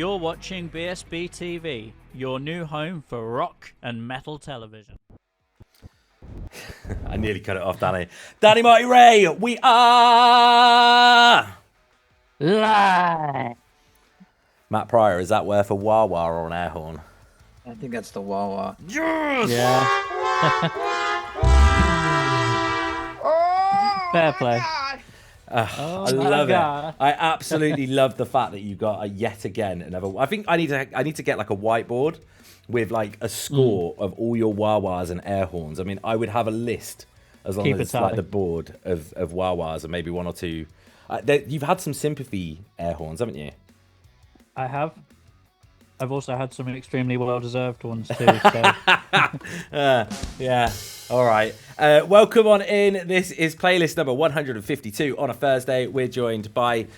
You're watching BSB TV, your new home for rock and metal television. I nearly cut it off, Danny. Danny Marty Ray, we are Live. Matt Pryor. Is that worth a wah wah or an air horn? I think that's the wah-wah. Yes! Yeah. Fair play. I love it. I absolutely love the fact that you got yet again another. I think I need to get like a whiteboard with like a score of all your wah wahs and air horns. I mean, I would have a list as long as it's like the board of wah wahs and maybe one or two. You've had some sympathy air horns, haven't you? I have. I've also had some extremely well-deserved ones too. So. Yeah. All right. Welcome on in. This is playlist number 152 on a Thursday. We're joined by,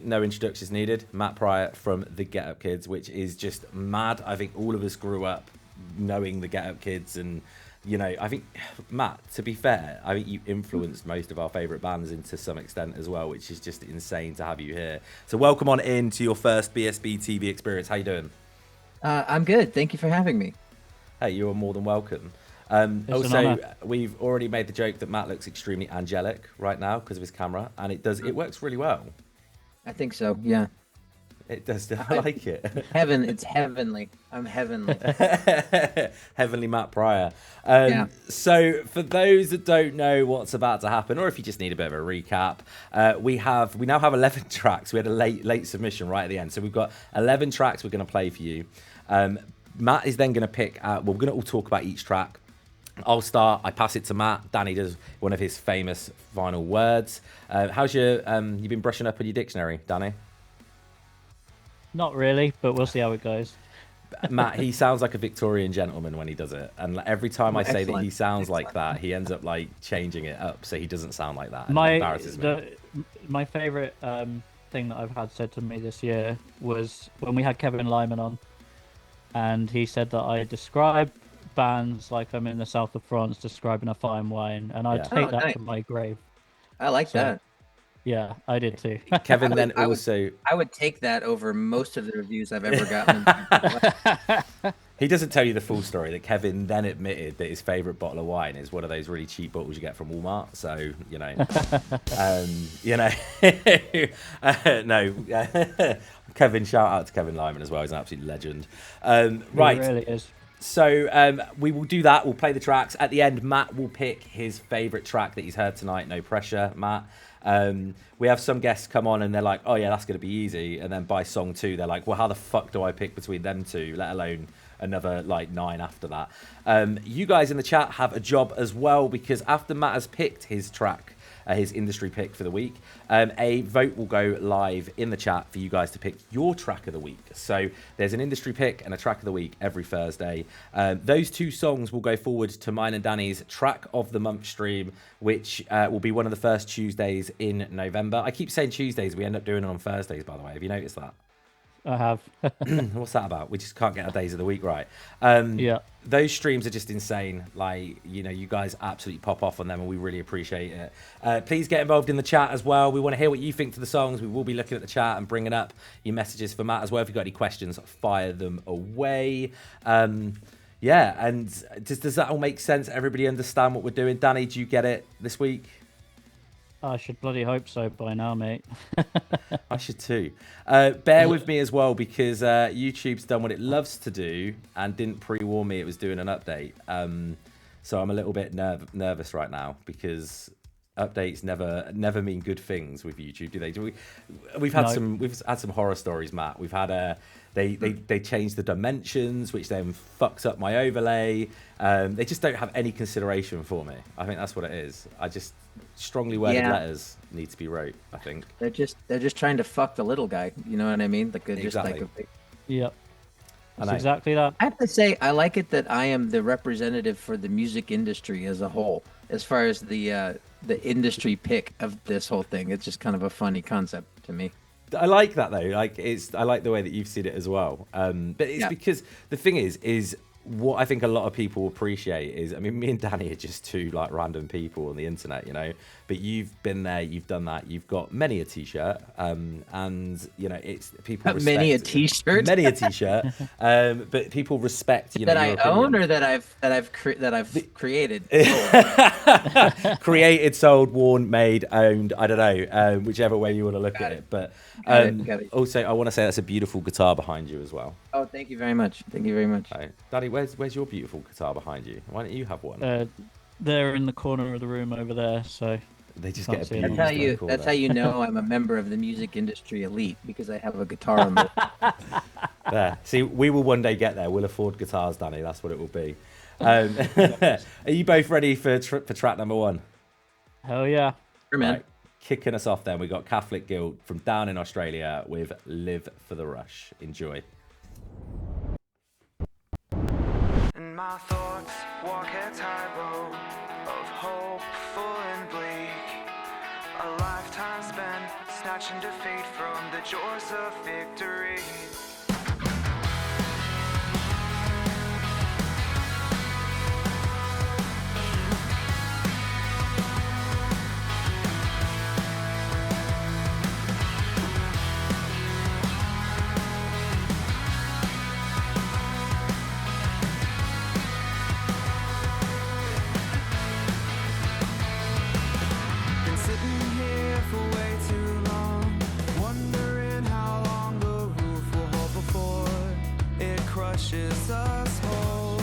no introductions needed, Matt Pryor from the Get Up Kids, which is just mad. I think all of us grew up knowing the Get Up Kids, and I think, Matt, to be fair, I think you influenced most of our favourite bands into some extent as well, which is just insane to have you here. So welcome on in to your first BSB TV experience. How you doing? I'm good. Thank you for having me. Hey, you are more than welcome. We've already made the joke that Matt looks extremely angelic right now because of his camera, and it works really well. I think so, yeah. It does. I like it. It's heavenly. I'm heavenly. Heavenly Matt Pryor. Yeah. So for those that don't know what's about to happen, or if you just need a bit of a recap, we now have 11 tracks. We had a late submission right at the end, so we've got 11 tracks we're going to play for you. Matt is then going to pick. We're going to all talk about each track. I'll start. I pass it to Matt. Danny does one of his famous final words. How's your? You've been brushing up on your dictionary, Danny? Not really, but we'll see how it goes. Matt, he sounds like a Victorian gentleman when he does it, and every time I say that he sounds like that, he ends up like changing it up so he doesn't sound like that. And it embarrasses me. My favourite thing that I've had said to me this year was when we had Kevin Lyman on, and he said that I describe bands like I'm in the south of France describing a fine wine, and I take that to my grave. I like that. Yeah, I did too. Kevin I would take that over most of the reviews I've ever gotten. He doesn't tell you the full story that Kevin then admitted that his favourite bottle of wine is one of those really cheap bottles you get from Walmart. So, no. Kevin, shout out to Kevin Lyman as well. He's an absolute legend. Right. He really is. So we will do that. We'll play the tracks. At the end, Matt will pick his favourite track that he's heard tonight. No pressure, Matt. We have some guests come on and they're like, oh yeah, that's going to be easy. And then by song 2, they're like, well, how the fuck do I pick between them two, let alone another like 9 after that? You guys in the chat have a job as well, because after Matt has picked his track, his industry pick for the week, a vote will go live in the chat for you guys to pick your track of the week. So there's an industry pick and a track of the week every Thursday. Those 2 songs will go forward to mine and Danny's track of the month stream, which will be one of the first Tuesdays in November. I keep saying Tuesdays, we end up doing it on Thursdays, by the way. Have you noticed that? I have. What's that about? We just can't get our days of the week right. Yeah. Those streams are just insane. Like, you guys absolutely pop off on them and we really appreciate it. Please get involved in the chat as well. We want to hear what you think to the songs. We will be looking at the chat and bringing up your messages for Matt as well. If you've got any questions, fire them away. Yeah, and does that all make sense? Everybody understand what we're doing? Danny, do you get it this week? I should bloody hope so by now, mate. I should too. Bear with me as well, because YouTube's done what it loves to do and didn't pre-warn me it was doing an update. So I'm a little bit nervous right now, because updates never mean good things with YouTube, do they? We've had some horror stories, Matt. We've had they changed the dimensions, which then fucks up my overlay. They just don't have any consideration for me. I think that's what it is. I just strongly worded letters need to be wrote, I think. They're just trying to fuck the little guy. You know what I mean? Like Exactly. Yep. That's exactly that. I have to say, I like it that I am the representative for the music industry as a whole, as far as the industry pick of this whole thing. It's just kind of a funny concept to me. I like that though. I like the way that you've seen it as well. But it's because the thing is what I think a lot of people appreciate is, me and Danny are just 2 like random people on the internet, but you've been there, you've done that, you've got many a t-shirt, and you know it's people respect, many a t-shirt, many a t-shirt, but people respect that I your own opinion. or that I've created. Created, sold, worn, made, owned. I don't know, whichever way you want to look at it. But Got it. also, I want to say that's a beautiful guitar behind you as well. Oh, thank you very much. Thank you very much. Right. Daddy, where's your beautiful guitar behind you? Why don't you have one? They're in the corner of the room over there, so They just can't get see abused. them. That's how you know I'm a member of the music industry elite, because I have a guitar on the There. See, we will one day get there. We'll afford guitars, Danny. That's what it will be. Are you both ready for track number one? hell yeah. Sure, man. Right. Kicking us off then, we got Catholic Guild from down in Australia with Live for the Rush. Enjoy. And my thoughts walk a tightrope of hopeful and bleak. A lifetime spent snatching defeat from the joys of victory. Been sitting here for way too long, wondering how long the roof will hold before it crushes us whole.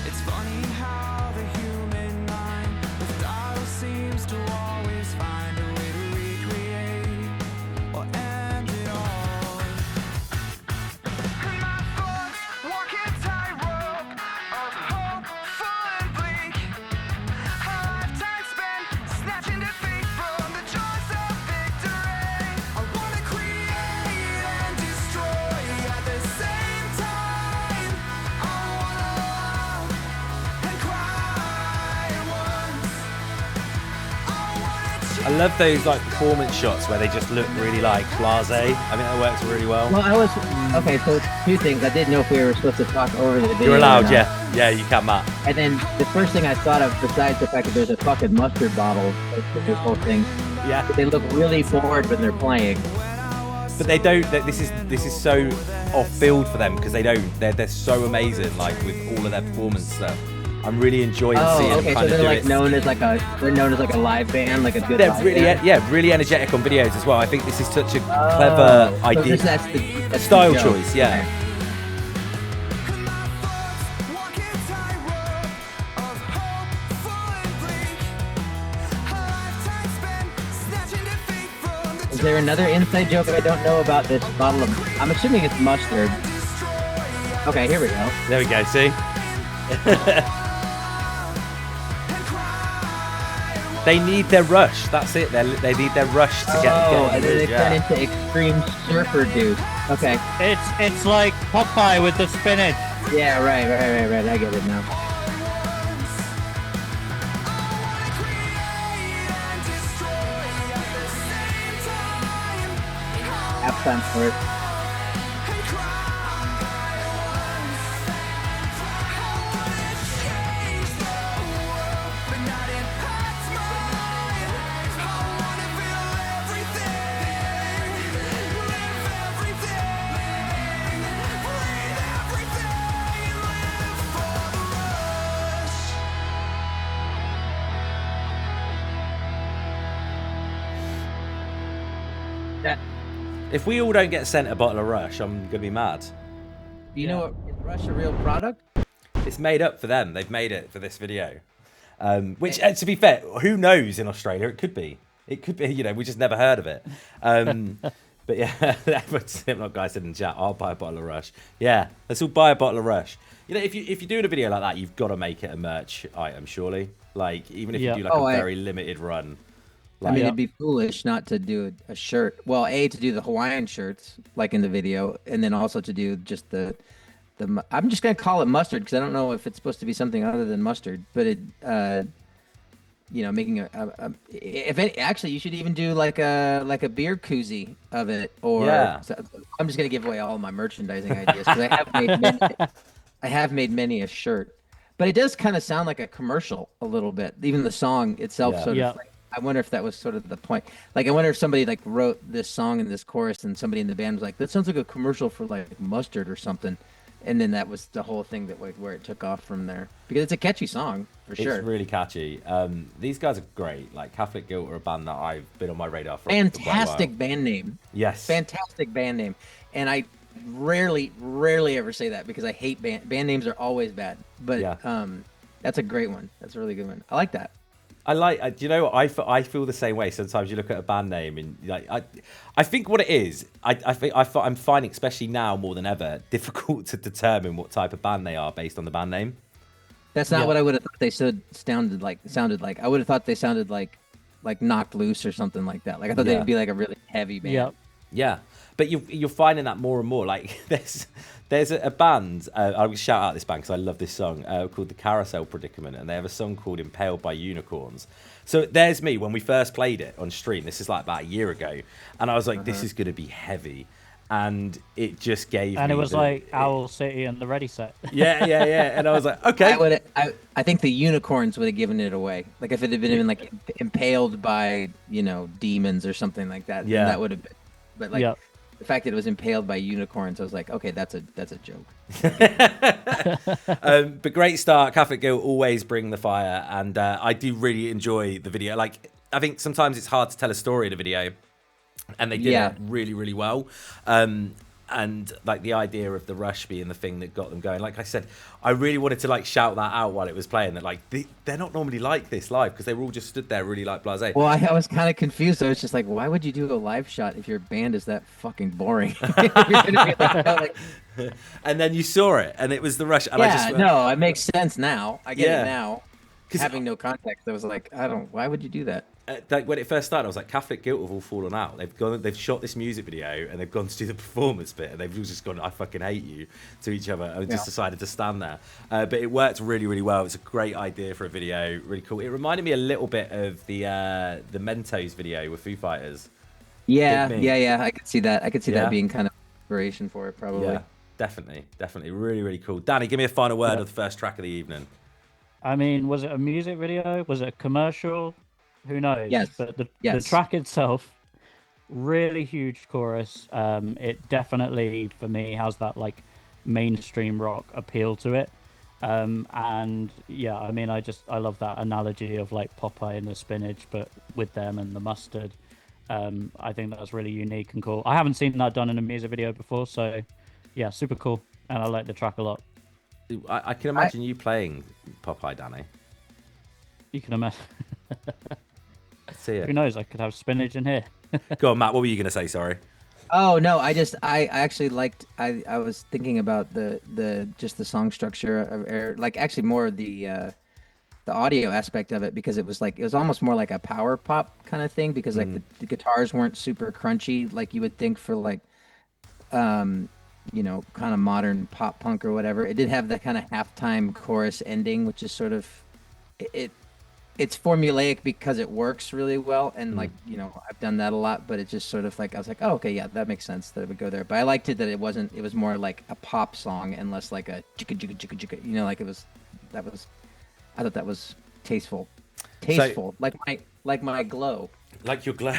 It's funny how the human mind with dial seems to always find a way to recreate or end it all. And my thoughts walk a tightrope of hopeful and bleak. A lifetime spent snatching defeat from the jaws of victory. I wanna create and destroy at the same time. I wanna love and cry at once. I wanna I love those like performance shots where they just look really like blasé. I think that works really well. Well, I was okay. So two things. I didn't know if we were supposed to talk over the video. You're or allowed, not. yeah, you can, Matt. And then the first thing I thought of, besides the fact that there's a fucking mustard bottle with this whole thing, Yeah, they look really bored when they're playing. but they don't. This is so off field for them because they don't. They're so amazing, like with all of their performance stuff. I'm really enjoying seeing Oh, them okay. So kind of they're do like it. known as like a live band, like a good. They're live really, band. really energetic on videos as well. I think this is such a clever So idea, that's the style joke. choice. Yeah. Is there another inside joke I don't know about this bottle of? I'm assuming it's mustard. Okay, here we go. There we go. See. They need their rush. That's it. They need their rush to get. Oh, get and then they yeah. turn into extreme surfer dudes. Okay. It's like Popeye with the spinach. Yeah, right. I get it now. Have time for it. That, If we all don't get sent a bottle of Rush, I'm gonna be mad. you know what? Is Rush a real product? It's made up for them. They've made it for this video. Which, to be fair, who knows in Australia? It could be. It could be. You know, we just never heard of it. But yeah, Slipknot guy said in chat, "I'll buy a bottle of Rush." Yeah, let's all buy a bottle of Rush. You know, if you're doing a video like that, you've got to make it a merch item, surely. Like even if Yeah. you do like Oh, a very limited run. I mean, Yeah. it'd be foolish not to do a shirt. Well, to do the Hawaiian shirts, like in the video, and then also to do just the I'm just gonna call it mustard because I don't know if it's supposed to be something other than mustard. But it, making if any, actually, you should even do like a beer koozie of it. Or Yeah. I'm just gonna give away all my merchandising ideas because I have made many a shirt. But it does kind of sound like a commercial a little bit. Even the song itself Yeah. sort Yeah. of like, I wonder if that was sort of the point. Like, I wonder if somebody like wrote this song and this chorus and somebody in the band was like, that sounds like a commercial for like mustard or something. And then that was the whole thing that like where it took off from there. Because it's a catchy song for sure. It's really catchy. These guys are great. Like Catholic Guilt are a band that I've been on my radar for quite a while. Fantastic band name. Yes. Fantastic band name. And I rarely ever say that because I hate band names are always bad. But Yeah. that's a great one. That's a really good one. I like that. I like. Do you know what? I feel the same way. Sometimes you look at a band name and like I think what it is. I'm finding, especially now more than ever, difficult to determine what type of band they are based on the band name. That's not Yeah. what I would have thought they sounded like. I would have thought they sounded like Knocked Loose or something like that. Like I thought Yeah. they'd be like a really heavy band. Yeah. Yeah, but you're finding that more and more. Like there's a band. I will shout out this band because I love this song called The Carousel Predicament, and they have a song called Impaled by Unicorns. So there's me when we first played it on stream. This is like about a year ago, and I was like, this is going to be heavy, and it just gave. And me it was like Owl City and the Ready Set. yeah, and I was like, okay. I think the Unicorns would have given it away. Like if it had been like impaled by demons or something like that. Yeah. Then that would have been. But like Yep. the fact that it was impaled by unicorns, I was like, okay, that's a joke. But great start. Catholic Guilt always bring the fire, and I do really enjoy the video. Like I think sometimes it's hard to tell a story in a video, and they did Yeah. it really, really well. And like the idea of the rush being the thing that got them going. Like I said, I really wanted to like shout that out while it was playing. That like they're not normally like this live because they were all just stood there really like blasé. Well, I was kind of confused. I was just like, why would you do a live shot if your band is that fucking boring? And then you saw it, and it was the rush. And yeah, I just no, it makes sense now. I get Yeah. it now. 'Cause Having no context, I was like, why would you do that? like when it first started, I was like, Catholic Guilt have all fallen out. They've shot this music video and they've gone to do the performance bit, and they've all just gone, I fucking hate you, to each other, and just decided to stand there. But it worked really, really well. It's a great idea for a video, really cool. It reminded me a little bit of the Mentos video with Foo Fighters. Yeah, Did me. yeah. I could see that. I could see Yeah. that being kind of inspiration for it, probably. Yeah, definitely, really, really cool. Danny, give me a final word of the first track of the evening. I mean, was it a music video? Was it a commercial? Who knows? Yes. But the Yes. track itself, really huge chorus. It definitely, for me, has that like mainstream rock appeal to it. And yeah, I mean, I love that analogy of like Popeye and the spinach, but with them and the mustard. I think that's really unique and cool. I haven't seen that done in a music video before, so yeah, super cool. And I like the track a lot. I can imagine you playing Popeye, Danny. You can imagine. See Who ya. knows? I could have spinach in here. Go on, Matt. What were you going to say? Sorry. Oh no, I actually liked. I was thinking about the just the song structure of like actually more of the audio aspect of it, because it was almost more like a power pop kind of thing, because like the guitars weren't super crunchy like you would think for like kind of modern pop punk or whatever. It did have that kind of halftime chorus ending, which is sort of it's formulaic because it works really well, and like I've done that a lot, but it just sort of like I was like, oh okay, yeah, that makes sense that it would go there. But I liked it that it was more like a pop song and less like a chicka chicka chicka chicka, like I thought that was tasteful, like my glow. Like your glow.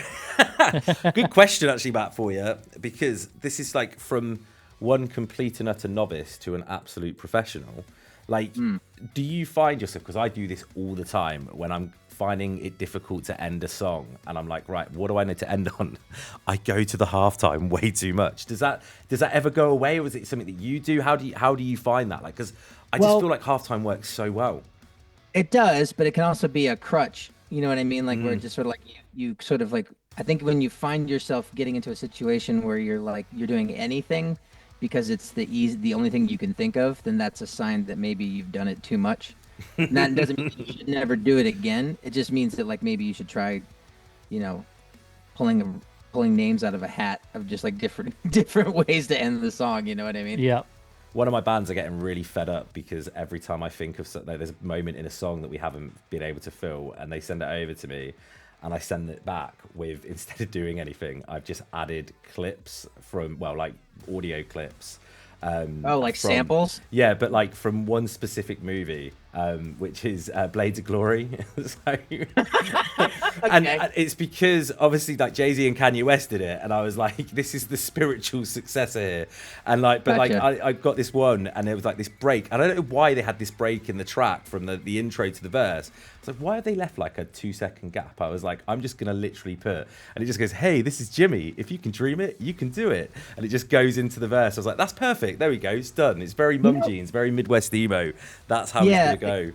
Good question, actually, Matt, for you, because this is like from one complete and utter novice to an absolute professional. Like, do you find yourself, because I do this all the time, when I'm finding it difficult to end a song and I'm like, right, what do I need to end on? I go to the halftime way too much. Does that ever go away, or is it something that you do? How do you find that? Like, because I just feel like halftime works so well. It does, but it can also be a crutch. You know what I mean? Like where it just sort of like you sort of like, I think when you find yourself getting into a situation where you're like you're doing anything because it's the only thing you can think of, then that's a sign that maybe you've done it too much. And that doesn't mean you should never do it again. It just means that like maybe you should try, pulling names out of a hat of just like different ways to end the song. You know what I mean? Yeah. One of my bands are getting really fed up because every time I think of something, there's a moment in a song that we haven't been able to fill, and they send it over to me, and I send it back with, instead of doing anything, I've just added clips from, like audio clips. Like samples? Yeah, but like from one specific movie, which is Blades of Glory. So, and it's because obviously like Jay-Z and Kanye West did it, and I was like, this is the spiritual successor here. And like, but Gotcha. like I got this one, and there was like this break. I don't know why they had this break in the track from the intro to the verse. I was like, why have they left like a 2-second gap? I was like, I'm just gonna literally put, and it just goes, hey, this is Jimmy. If you can dream it, you can do it. And it just goes into the verse. I was like, that's perfect. There we go. It's done. It's very mum jeans, very Midwest emo. That's how it's gonna go.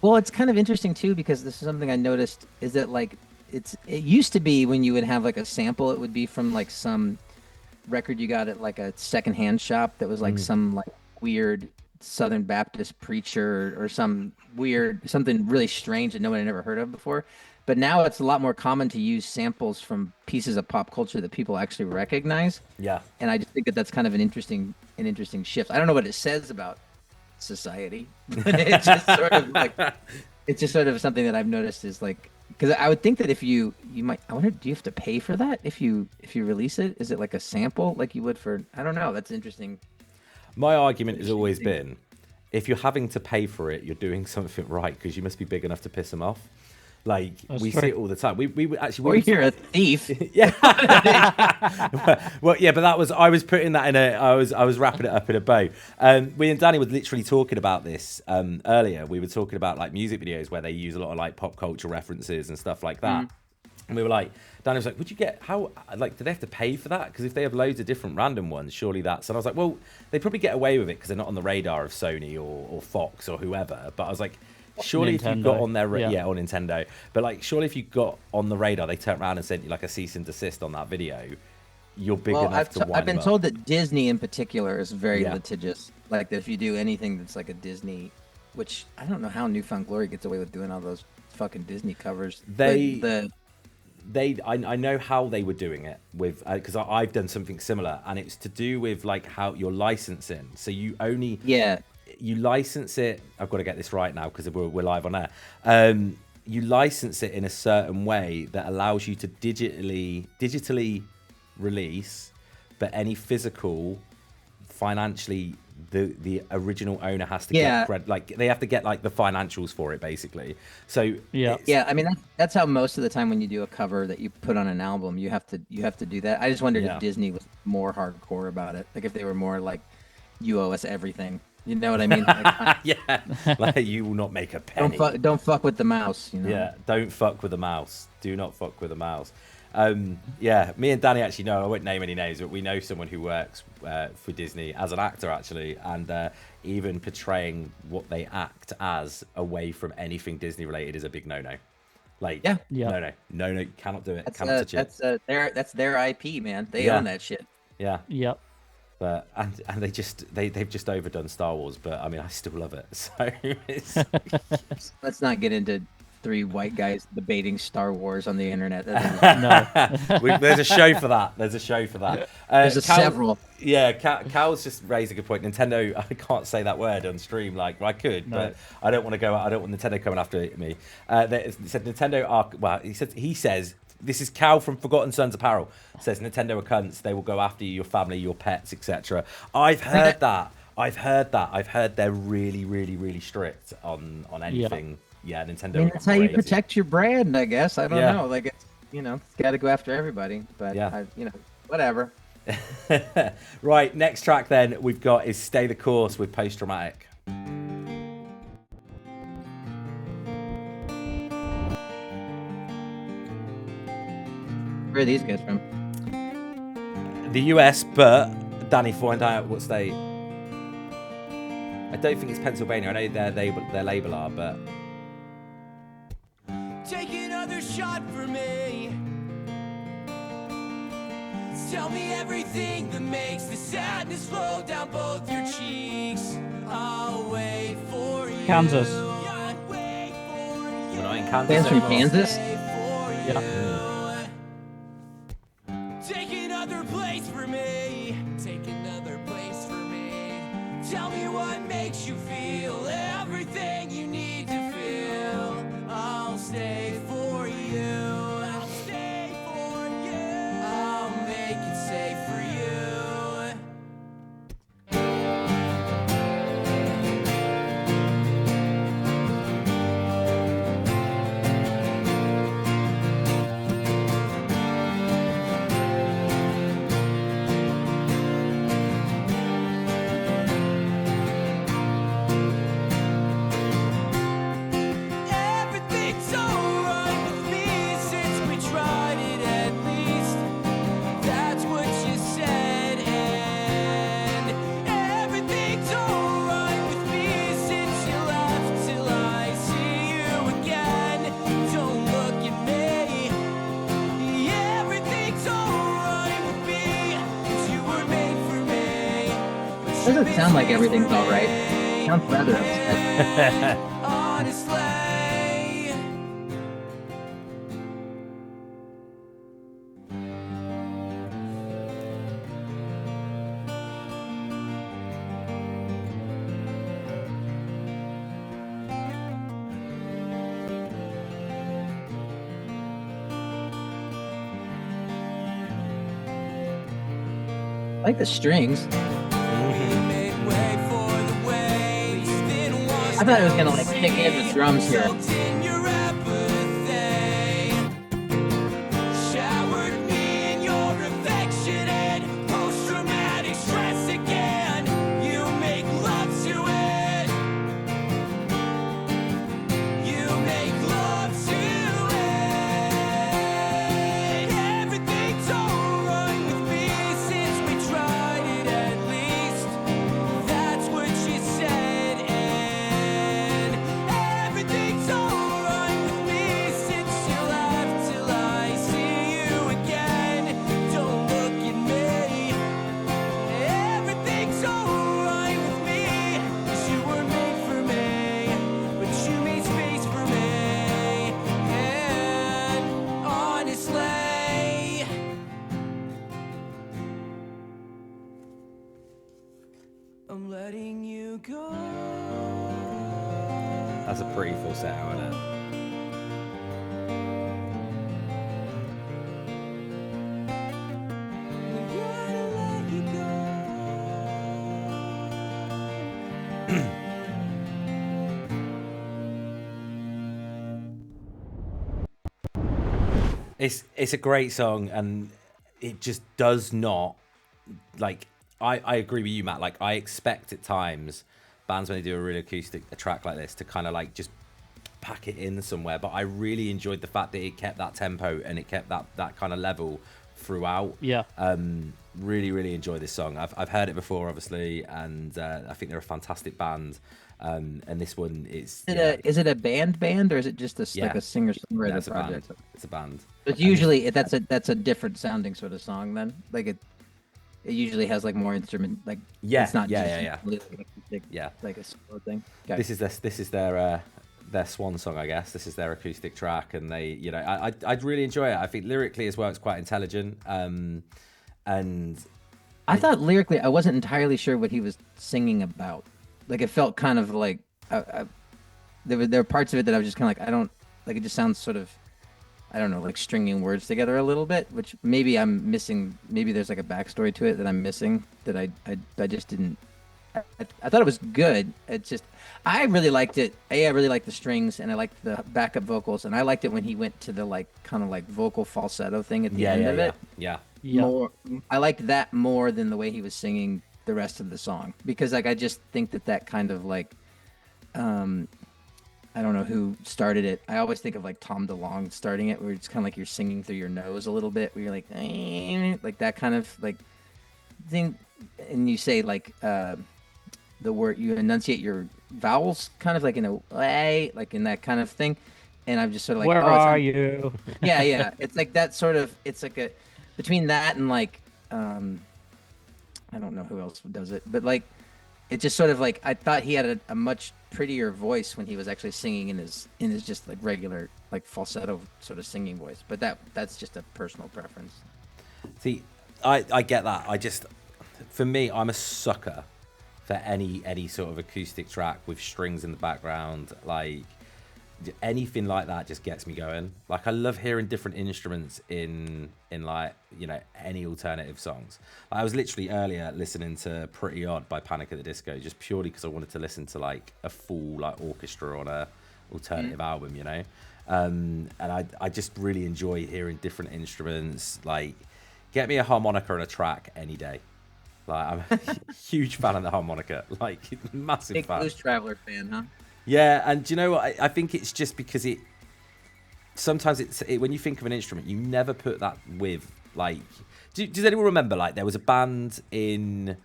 Well, it's kind of interesting too, because this is something I noticed, is that like it used to be when you would have like a sample, it would be from like some record you got at like a secondhand shop that was like some like weird Southern Baptist preacher or some weird, something really strange that no one had ever heard of before. But now it's a lot more common to use samples from pieces of pop culture that people actually recognize. Yeah. And I just think that that's kind of an interesting shift. I don't know what it says about society, but it's just sort of like, it's just sort of something that I've noticed is like, because I would think that if you might, I wonder, do you have to pay for that if you release it? Is it like a sample like you would for, I don't know. That's interesting. My argument has always been, if you're having to pay for it, you're doing something right, because you must be big enough to piss them off. Like, That's we true. see it all the time. We actually, Or you're a thief. yeah. Well, yeah, but I was putting that in I was wrapping it up in a bow. We and Danny were literally talking about this earlier. We were talking about like music videos where they use a lot of like pop culture references and stuff like that. And we were like, Danny was like, would you get, how, like, do they have to pay for that? Because if they have loads of different random ones, surely that's, and I was like, well, they probably get away with it because they're not on the radar of Sony or Fox or whoever. But I was like, surely if you got on their, on Nintendo, but like, surely if you got on the radar, they turned around and sent you like a cease and desist on that video, you're big enough to wind I've been them told up. that Disney in particular is very litigious. Like, if you do anything that's like a Disney, which I don't know how Newfound Glory gets away with doing all those fucking Disney covers. I know how they were doing it with, because I've done something similar, and it's to do with like how you're licensing. So you only you license it. I've got to get this right now because we're live on air. You license it in a certain way that allows you to digitally release, but any physical, financially, the original owner has to get credit. Like, they have to get like the financials for it, basically. So I mean, that's how most of the time when you do a cover that you put on an album, you have to do that. I just wondered if Disney was more hardcore about it, like if they were more like, you owe us everything. You know what I mean? Like, like, you will not make a penny. Don't fuck with the mouse. You know? Yeah, don't fuck with the mouse. Do not fuck with the mouse. Me and Danny actually know, I won't name any names, but we know someone who works for Disney as an actor, actually, and even portraying what they act as away from anything Disney related is a big no-no. Like, no, you cannot do it. Cannot touch it. That's their IP, man. They own that shit. Yeah. Yep. But and they've just overdone Star Wars, but I mean, I still love it. So Let's not get into 3 white guys debating Star Wars on the internet. No. There's a show for that. There's several. Yeah, Cal's just raised a good point. Nintendo, I can't say that word on stream. Like, I could, but I don't want to go. I don't want Nintendo coming after me. They said Nintendo are, well, he says. This is Cal from Forgotten Sons Apparel. Says Nintendo are cunts. They will go after you, your family, your pets, etc. I've heard that. I've heard they're really, really, really strict on anything. Yeah, Nintendo. I mean, that's how you protect your brand, I guess. I don't know. Like, it's, it's got to go after everybody. But whatever. Right, next track then we've got is "Stay the Course" with Post Traumatic. Where are these guys from? The US, but Danny, find out what state. I don't think it's Pennsylvania. I know their label are, but. Take another shot for me. Tell me everything that makes the sadness flow down both your cheeks. I'll wait for you. Kansas. I'll wait for you. We're not in Kansas Fans from anymore. Kansas? Yeah. Take another place for me. Take another place for me. Tell me what makes you feel everything you need to feel. I'll stay for you. I'll stay for you. I'll make it safe for you. doesn't sound like everything's all right. It sounds rather upset. honestly. I like the strings. Make way for the waves, then wash I thought it was gonna like kick in with drums here. soaked in your apathy. Showered me in your affectionate post-traumatic stress again. You make love to it. You make love to it. Everything's alright with me since we tried it at least. That's what she said, and everything's alright with me since you left till I see you again. Don't look at me. Everything's alright with me, 'cause you were made for me, but you made space for me. And honestly, I'm letting you go. That's a pretty full set, isn't it? I gotta let you go. It's a great song, and it just does not like. I agree with you, Matt. Like, I expect at times bands when they do a really acoustic track like this to kind of like just pack it in somewhere. But I really enjoyed the fact that it kept that tempo and it kept that kind of level throughout. Yeah. Really, really enjoy this song. I've heard it before, obviously, and I think they're a fantastic band. And this one is. Is it a band or is it just like a singer-songwriter It's a project? band. It's a band. But usually that's a different sounding sort of song then. Like it usually has like more instrument, like Yeah, it's not yeah. just acoustic, Yeah. like a solo thing. Okay. This is their swan song, I guess. This is their acoustic track, and they, you know, I'd really enjoy it. I think lyrically as well, it's quite intelligent. And I thought lyrically, I wasn't entirely sure what he was singing about. Like it felt kind of like there were parts of it that I was just kind of like, I don't like. It just sounds sort of, I don't know, like stringing words together a little bit, which maybe I'm missing. Maybe there's like a backstory to it that I'm missing that I just didn't. I thought it was good. It's just I really liked it. I really liked the strings and I liked the backup vocals, and I liked it when he went to the like kind of like vocal falsetto thing at the end of it. Yeah. More, I liked that more than the way he was singing the rest of the song, because like I just think that kind of like I don't know who started it. I always think of like Tom DeLonge starting it, where it's kind of like you're singing through your nose a little bit, where you're like that kind of like thing, and you say like the word, you enunciate your vowels kind of like in a way, like in that kind of thing, and I'm just sort of like, Where oh, it's are not- you? yeah, it's like that sort of, it's like a between that and like I don't know who else does it, but like it just sort of like, I thought he had a much prettier voice when he was actually singing in his just like regular like falsetto sort of singing voice, but that's just a personal preference. See, I get that. For me, I'm a sucker for any sort of acoustic track with strings in the background. Like anything like that just gets me going. Like I love hearing different instruments in like, you know, any alternative songs. I was literally earlier listening to Pretty Odd by Panic at the Disco just purely because I wanted to listen to like a full like orchestra on a alternative album, you know. And I just really enjoy hearing different instruments. Like get me a harmonica on a track any day. Like I'm a huge fan of the harmonica, like massive Big fan. Blues Traveler fan, huh? Yeah, and do you know what? I think it's just because sometimes when you think of an instrument, you never put that with like. Does anyone remember like there was a band in,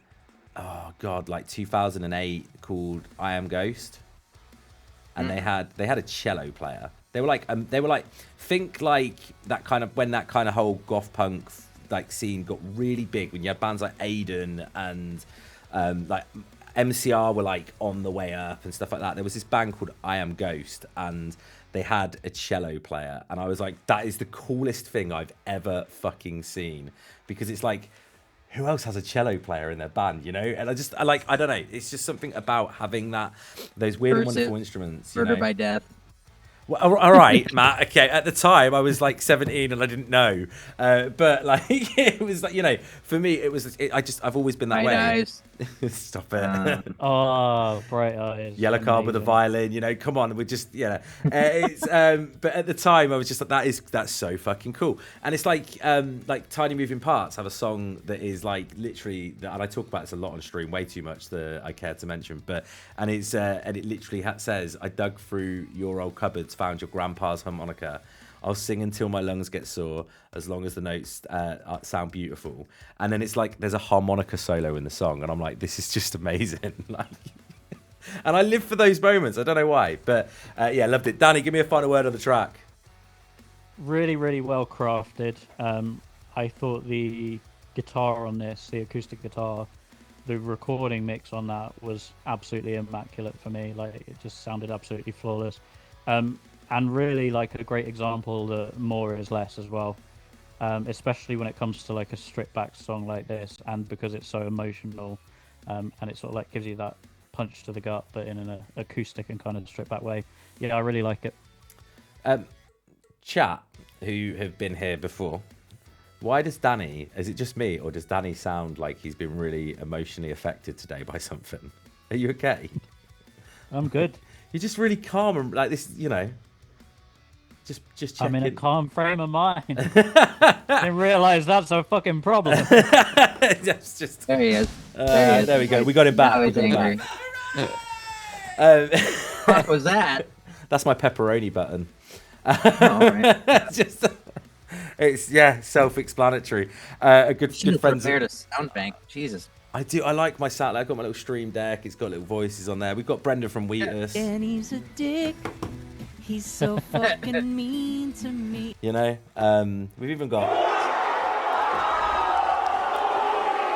oh god, like 2008 called I Am Ghost, and they had a cello player. They were like think like that kind of when that kind of whole goth punk like scene got really big, when you had bands like Aiden and like MCR were like on the way up and stuff like that. There was this band called I Am Ghost, and they had a cello player, and I was like, that is the coolest thing I've ever fucking seen, because it's like, who else has a cello player in their band, you know? And I don't know, it's just something about having those weird and wonderful instruments. Murder by Death. Well, all right, Matt. Okay, at the time I was like 17 and I didn't know, but like it was like, you know, for me it was. I've always been that Bright way. Eyes. Stop it. Oh, Bright Eyes. Yellow Card with a violin. You know, come on. We're just it's. But at the time I was just like, that's so fucking cool. And it's like Tiny Moving Parts have a song that is like literally, and I talk about this a lot on stream, way too much that I care to mention. But and it literally says, I dug through your old cupboards, found your grandpa's harmonica. I'll sing until my lungs get sore, as long as the notes sound beautiful. And then it's like there's a harmonica solo in the song, and I'm like, this is just amazing. Like, and I live for those moments. I don't know why, but yeah, loved it. Danny, give me a final word on the track. Really, really well crafted. I thought the guitar on this, the acoustic guitar, the recording mix on that was absolutely immaculate for me. Like, it just sounded absolutely flawless. And really like a great example that more is less as well, especially when it comes to like a stripped back song like this, and because it's so emotional, and it sort of like gives you that punch to the gut, but in an acoustic and kind of stripped back way. Yeah, I really like it. Chat, who have been here before, why does Danny, is it just me, or does Danny sound like he's been really emotionally affected today by something? Are you okay? I'm good. You're just really calm and like this, you know. Just checking. I'm in a calm frame of mind. Didn't realise that's a fucking problem. That's just. There he is. There we go. We got him back. Now We he's got him angry. back. What was that? That's my pepperoni button. Oh, all right. It's self-explanatory. A good friend. Prepared a sound bank. Jesus. I do. I like my sound. I've got my little stream deck. It's got little voices on there. We've got Brendan from Wheatus. And he's a dick. He's so fucking mean to me. You know, we've even got.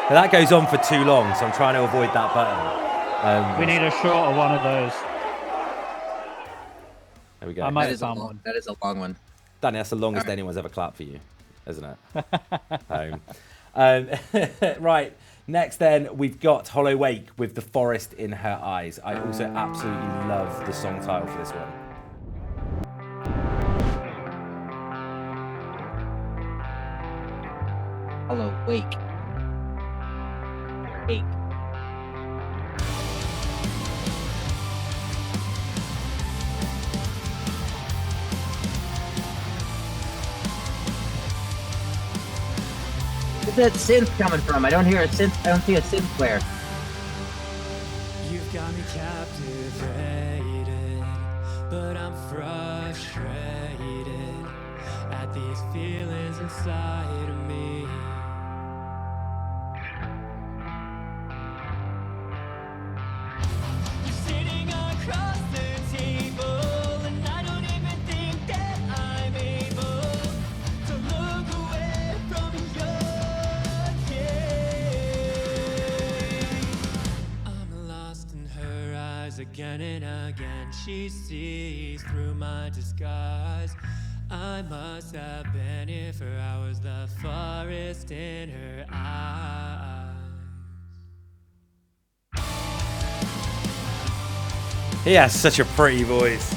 Now that goes on for too long, so I'm trying to avoid that button. We need a shorter one of those. There we go. I might That is, have a long one. Danny, that's the longest anyone's ever clapped for you, isn't it? Right. Next, then, we've got Hollow Wake with The Forest in Her Eyes. I also absolutely love the song title for this one. Hello, wake. Wake. Where's that synth coming from? I don't hear a synth. I don't see a synth player. You've got me captivated, but I'm frustrated at these feelings inside of me. You're sitting across the table, and I don't even think that I'm able to look away from your gaze. I'm lost in her eyes again and again. She sees through my disguise. I must have been here for hours, the forest in her eyes. He has such a pretty voice.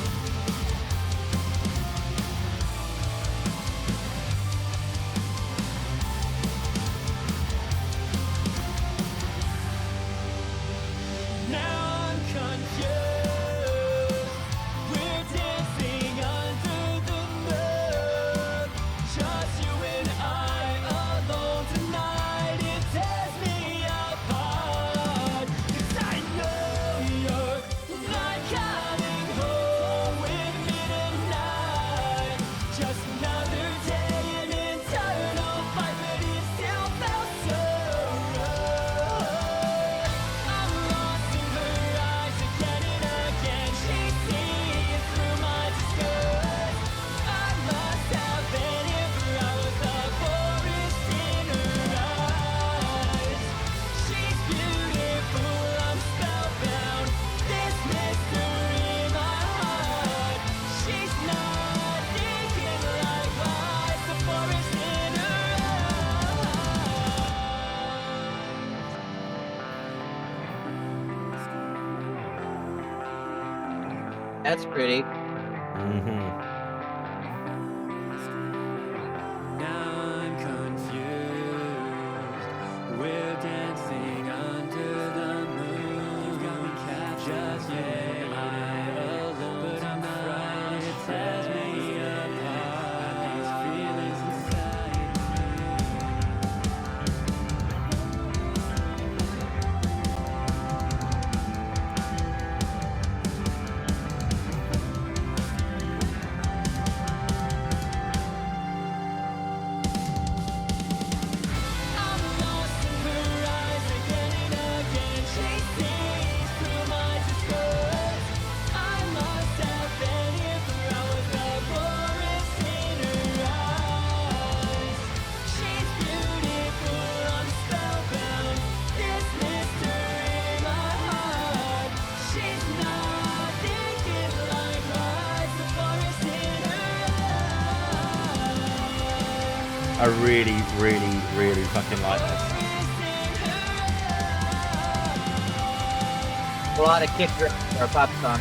Now I'm confused. We're dancing under the moon. Just you and I alone tonight. It tears me apart. 'Cause I know you're not coming home. That's pretty. Now I'm confused. We're dancing under the moon. You've got me captured. Just you and I alone, but I'm not right. It tears me apart. These feelings inside I'm lost in her eyes again and again. She sees through my disguise. I must have been here for hours. The forest in her eyes. She's beautiful, I'm spellbound. This mystery in my heart. She's not thinking like lies. The forest in her eyes. I really, really, really fucking like this. A lot of kick drum or pop song.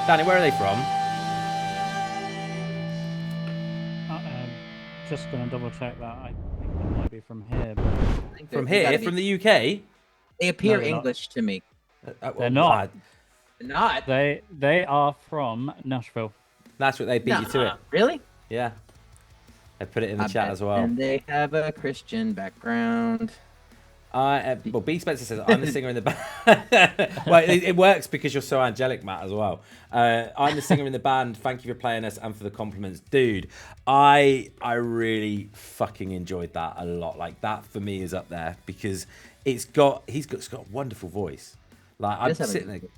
Danny, where are they from? Just gonna double check that. I think it might be from here, but I think From they gotta here, be- from the UK? They appear No, they're not. English to me. They're not. Not. They are from Nashville. That's what they beat you to it. Really? Yeah. I put it in the I chat bet. as well. And they have a Christian background. Well, B Spencer says I'm the singer in the band. Well, it works because you're so angelic, Matt, as well. I'm the singer in the band. Thank you for playing us and for the compliments, dude. I really fucking enjoyed that a lot. Like that for me is up there because he's got a wonderful voice. Like I'm does have a sitting good there.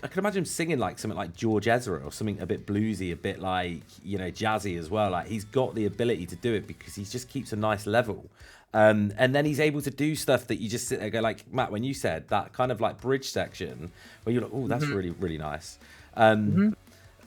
I can imagine him singing like something like George Ezra or something a bit bluesy, a bit like, you know, jazzy as well. Like he's got the ability to do it because he just keeps a nice level. And then he's able to do stuff that you just sit there and go like, Matt, when you said that kind of like bridge section where you're like, oh, that's really, really nice.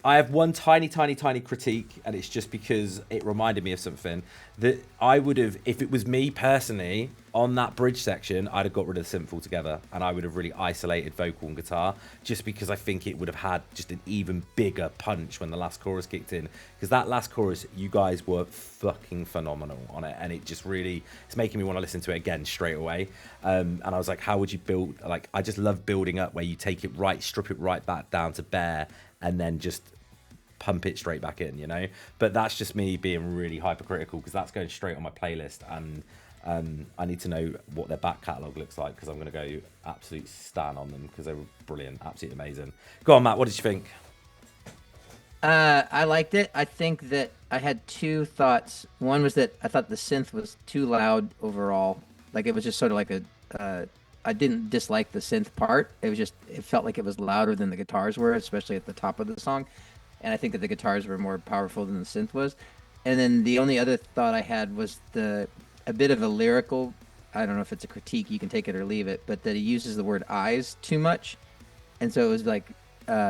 I have one tiny critique, and it's just because it reminded me of something that I would have, if it was me personally on that bridge section, I'd have got rid of the synth altogether, and I would have really isolated vocal and guitar, just because I think it would have had just an even bigger punch when the last chorus kicked in. Because that last chorus, you guys were fucking phenomenal on it, and it just really, it's making me want to listen to it again straight away. And I was like, how would you build? Like, I just love building up where you take it right, strip it right back down to bare, and then just pump it straight back in, you know. But that's just me being really hypercritical because that's going straight on my playlist, and I need to know what their back catalogue looks like because I'm going to go absolute stan on them because they were brilliant, absolutely amazing. Go on, Matt, what did you think? I liked it. I think that I had two thoughts. One was that I thought the synth was too loud overall. Like it was just sort of like I didn't dislike the synth part. It was just, it felt like it was louder than the guitars were, especially at the top of the song. And I think that the guitars were more powerful than the synth was. And then the only other thought I had was a bit of a lyrical, I don't know if it's a critique, you can take it or leave it, but that he uses the word eyes too much. And so it was like,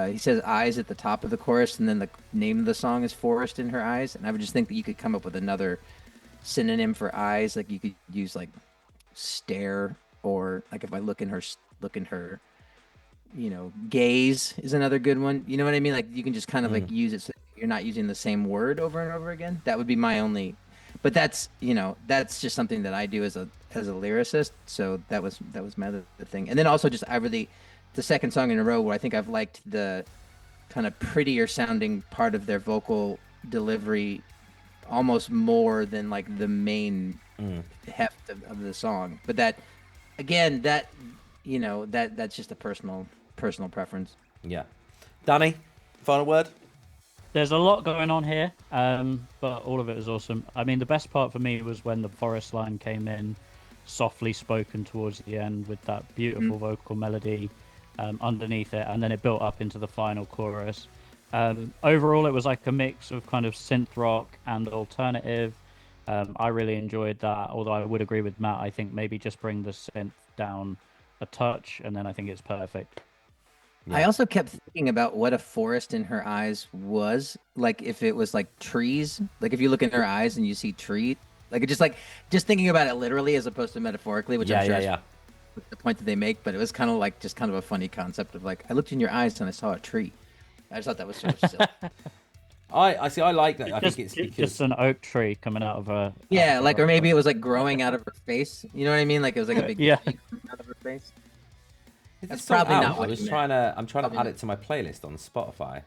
he says eyes at the top of the chorus, and then the name of the song is Forest in Her Eyes. And I would just think that you could come up with another synonym for eyes. Like you could use like stare, or like if I look in her, you know, gaze is another good one. You know what I mean? Like you can just kind of like use it so you're not using the same word over and over again. That would be my only, but that's, you know, that's just something that I do as a lyricist. So that was my other thing. And then also just the second song in a row where I think I've liked the kind of prettier sounding part of their vocal delivery almost more than like the main heft of the song. But that, again, that, you know, that's just a personal preference. Yeah. Danny, final word? There's a lot going on here, but all of it is awesome. I mean, the best part for me was when the forest line came in, softly spoken towards the end with that beautiful vocal melody underneath it, and then it built up into the final chorus. Overall, it was like a mix of kind of synth rock and alternative. I really enjoyed that, although I would agree with Matt. I think maybe just bring the synth down a touch, and then I think it's perfect. I also kept thinking about what a forest in her eyes was like. If it was like trees, like if you look in her eyes and you see tree, like it just thinking about it literally as opposed to metaphorically, which I'm sure with the point that they make, but it was kind of like just kind of a funny concept of like I looked in your eyes and I saw a tree. I just thought that was sort of silly. I see. I like that. I Just, think it's just because an oak tree coming out of a. Yeah, like or maybe it was like growing out of her face. You know what I mean? Like it was like a big Yeah. tree growing out of her face. Is That's this song probably out? not what I was he trying meant. to. I'm trying to Probably add not. it to my playlist on Spotify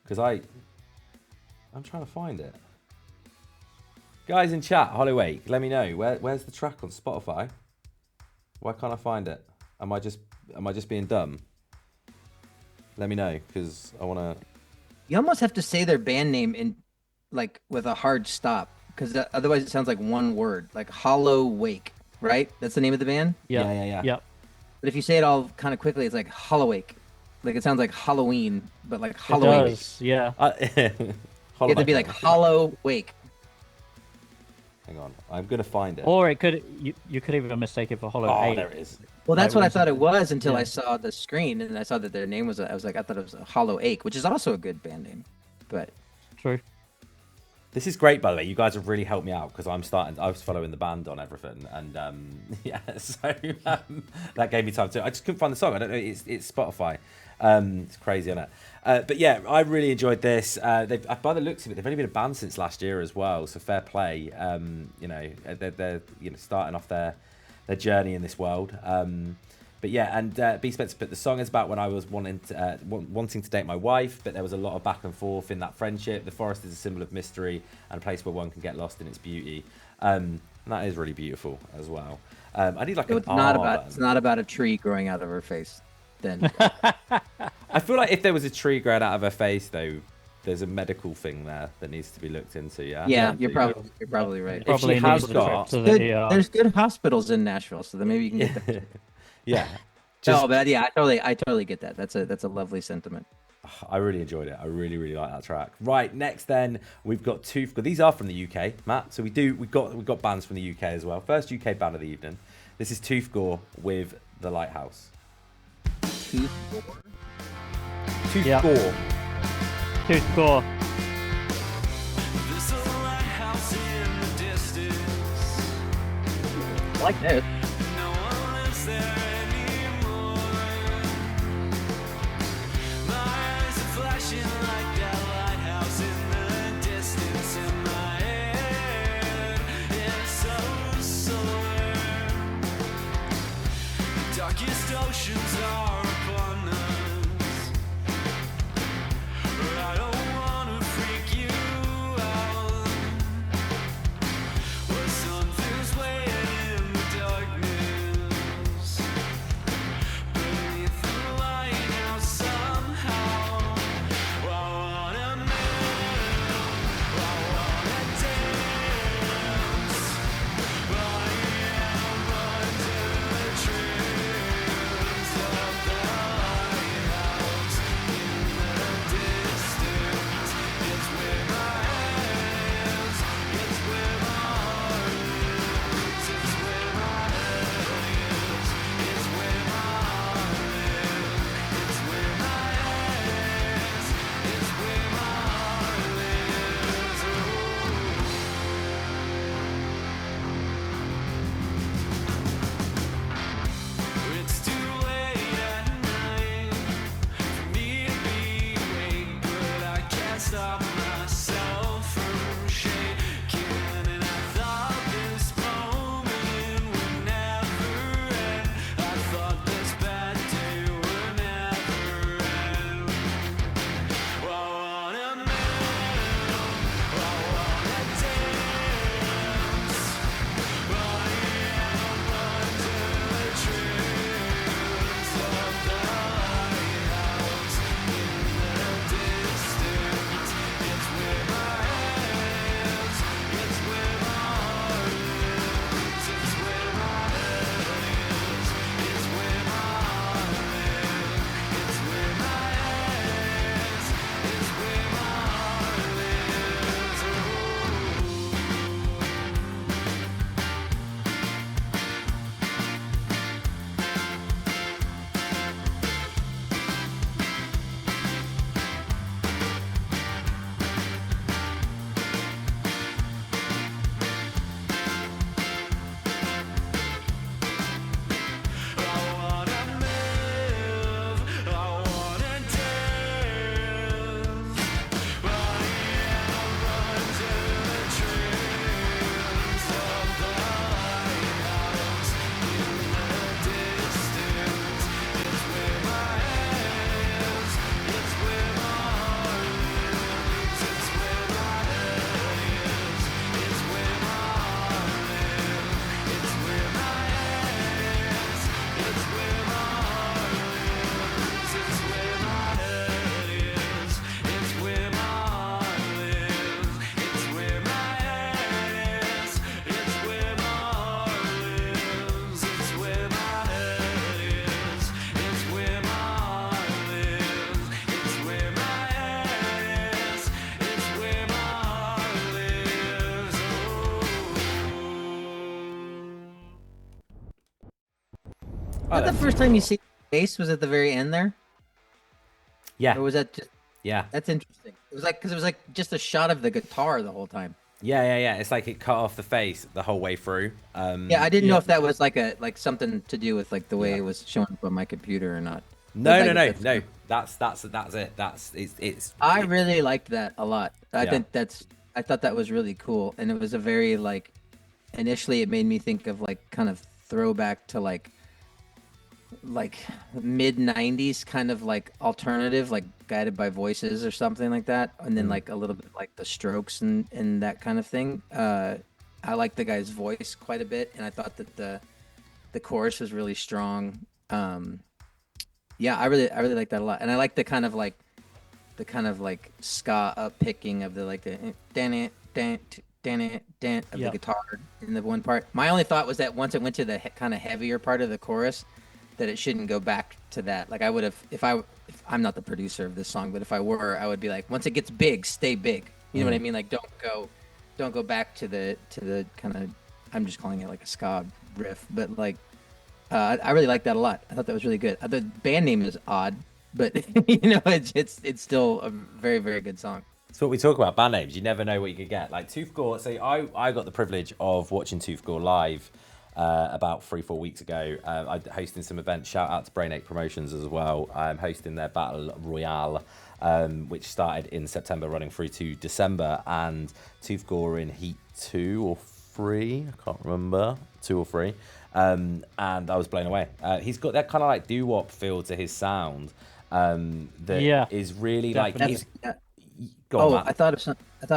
because I'm trying to find it. Guys in chat, Hollowake, let me know where's the track on Spotify. Why can't I find it? Am I just being dumb? Let me know because I want to. You almost have to say their band name in like with a hard stop because otherwise it sounds like one word, like Hollow Wake, right? That's the name of the band. Yeah. Yep. But if you say it all kind of quickly, it's like Hollowake. Like it sounds like Halloween, but like It Halloween. does. Yeah. You have to be like Hollow Wake. Hang on, I'm gonna find it. Or it could you could even mistake it for Hollow Oh, 8. there it is. Well, that's Like, what I was thought it- it was until I yeah. saw the screen and I saw that their name was. I was like, I thought it was a Hollow Ache, which is also a good band name. But True. This is great, by the way. You guys have really helped me out because I was following the band on everything, and yeah, so that gave me time to. I just couldn't find the song. I don't know. It's Spotify. It's crazy, isn't it? But yeah, I really enjoyed this. They've, by the looks of it, they've only been a band since last year as well. So fair play. You know, they're starting off their journey in this world. But yeah, and B. Spencer put the song is about when I was wanting to date my wife, but there was a lot of back and forth in that friendship. The forest is a symbol of mystery and a place where one can get lost in its beauty. And that is really beautiful as well. I need like so an it's not R about button. it's not about a tree growing out of her face. Then I feel like if there was a tree growing out of her face, though, there's a medical thing there that needs to be looked into. Yeah. yeah, you're probably right. Probably she has needs a got- trip to Good, the ER. there's good hospitals in Nashville, so then maybe you can get that. Yeah. No, but yeah, I totally get that. That's a lovely sentiment. I really enjoyed it. I really, really like that track. Right, next then we've got two. These are from the UK, Matt. So we've got bands from the UK as well. First UK band of the evening. This is Tooth Gore with the Lighthouse. Tooth Yeah. Gore. Tooth Gore. There's a lighthouse in the distance. I like this. No one lives there anymore. My eyes are flashing like that lighthouse in the distance. In my head, it's so sore. The darkest oceans are upon us. But I don't wanna freak you out. Where something's waiting in the darkness. Beneath the lighthouse somehow. I wanna move, I wanna dance. I am under the trance of the Was that the first time you see bass? Was at the very end there, Yeah, or was that just? yeah, That's interesting. It was like because it was like just a shot of the guitar the whole time. yeah. It's like it cut off the face the whole way through. Yeah, I didn't know Yeah. if that was like something to do with like the way Yeah. it was showing up on my computer or not. No, But, no, like, no, if no. That's it. It's. I really liked that a lot. I Yeah. think I thought that was really cool, and it was a very like. Initially, it made me think of like kind of throwback to like mid '90s kind of like alternative, like Guided by Voices or something like that, and then like a little bit like the Strokes and that kind of thing. I like the guy's voice quite a bit, and I thought that the chorus was really strong. Yeah, I really like that a lot, and I like the kind of like ska up picking of the like the dan it of the guitar in the one part. My only thought was that once it went to the kind of heavier part of the chorus, that it shouldn't go back to that. Like I would have, if I'm not the producer of this song, but if I were, I would be like, once it gets big, stay big. You know what I mean? Like don't go back to the kind of, I'm just calling it like a ska riff, but like I really like that a lot. I thought that was really good. The band name is odd, but you know it's still a very, very good song. It's what we talk about, band names. You never know what you could get. Like Tooth Gore. So I got the privilege of watching Tooth Gore live about 3-4 weeks ago. I'm hosting some events. Shout out to Brain Ache Promotions as well. I'm hosting their Battle Royale, which started in September, running through to December. And Tooth Gore in Heat 2 or 3, I can't remember, 2 or 3. And I was blown away. He's got that kind of like doo-wop feel to his sound that is really Definitely. like... Go on, Matt. I thought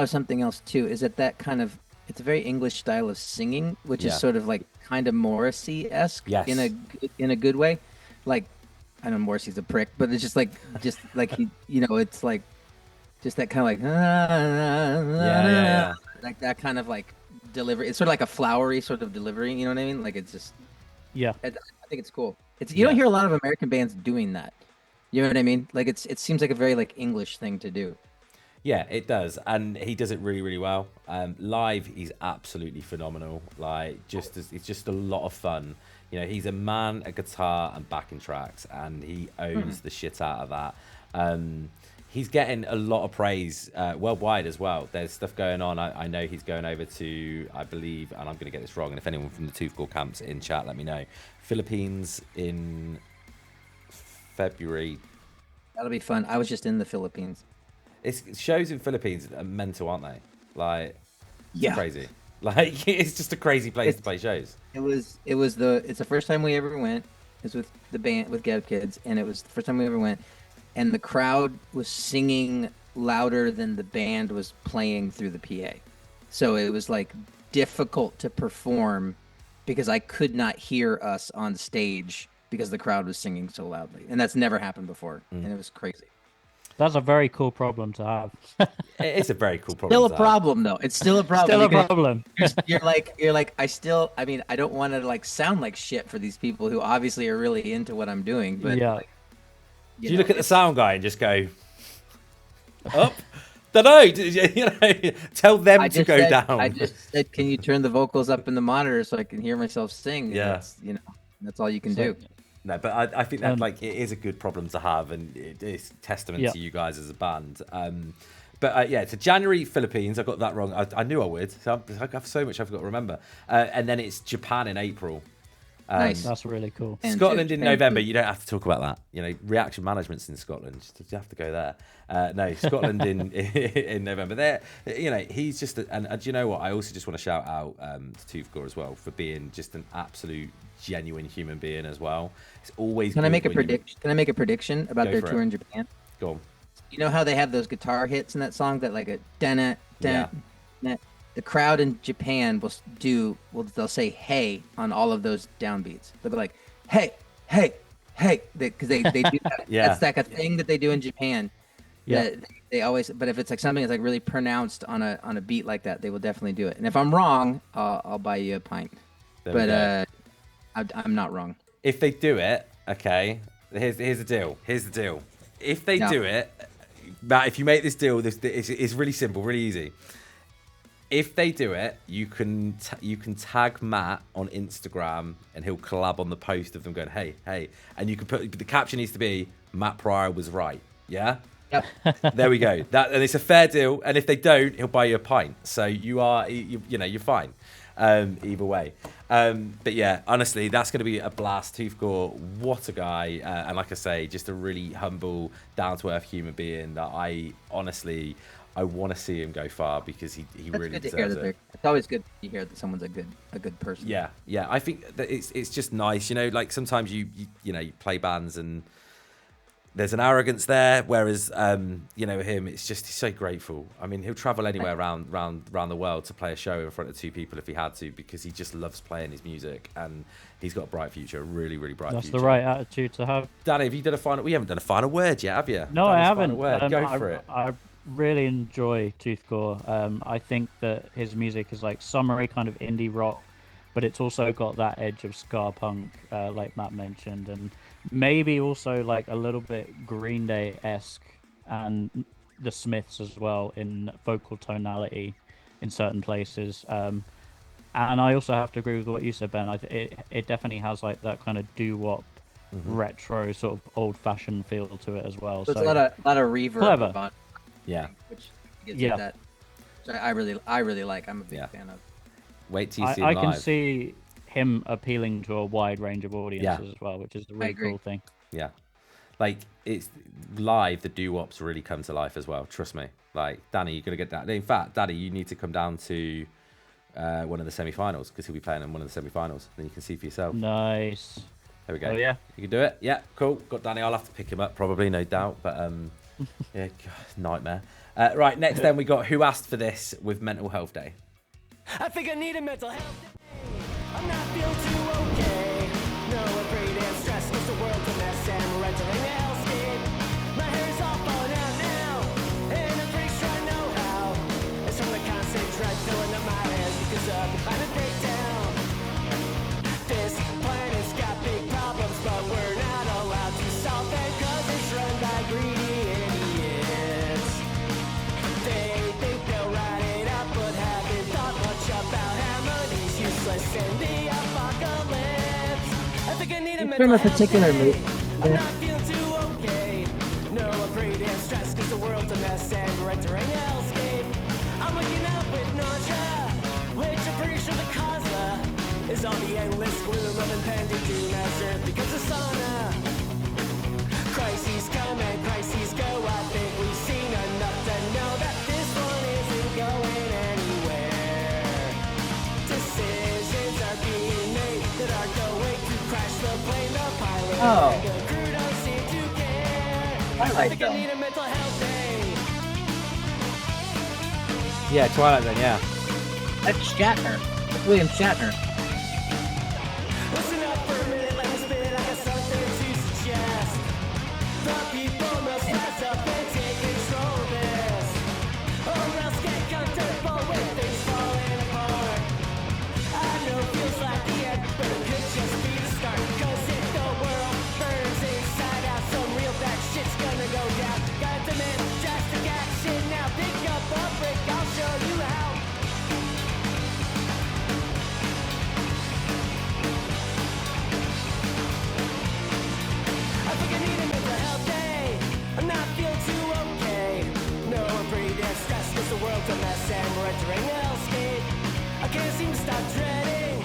of something else too. Is that kind of it's a very English style of singing, which is sort of like kind of Morrissey-esque Yes. in a good way. Like I know Morrissey's a prick, but it's just like he, you know, it's like just that kind of like Yeah. like that kind of like delivery. It's sort of like a flowery sort of delivery. You know what I mean? Like it's just Yeah. I think it's cool. You don't hear a lot of American bands doing that. You know what I mean? Like it seems like a very like English thing to do. Yeah, it does, and he does it really, really well. Live, he's absolutely phenomenal. Like, it's just a lot of fun. You know, he's a man at guitar and backing tracks, and he owns the shit out of that. He's getting a lot of praise worldwide as well. There's stuff going on. I know he's going over to, I believe, and I'm going to get this wrong, and if anyone from the Tooth Gore camps in chat, let me know. Philippines in February. That'll be fun. I was just in the Philippines. It's shows in Philippines are mental, aren't they? Like, Yeah. crazy. Like, it's just a crazy place to play shows. It's the first time we ever went. It was with the band with Get Up Kids, and it was the first time we ever went. And the crowd was singing louder than the band was playing through the PA. So it was like difficult to perform because I could not hear us on stage because the crowd was singing so loudly. And that's never happened before. And it was crazy. That's a very cool problem to have. It's a very cool problem. Still a to have. problem though. It's still a problem. Still a because problem. You're like I mean, I don't want to like sound like shit for these people who obviously are really into what I'm doing, but Yeah. like, Do you look at the sound guy and just go, up? Don't know. You know, tell them to go down. I just said, can you turn the vocals up in the monitor so I can hear myself sing? And Yeah. that's, that's all you can do. No, but I think that like it is a good problem to have, and it is testament Yeah. to you guys as a band. But yeah, it's January Philippines. I got that wrong. I knew I would. So I have so much I've got to remember. And then it's Japan in April. Nice. That's really cool. And Scotland in Japan, November. too. You don't have to talk about that. You know, reaction management's in Scotland. You have to go there. No, Scotland in November. There, you know, he's just. And do you know what? I also just want to shout out to Tooth Gore as well for being just an absolute genuine human being as well. It's always. Can I good make a when you- prediction? Can I make a prediction about Go their for tour it. in Japan? Go on. You know how they have those guitar hits in that song that like a dun Yeah. dun. The crowd in Japan they'll say hey on all of those downbeats. They'll be like hey, because they do that. Yeah. That's like a thing that they do in Japan. Yeah. that they always, but if it's like something that's like really pronounced on a beat like that, they will definitely do it. And if I'm wrong, I'll buy you a pint. There we go. But I'm not wrong. If they do it, okay, here's the deal. Here's the deal. If they Yeah. do it, Matt, if you make this deal, it's really simple, really easy. If they do it, you can tag Matt on Instagram, and he'll collab on the post of them going, hey, and you can put the caption needs to be Matt Pryor was right. Yeah. Yep. There we go. And it's a fair deal. And if they don't, he'll buy you a pint. So you're fine. Either way. But yeah, honestly, that's going to be a blast. Toothgore, what a guy. And like I say, just a really humble, down-to-earth human being that I want to see him go far, because he really deserves it. It's always good to hear that someone's a good person. Yeah. I think that it's just nice, like sometimes you play bands and there's an arrogance there, whereas him, it's just he's so grateful. I mean, he'll travel anywhere around the world to play a show in front of 2 people if he had to, because he just loves playing his music, and he's got a bright future, a really, really bright future. That's the right attitude to have. Danny, have you done a final? We haven't done a final word yet, have you? No, I haven't. Go for it. I really enjoy Toothgore. I think that his music is like summery kind of indie rock, but it's also got that edge of ska punk, like Matt mentioned, and maybe also like a little bit Green Day-esque, and the Smiths as well in vocal tonality in certain places. And I also have to agree with what you said, Ben. It definitely has like that kind of doo-wop, retro sort of old-fashioned feel to it as well. So it's a lot of reverb. Clever. Yeah. Which gives it that. Which I really like. I'm a big fan of. Wait till you see him I live. can see him appealing to a wide range of audiences as well, which is the really cool thing. Yeah. Like, it's live, the doo-wops really come to life as well. Trust me. Like, Danny, you're going to get that. In fact, Daddy, you need to come down to one of the semi-finals, because he'll be playing in one of the semi-finals. Then you can see for yourself. Nice. There we go. Oh, yeah. You can do it? Yeah, cool. Got Danny. I'll have to pick him up, probably, no doubt. But, yeah, God, nightmare. Right, next then we got Who Asked for This with Mental Health Day. I think I need a mental health day. I'm not feeling too okay. No, I'm afraid and stressed, cause the world's a mess and we're entering a hellscape. My hair is all falling out now, and I'm pretty sure I know how. It's from the constant dread filling up my head because of the climate breakdown. This planet's got big problems, but we're not allowed to solve them cause it's run by greedy idiots. They think they'll write it up, but haven't thought much about harmony's useless in the apocalypse. I think I need a mental From a health particular day. movie. I'm not feeling too okay. No, I'm afraid and stressed cause the world's a mess and we're entering a hellscape. I'm waking up with nausea, which I'm pretty sure the cause is all the endless gloom of impending doom as Earth becomes a sauna. Crises come and crises go. I think we've seen enough to know that this one isn't going anywhere. Decisions are being made that are going to crash the plane. The pilot and the crew don't seem to care. I think I need a mental health day. Yeah, Twilight Zone, yeah. That's Shatner. That's William Shatner. Listen up for a minute, let me spin it. I got something to suggest. The people must rise up and take control of this, or else get comfortable with things falling apart. I know it feels like the end, but it could just be the start. Cause if the world burns inside out, some real bad shit's gonna go down. Gotta demand drastic action now. Pick up a brick, I'll show you how. I think I need a mental health day. I'm not feeling too okay. No, I'm pretty damn stressed cause the world's a mess and we're entering a hellscape. I can't seem to stop dreading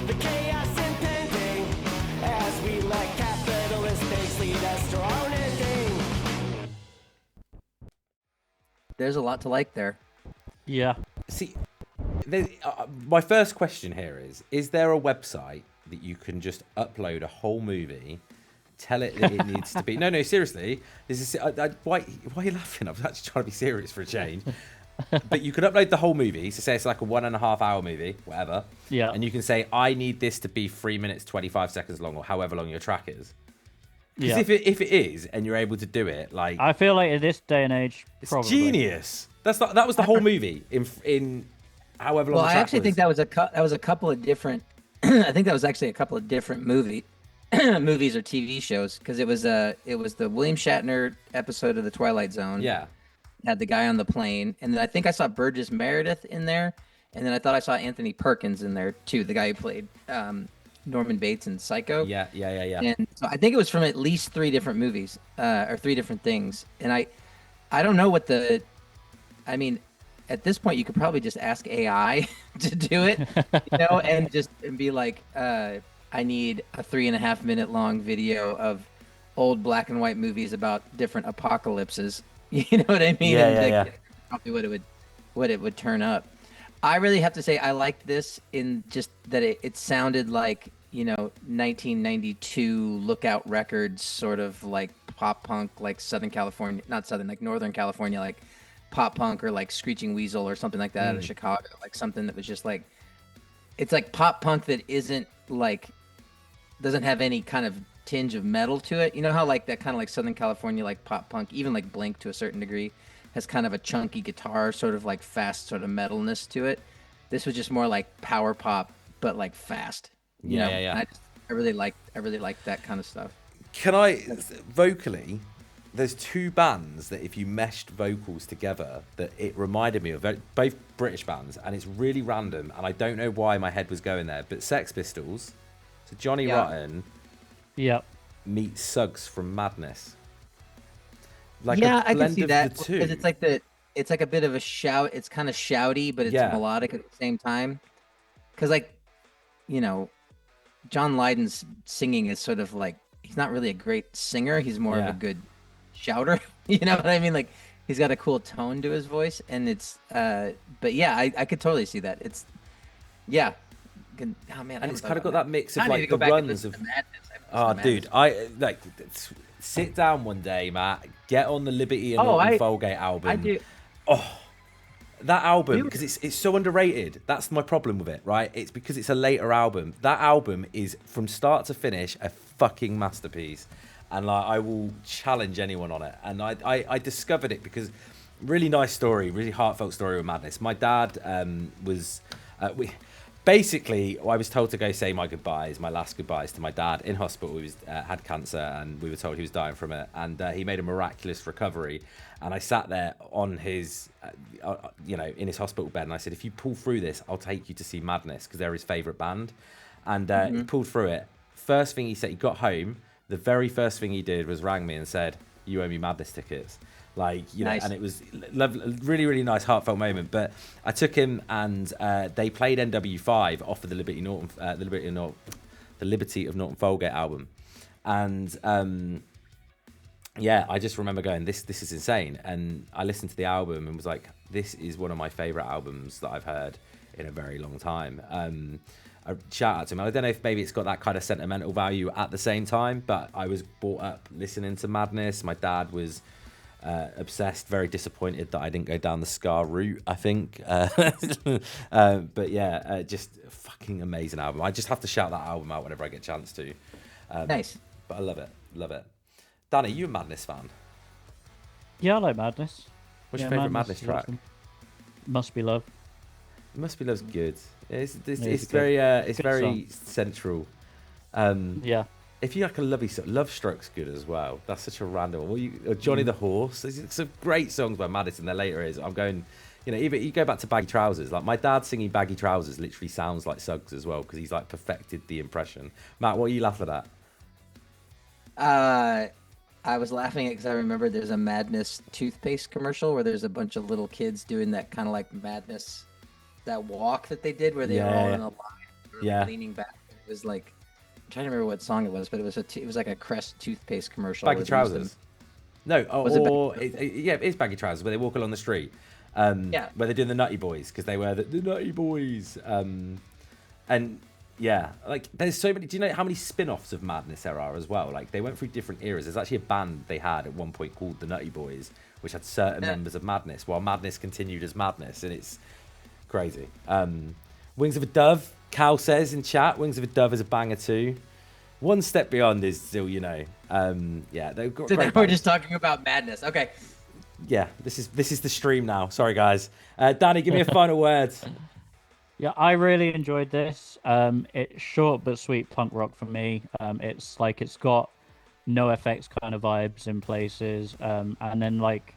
the chaos impending as we let capitalist pigs lead us to our own ending. There's a lot to like there. Yeah. See, my first question here is there a website that you can just upload a whole movie, tell it that it needs to be... No, seriously. This is why are you laughing? I'm actually trying to be serious for a change. But you could upload the whole movie. So say it's like a 1.5 hour movie, whatever. Yeah. And you can say, I need this to be 3 minutes, 25 seconds long, or however long your track is. Because Yeah. if it is, and you're able to do it, like... I feel like in this day and age, It's probably. genius. That was the whole movie in however long. Well, the I track actually was. think that was a couple of different. I think that was actually a couple of different movies or TV shows, because it was the William Shatner episode of the Twilight Zone. Yeah. Had the guy on the plane, and then I think I saw Burgess Meredith in there, and then I thought I saw Anthony Perkins in there too, the guy who played Norman Bates in Psycho. Yeah. And so I think it was from at least 3 different movies, or 3 different things. And I don't know what I mean, at this point you could probably just ask AI to do it, and be like, I need a 3.5 minute long video of old black and white movies about different apocalypses. You know what I mean? Yeah. Probably what it would turn up. I really have to say I liked this in just that it sounded like 1992 Lookout Records sort of like pop punk, like Southern California, not Southern, like Northern California, like pop punk, or like Screeching Weasel or something like that out of Chicago, like something that was just like, it's like pop punk that isn't like, doesn't have any kind of tinge of metal to it. You know how like that kind of like Southern California like pop punk, even like Blink to a certain degree, has kind of a chunky guitar, sort of like fast sort of metalness to it. This was just more like power pop, but like fast. Yeah. I really liked that kind of stuff. Can I vocally? There's 2 bands that if you meshed vocals together, that it reminded me of, both British bands, and it's really random, and I don't know why my head was going there. But Sex Pistols, so Johnny Rotten, Yep. meets Suggs from Madness. Like Yeah, a I can blend see of that the 2. because it's like a bit of a shout. It's kind of shouty, but it's melodic at the same time. Because John Lydon's singing is sort of like, he's not really a great singer. He's more of a good shouter. You know what I mean? Like he's got a cool tone to his voice, and it's but yeah, I could totally see that. It's oh man, and it's kind of got that mix of I need to like go the back and runs listen of. to Madness. Oh, dude, I like sit down one day, Matt. Get on the Liberty and Norton Folgate album. I do. That album, because it's so underrated. That's my problem with it, right? It's because it's a later album. That album is from start to finish a fucking masterpiece, and like I will challenge anyone on it. And I discovered it because really nice story, really heartfelt story with Madness. My dad was basically, I was told to go say my last goodbyes to my dad in hospital. He was had cancer, and we were told he was dying from it. And he made a miraculous recovery. And I sat there on his, in his hospital bed, and I said, if you pull through this, I'll take you to see Madness, because they're his favourite band. And he pulled through it. First thing he said, he got home, the very first thing he did was rang me and said, you owe me Madness tickets. Nice. And it was lovely, really, really nice, heartfelt moment. But I took him, and they played NW5 off of the Liberty of Norton Folgate album. And I just remember going, this is insane. And I listened to the album and was like, this is one of my favourite albums that I've heard in a very long time. A shout out to him. I don't know if maybe it's got that kind of sentimental value at the same time, but I was brought up listening to Madness. My dad was obsessed, very disappointed that I didn't go down the ska route, I think. But yeah, just a fucking amazing album. I just have to shout that album out whenever I get a chance to. Nice. But I love it. Danny, you a Madness fan? Yeah, I like Madness. What's your favourite Madness track? Awesome. Must Be Love. Must Be Love's good. It's good. very central. Yeah. If you like a lovely song, Love Struck's good as well. That's such a random one. Or Johnny the Horse. There's some great songs by Madness in their later years. I'm going, even you go back to Baggy Trousers. Like my dad singing Baggy Trousers literally sounds like Suggs as well, because he's like perfected the impression. Matt, what are you laughing at? I was laughing at because I remember there's a Madness toothpaste commercial where there's a bunch of little kids doing that kind of like Madness, that walk that they did where they were all in a line, leaning back. It was like, I'm trying to remember what song it was, but it was like a Crest toothpaste commercial. Baggy Trousers. No, it's Baggy Trousers where they walk along the street. Where they're doing the Nutty Boys, because they were the Nutty Boys. And yeah, like there's so many. Do you know how many spin-offs of Madness there are as well? Like they went through different eras. There's actually a band they had at one point called the Nutty Boys, which had certain members of Madness, while Madness continued as Madness, and it's crazy. Wings of a Dove, Cal says in chat, Wings of a Dove is a banger too. One Step Beyond is still, they've got. So now we're just talking about Madness. Okay. Yeah, this is the stream now. Sorry guys. Danny, give me a final word. Yeah, I really enjoyed this. It's short but sweet punk rock for me. It's like it's got no effects kind of vibes in places, and then like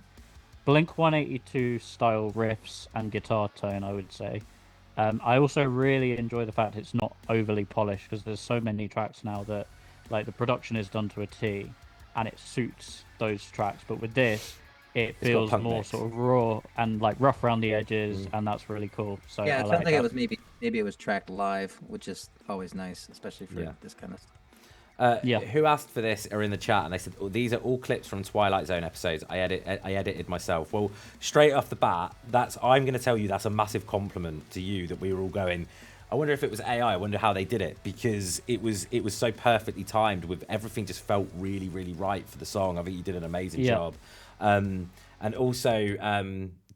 Blink 182 style riffs and guitar tone, I would say. I also really enjoy the fact it's not overly polished, because there's so many tracks now that like the production is done to a T and it suits those tracks. But with this, it got feels punk more mix. sort of raw and like rough around the edges, and that's really cool. So Yeah, I it like sounds like that. it was maybe it was tracked live, which is always nice, especially for Yeah. this kind of stuff. Yeah. Who asked for this are in the chat, and they said, oh, these are all clips from Twilight Zone episodes. I edited myself. Well, straight off the bat, I'm going to tell you that's a massive compliment to you that we were all going, I wonder if it was AI. I wonder how they did it, because it was so perfectly timed. With everything just felt really, really right for the song. I think you did an amazing job. And also,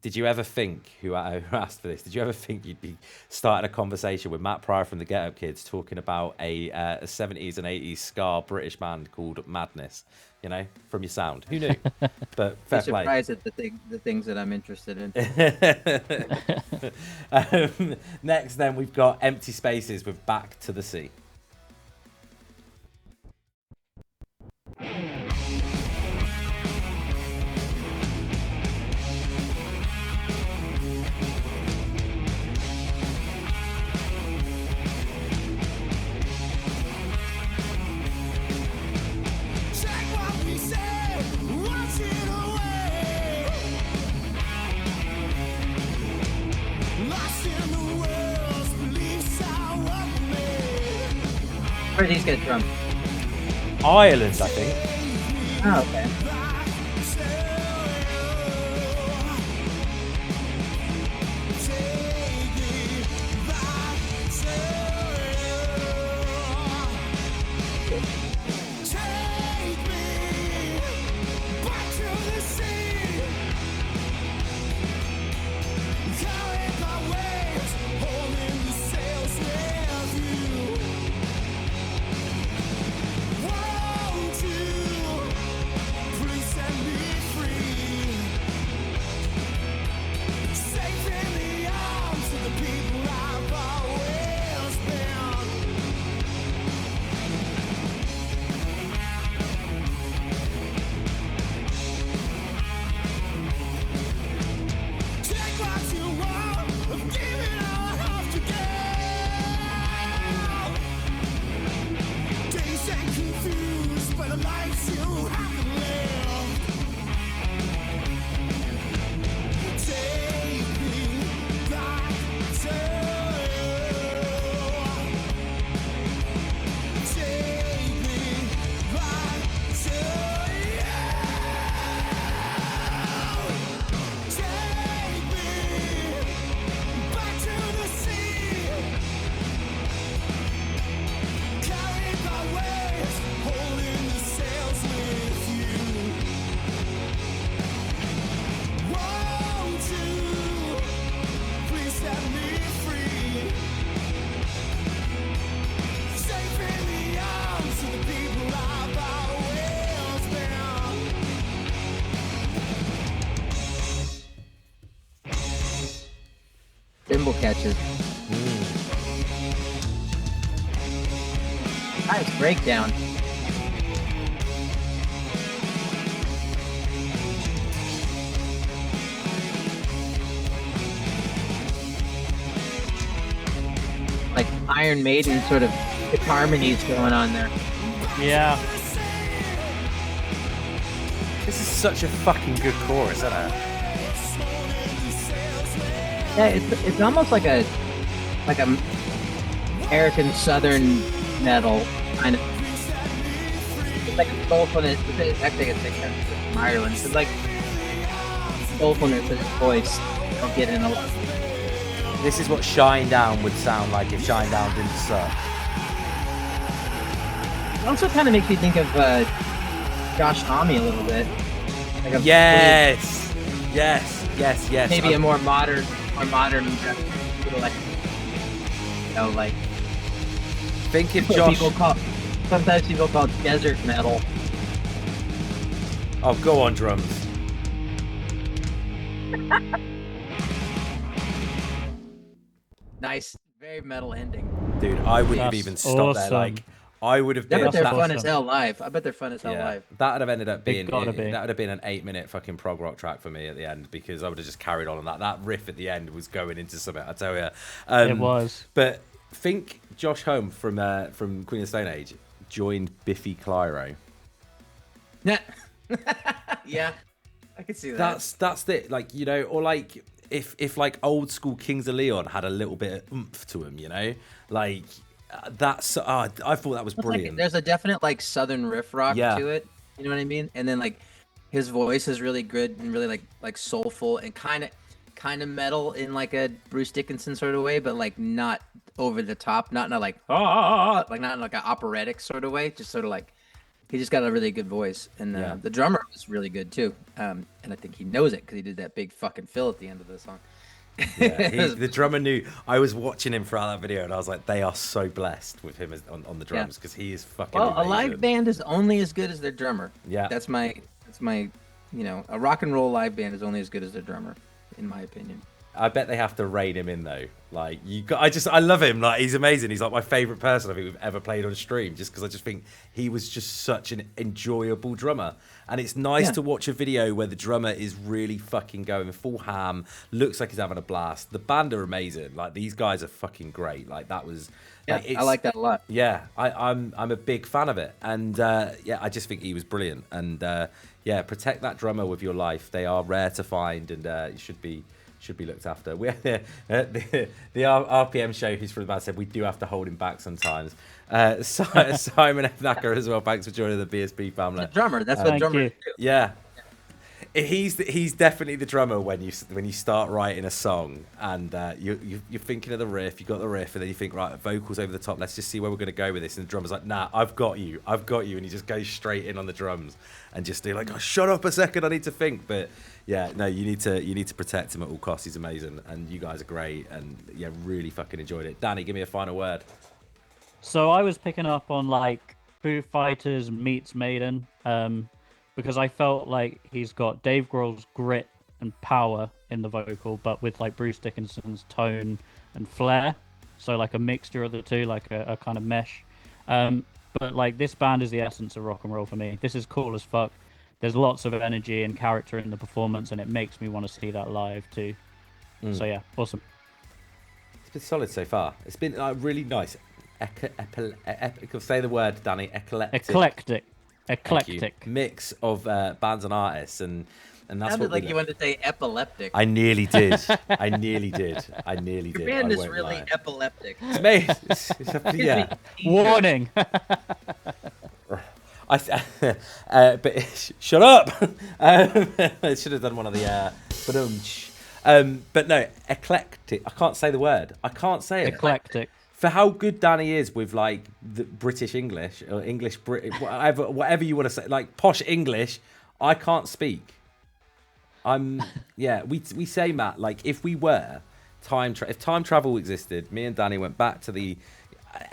did you ever think, who asked for this, did you ever think you'd be starting a conversation with Matt Pryor from the Get Up Kids talking about a 70s and 80s ska British band called Madness, you know, from your sound? Who knew? But fair I'm play. surprised at the things that I'm interested in. Next, then, we've got Empty Spaces with Back to the Sea. Check what we say, wash it away. Lost in the world's beliefs are made. Where are these guys from? Ireland, I think. Oh, okay. Cymbal catches. Nice breakdown. Like Iron Maiden sort of harmonies going on there. Yeah. This is such a fucking good chorus, isn't it? Yeah, it's almost like a American Southern metal kind of. It's like a soulfulness. Actually, it's from Ireland. It's like soulfulness in his voice. You don't get in a lot. This is what Shinedown would sound like if Shinedown didn't suck. It also kind of makes me think of Josh Homme a little bit. Like a Yes, maybe a more modern, sort of like, like. Think if Josh. Sometimes people call it desert metal. Oh, go on, drums. Nice, very metal ending. Dude, I wouldn't have That's even stopped there. awesome. Like, I would have I been. bet they're That's fun as awesome. hell live. I bet they're fun as hell live. that would have ended up They've being gotta be. that would have been an 8-minute fucking prog rock track for me at the end, because I would have just carried on that. That riff at the end was going into something, I tell you. It was. But think Josh Homme from Queen of the Stone Age joined Biffy Clyro. Yeah. Yeah. I could see that. That's it. Like, you know, or like if like old school Kings of Leon had a little bit of oomph to him, you know, like that's. I thought that was brilliant. Like, there's a definite like southern riff rock Yeah. to it. You know what I mean? And then like his voice is really good and really like soulful and kind of metal in like a Bruce Dickinson sort of way, but like not over the top, not like like not in like an operatic sort of way, just sort of like he just got a really good voice, and Yeah. the drummer was really good too. And I think he knows it because he did that big fucking fill at the end of the song. Yeah, the drummer knew. I was watching him throughout that video, and I was like, they are so blessed with him on the drums, because he is fucking. Well, a amazing. live band is only as good as their drummer. Yeah. That's my, you know, a rock and roll live band is only as good as their drummer, in my opinion. I bet they have to rein him in though. Like I love him. Like, he's amazing. He's like my favorite person I think we've ever played on stream, just because I just think he was just such an enjoyable drummer. And it's nice Yeah. to watch a video where the drummer is really fucking going full ham, looks like he's having a blast. The band are amazing. Like, these guys are fucking great. Like, that was. Yeah, Like, I like that a lot. Yeah, I'm a big fan of it, and yeah, I just think he was brilliant. And yeah, protect that drummer with your life. They are rare to find, and you should be looked after. We the RPM show who's from the band said we do have to hold him back sometimes. Simon F. Thacker as well. Thanks for joining the BSB family. The drummer, that's what Thank drummers you. do. Yeah. He's definitely the drummer when you start writing a song, and you're thinking of the riff, you got the riff, and then you think, right, vocals over the top, let's just see where we're going to go with this, and the drummer's like, nah, I've got you, and he just goes straight in on the drums and just do like, oh, shut up a second, I need to think. But yeah, no, you need to protect him at all costs. He's amazing, and you guys are great, and yeah, really fucking enjoyed it. Danny, give me a final word. So I was picking up on like Foo Fighters meets Maiden, because I felt like he's got Dave Grohl's grit and power in the vocal, but with like Bruce Dickinson's tone and flair. So like a mixture of the two, like a kind of mesh. But like this band is the essence of rock and roll for me. This is cool as fuck. There's lots of energy and character in the performance, and it makes me want to see that live too. So yeah, awesome. It's been solid so far. It's been really nice. Say the word, Danny. Eclectic. Eclectic. Mix of bands and artists, and that's Sounded what like we you wanted to say epileptic. I nearly did. I nearly did. Your band I is won't really lie. epileptic. It's me. Yeah. Warning. But shut up. I should have done one of the. But no, eclectic. I can't say the word. I can't say it. Eclectic. For how good Danny is with like the British English or English Brit, whatever you want to say, like posh English, I can't speak. We say, Matt, like if we were if time travel existed, me and Danny went back to the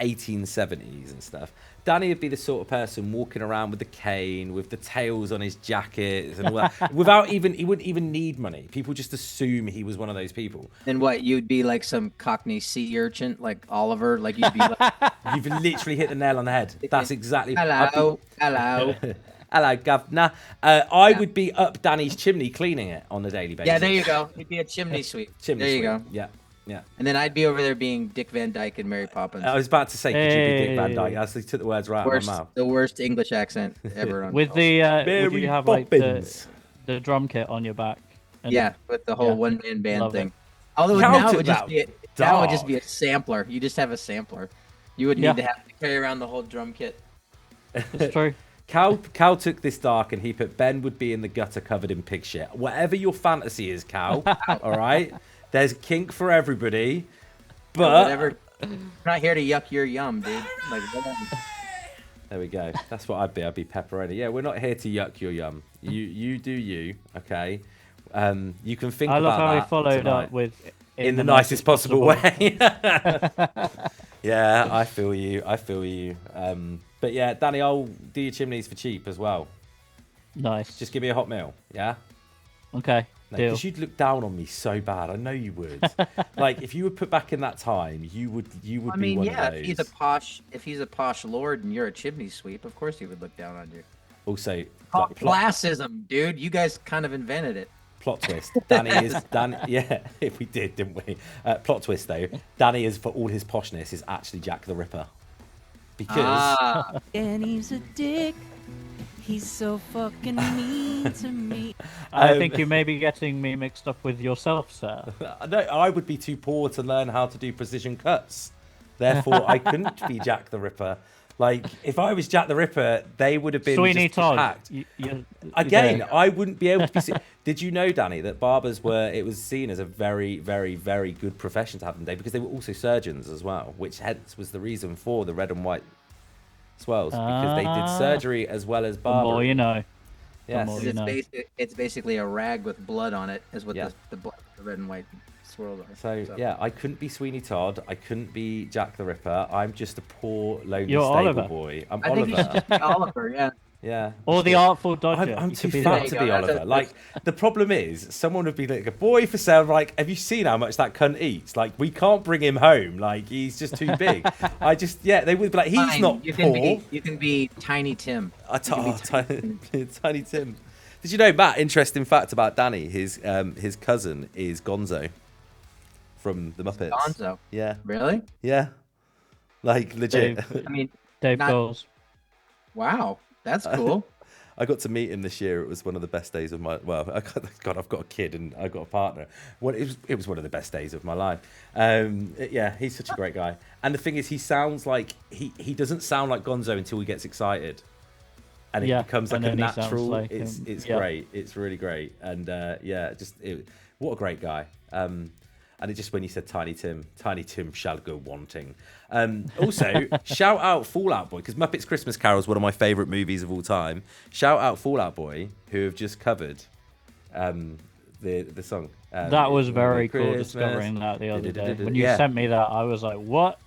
1870s and stuff. Danny would be the sort of person walking around with the cane, with the tails on his jackets and all that, he wouldn't even need money. People just assume he was one of those people. Then what? You'd be like some Cockney sea urchin, like Oliver. Like you'd be like, You've literally hit the nail on the head. That's exactly. hello. Hello, governor. I would be up Danny's chimney cleaning it on a daily basis. Yeah, there you go. You'd be a chimney sweep. Chimney there you sweep. go. Yeah, yeah. And then I'd be over there being Dick Van Dyke and Mary Poppins. I was about to say, could you be Dick Van Hey. Dyke? I actually took the words right out of my mouth. The worst English accent ever. On With the would Mary you have Poppins. like the drum kit on your back? And yeah, with the whole Yeah. one man band Love thing. it. Although Count now it it would just out, be dog. a sampler. You just have a sampler. You would need Yeah. to have to carry around the whole drum kit. It's true. Cal took this dark and he put Ben would be in the gutter covered in pig shit. Whatever your fantasy is, Cal, all right? There's kink for everybody, but... Whatever. I'm not here to yuck your yum, dude. Like, whatever. There we go. That's what I'd be. I'd be pepperoni. Yeah, we're not here to yuck your yum. You do you, okay? You can think I about love how he that followed tonight. up with in the nicest possible way. Yeah, I feel you. But yeah, Danny, I'll do your chimneys for cheap as well. Nice. Just give me a hot meal, yeah? Okay. No, Deal. because you'd look down on me so bad. I know you would. Like if you were put back in that time, you would I be mean, one yeah, of those. if he's a posh lord and you're a chimney sweep, of course he would look down on you. Also, like, Classism, dude. You guys kind of invented it. plot twist. Danny is Danny. Yeah, if we did, didn't we? Plot twist though. Danny is, for all his poshness, is actually Jack the Ripper. Because And he's a dick. He's so fucking mean to me. I think you may be getting me mixed up with yourself, sir. no, I would be too poor to learn how to do precision cuts. Therefore, I couldn't be Jack the Ripper. Like, if I was Jack the Ripper, they would have been Sweeney just Todd. hacked. You're Again, there. I wouldn't be able to be. Did you know, Danny, that barbers it was seen as a very, very, very good profession to have in the day because they were also surgeons as well, which hence was the reason for the red and white swells because they did surgery as well as The barbering. more you know. Yes. more It's, you know. it's basically a rag with blood on it, is what Yeah. the red and white swirls are. So yeah, I couldn't be Sweeney Todd. I couldn't be Jack the Ripper. I'm just a poor, lonely You're stable Oliver. boy. I'm I think you should Oliver. just be Oliver, yeah. Yeah. Or the Artful Dodger. I'm You too could be fat that. to There be you go, Oliver. that's- Like, the problem is, someone would be like, a boy for sale. Like, have you seen how much that cunt eats? Like, we can't bring him home. Like, he's just too big. They would be like, he's Fine, not you poor. can be Tiny Tim. Tiny Tim. Did you know, Matt? Interesting fact about Danny. His cousin is Gonzo from the Muppets. Gonzo. Yeah, Really? yeah. Like legit. Dave, I mean, Dave Not- Goals. wow, that's cool. I got to meet him this year. It was one of the best days of my God, I've got a kid and I've got a partner. It was one of the best days of my life. Yeah, he's such a great guy. And the thing is, he sounds like he doesn't sound like Gonzo until he gets excited, and it becomes like and a then he sounds natural. like It's him. it's Yeah. great. It's really great. And what a great guy. And it just when you said Tiny Tim shall go wanting. Also, shout out Fall Out Boy, because Muppets Christmas Carol is one of my favourite movies of all time. Shout out Fall Out Boy, who have just covered the song. That was very cool Christmas. discovering that the other day. When you Yeah. sent me that, I was like, what?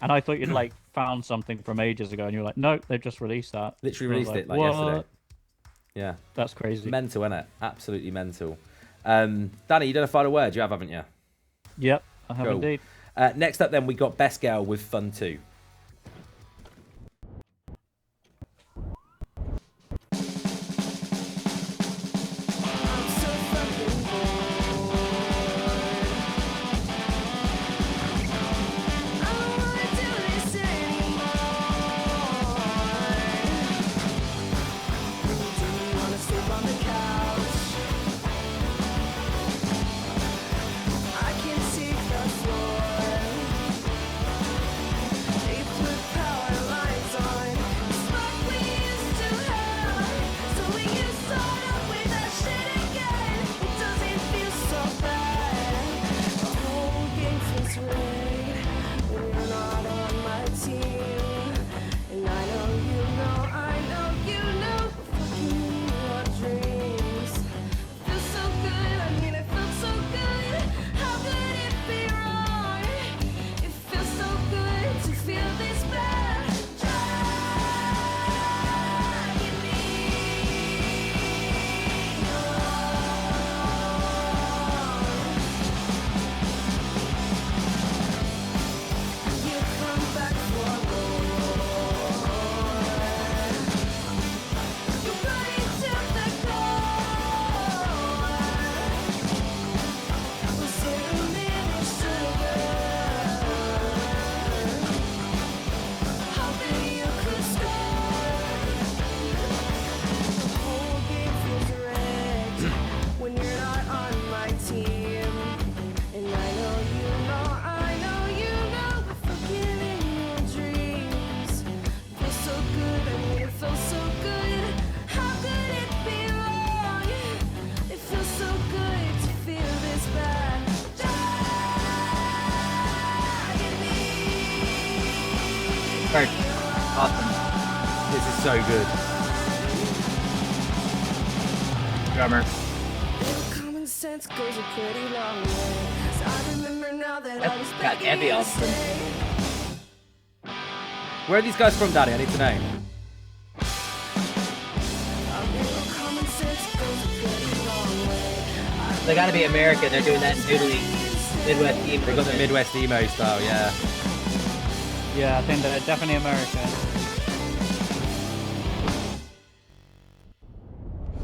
And I thought you'd like found something from ages ago, and you were like, nope, they've just released that. Literally And I was released it like "What?" yesterday. Yeah, That's crazy. mental, innit? Absolutely mental. Danny, you done a final word? You have, haven't you? Yep, I have Cool. indeed. Next up, then, we got Best Girl with Fun 2. Very awesome. This is so good. Drummer. Common sense goes a pretty long way. So I remember now that I was Got back heavy in on the States. Where are these guys from, Danny? I need to know. Common sense goes a pretty long way. I They got to be American. They're doing that in Italy, Midwest emo. They got the Midwest emo style, yeah. Yeah, I think they're definitely American.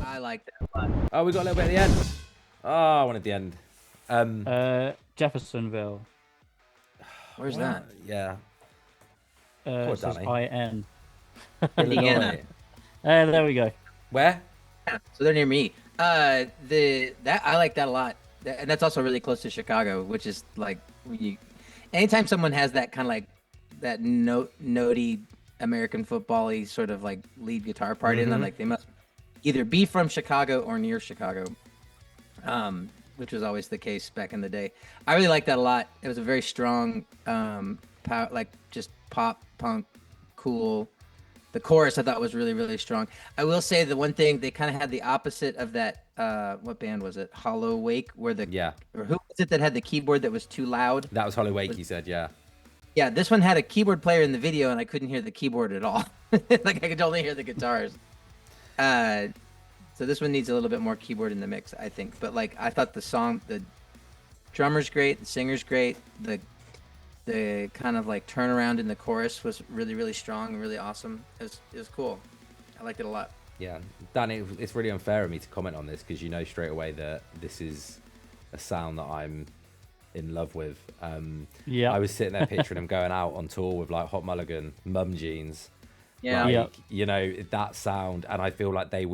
I like that a lot. Oh, we got a little bit at the end. Oh, I wanted the end. Jeffersonville. Where's that? Yeah. It says Danny. IN. Indiana. There we go. Where? So they're near me. I like that a lot, and that's also really close to Chicago, which is like anytime someone has that kind of like that notey American football-y sort of like lead guitar part in them, like they must either be from Chicago or near Chicago, which was always the case back in the day. I really like that a lot. It was a very strong, like just pop punk, cool. The chorus I thought was really, really strong. I will say the one thing, they kind of had the opposite of that. What band was it? Hollow Wake, where or who was it that had the keyboard that was too loud? That was Hollow Wake, he said, yeah. Yeah, this one had a keyboard player in the video, and I couldn't hear the keyboard at all. Like I could only hear the guitars. So this one needs a little bit more keyboard in the mix, I think. But like I thought the drummer's great, the singer's great, the kind of like turnaround in the chorus was really, really strong and really awesome. It was cool. I liked it a lot. Yeah, Danny, it's really unfair of me to comment on this because you know straight away that this is a sound that I'm in love with. Yeah. I was sitting there picturing him going out on tour with like Hot Mulligan, mum jeans. Yeah. Like, you know, that sound, and I feel like I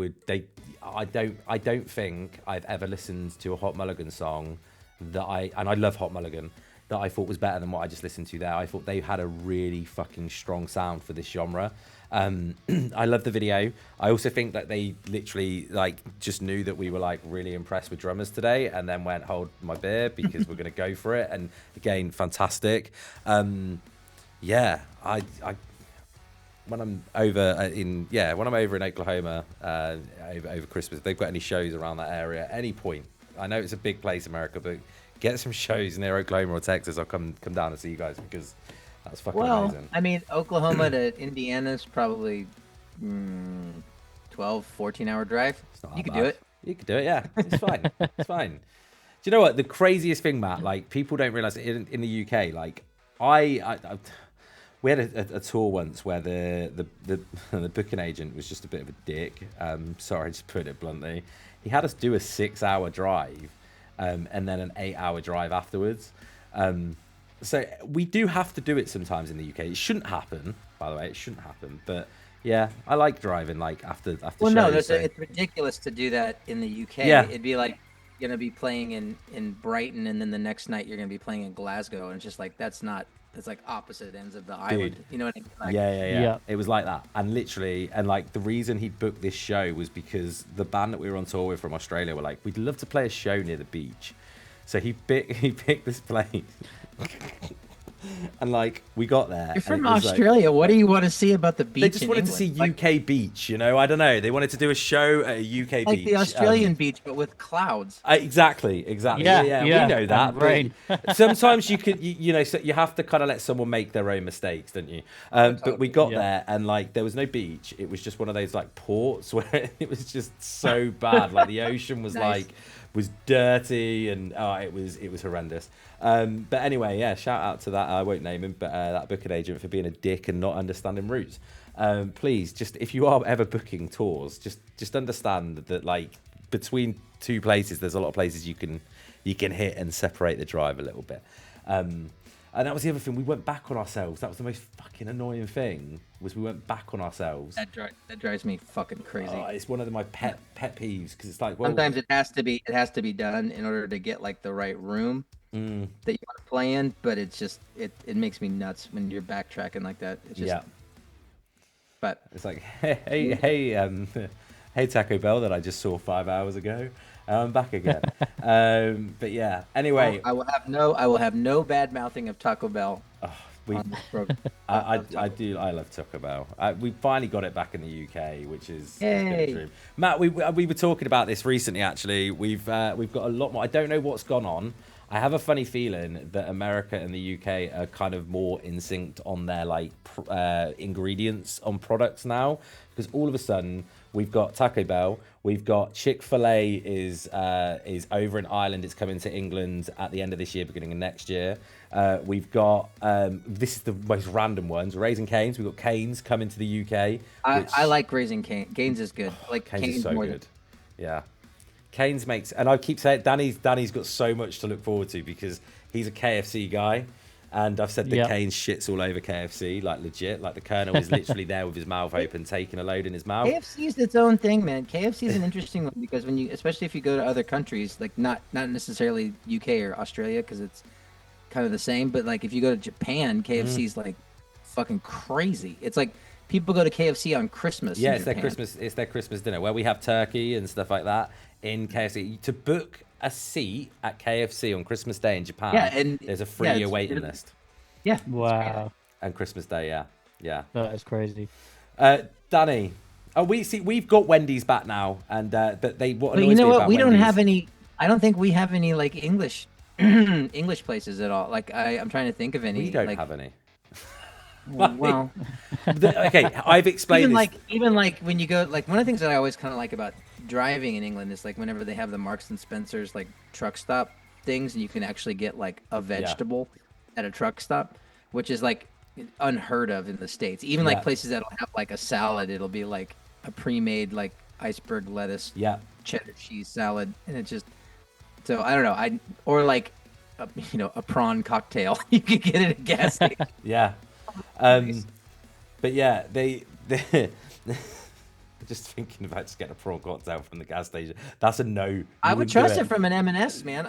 don't think I've ever listened to a Hot Mulligan song and I love Hot Mulligan, that I thought was better than what I just listened to there. I thought they had a really fucking strong sound for this genre. I love the video. I also think that they literally like just knew that we were like really impressed with drummers today, and then went, hold my beer because we're gonna go for it. And again, fantastic. Yeah, I when I'm over in Oklahoma over Christmas, if they've got any shows around that area at any point, I know it's a big place, America, but get some shows near Oklahoma or Texas. I'll come down and see you guys because that's fucking amazing. I mean, Oklahoma to Indiana is probably 12, 14-hour drive. You could do it. You could do it, yeah. It's fine. It's fine. Do you know what? The craziest thing, Matt, like people don't realize in the UK, like we had a tour once where the booking agent was just a bit of a dick. Sorry, just put it bluntly. He had us do a 6-hour drive and then an 8-hour drive afterwards. So we do have to do it sometimes in the UK. It shouldn't happen, by the way. It shouldn't happen. But yeah, I like driving like after Well, shows. no, So. it's ridiculous to do that in the UK. Yeah. It'd be like you're going to be playing in Brighton, and then the next night you're going to be playing in Glasgow. And it's just like, it's like opposite ends of the island. You know what I mean? Like, Yeah. It was like that. And literally, and like the reason he booked this show was because the band that we were on tour with from Australia were like, we'd love to play a show near the beach. So he picked this place. And like we got there. You're from Australia. What do you want to see about the beach? They just wanted to see UK beach, you know. I don't know. They wanted to do a show at a UK like beach, the Australian beach, but with clouds. Exactly. Yeah, We know that. rain. But sometimes you could, you know, so you have to kind of let someone make their own mistakes, don't you? But we got there, and like there was no beach. It was just one of those like ports where it was just so bad. Like the ocean was Nice. was dirty, and it was horrendous. But anyway, yeah, shout out to that. I won't name him, but that booking agent for being a dick and not understanding routes. Please, just if you are ever booking tours, just understand that like between two places, there's a lot of places you can hit and separate the drive a little bit. And that was the other thing. We went back on ourselves. That was the most fucking annoying thing. Was we went back on ourselves. That drives me fucking crazy. It's one of my pet peeves because it's like, well, Sometimes it has to be done in order to get like the right room that you want to play in. But it's just it makes me nuts when you're backtracking like that. It's just, yeah. But It's like, hey, Taco Bell that I just saw 5 hours ago. I'm back again. But yeah. Anyway, I will have no bad mouthing of Taco Bell. On this program. I love Taco Bell. We finally got it back in the UK, which is a bit of a dream. Matt, we were talking about this recently. Actually, we've got a lot more. I don't know what's gone on. I have a funny feeling that America and the UK are kind of more in sync on their like ingredients on products now, because all of a sudden we've got Taco Bell, we've got Chick-fil-A is over in Ireland. It's coming to England at the end of this year, beginning of next year. We've got this is the most random ones. Raising Cane's. We've got Cane's coming to the UK. I like Raising Cane's. Cane's is good. I like Cane's is so more good. Yeah. Cane's makes, and I keep saying Danny's got so much to look forward to because he's a KFC guy, and I've said that Cane's shits all over KFC, like legit, like the Colonel is literally there with his mouth open, taking a load in his mouth. KFC is its own thing, man. KFC is an interesting one because when you, especially if you go to other countries, like not necessarily UK or Australia, because it's kind of the same, but like if you go to Japan, KFC is like fucking crazy. It's like people go to KFC on Christmas. Yeah, in it's Japan. their Christmas dinner where we have turkey and stuff like that in KFC. To book a seat at KFC on Christmas Day in Japan, and there's a 3-year waiting list. Yeah. Wow, And Christmas Day, yeah. that is crazy. Danny, we've got Wendy's back now, and but they what But annoys you know me what? about We don't Wendy's- have any. I don't think we have any like English English places at all. Like I'm trying to think of any. We don't like, have any. Well, Okay, I've explained even like when you go, like one of the things that I always kind of like about driving in England is like whenever they have the Marks and Spencers like truck stop things, and you can actually get like a vegetable at a truck stop, which is like unheard of in the States. Even like places that'll have like a salad, it'll be like a pre-made like iceberg lettuce, cheddar cheese salad, and it just, so I don't know, or like a prawn cocktail you could get at a gas station. Yeah. But yeah, they just thinking about just getting a prawn cocktail from the gas station. That's a no. I would trust it from an M&S, man.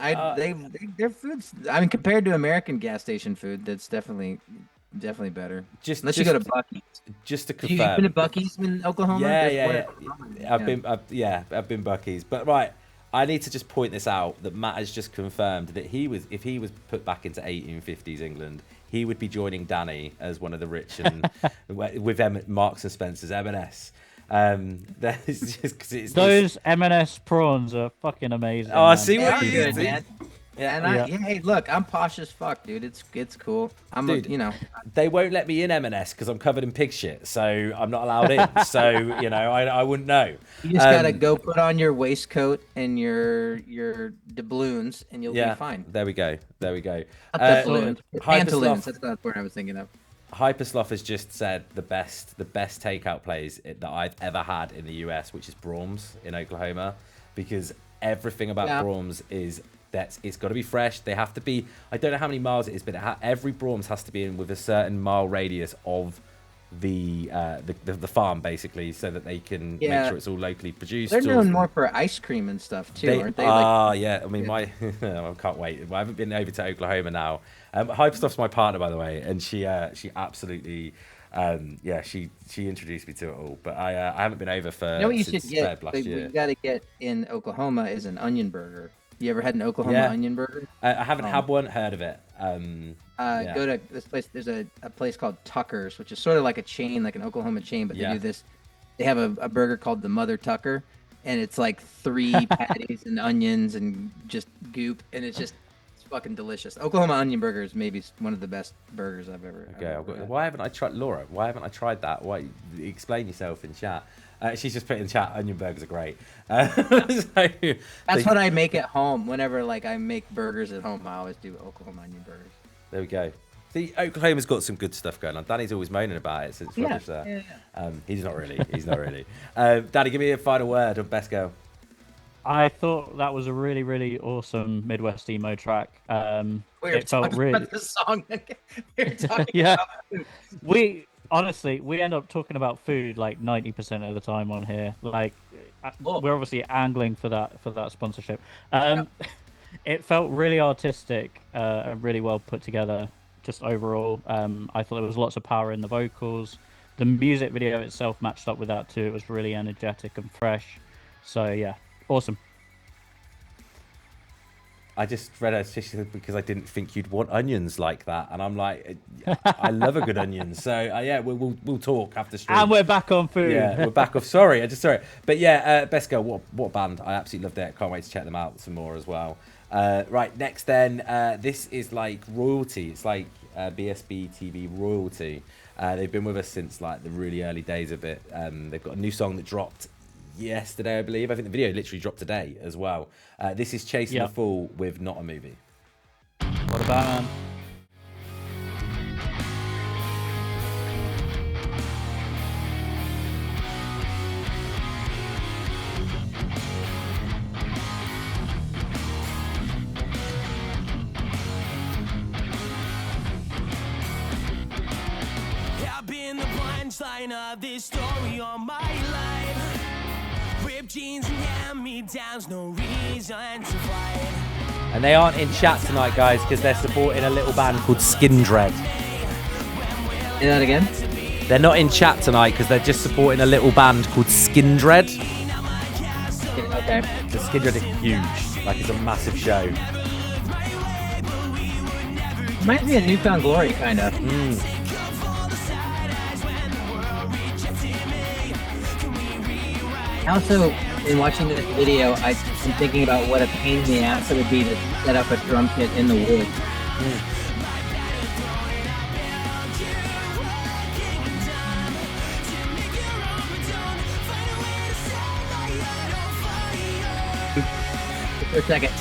Their food's, I mean, compared to American gas station food, that's definitely better. Unless you go to Buc-ee's. Just to You confirm. been to Buc-ee's in Oklahoma? Yeah. I've been Buc-ee's. But right, I need to just point this out that Matt has just confirmed that if he was put back into 1850s England, he would be joining Danny as one of the rich and with Marks and Spencer's M&S. That is just 'cause it's Those M&S prawns are fucking amazing. Oh, I man. see what They're you good, did. man. Yeah, hey, look, I'm posh as fuck, dude. It's cool. Dude, you know. They won't let me in M&S because I'm covered in pig shit, so I'm not allowed in. So I wouldn't know. You just gotta go put on your waistcoat and your doubloons, and you'll be fine. There we go. Not doubloons, pantaloons. That's not the word I was thinking of. Hypersloth has just said the best takeout place that I've ever had in the US, which is Braum's in Oklahoma, because everything about Braum's is it's got to be fresh. They have to be. I don't know how many miles it is, but every Braum's has to be in with a certain mile radius of the farm, basically, so that they can make sure it's all locally produced. They're known more for ice cream and stuff too, aren't they? Yeah. I mean, I can't wait. I haven't been over to Oklahoma now. Hyperstuff's my partner, by the way, and she absolutely, she introduced me to it all. But I haven't been over for. You know what you since should get? last year. You got to get in Oklahoma is an onion burger. You ever had an Oklahoma onion burger? I haven't had one. Heard of it. Go to this place. There's a place called Tucker's, which is sort of like a chain, like an Oklahoma chain, but they do this. They have a burger called the Mother Tucker, and it's like 3 patties and onions and just goop, and it's fucking delicious. Oklahoma onion burger is maybe one of the best burgers I've ever. Okay, why haven't I tried, Laura? Why haven't I tried that? Why? Explain yourself in chat. She's just put in chat. Onion burgers are great. That's what I make at home. Whenever like I make burgers at home, I always do Oklahoma onion burgers. There we go. See, Oklahoma's got some good stuff going on. Danny's always moaning about it since rubbish there. He's not really. Danny, give me a final word on Best Girl. I thought that was a really, really awesome Midwest emo track. It felt really. About the song. We were talking Yeah. about food. We end up talking about food like 90% of the time on here. Like, we're obviously angling for that sponsorship. It felt really artistic and really well put together. Just overall, I thought there was lots of power in the vocals. The music video itself matched up with that too. It was really energetic and fresh. So yeah, awesome. I just read a because I didn't think you'd want onions like that, and I'm like, I love a good onion. So we'll talk after stream. And we're back on food. Yeah, we're back off. Sorry, but yeah, Best Girl, what band? I absolutely loved it. Can't wait to check them out some more as well. Right, next then, this is like royalty. It's like BSB TV royalty. They've been with us since like the really early days of it. They've got a new song that dropped yesterday, I believe. I think the video literally dropped today as well. This is Chasing the Fool with Not a Movie. What about I've been the punchline of this story all my life. Ripped jeans and hand-me-downs, no reason to fight. And they aren't in chat tonight, guys, because they're supporting a little band called Skin Dread. Say that again? They're not in chat tonight because they're just supporting a little band called Skin Dread. Okay. The Skin Dread are huge. Like, it's a massive show. Reminds me of Newfound Glory, kind of. Also, in watching this video, I'm thinking about what a pain in the ass it would be to set up a drum kit in the woods. For a second.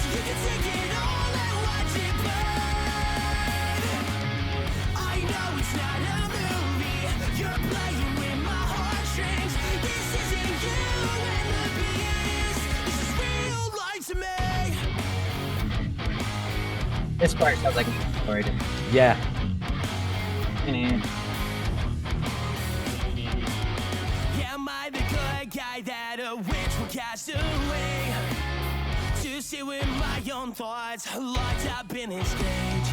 This part sounds like a story to me. Yeah. Am I the good guy that a witch will cast away? To sit with my own thoughts, locked up in his cage.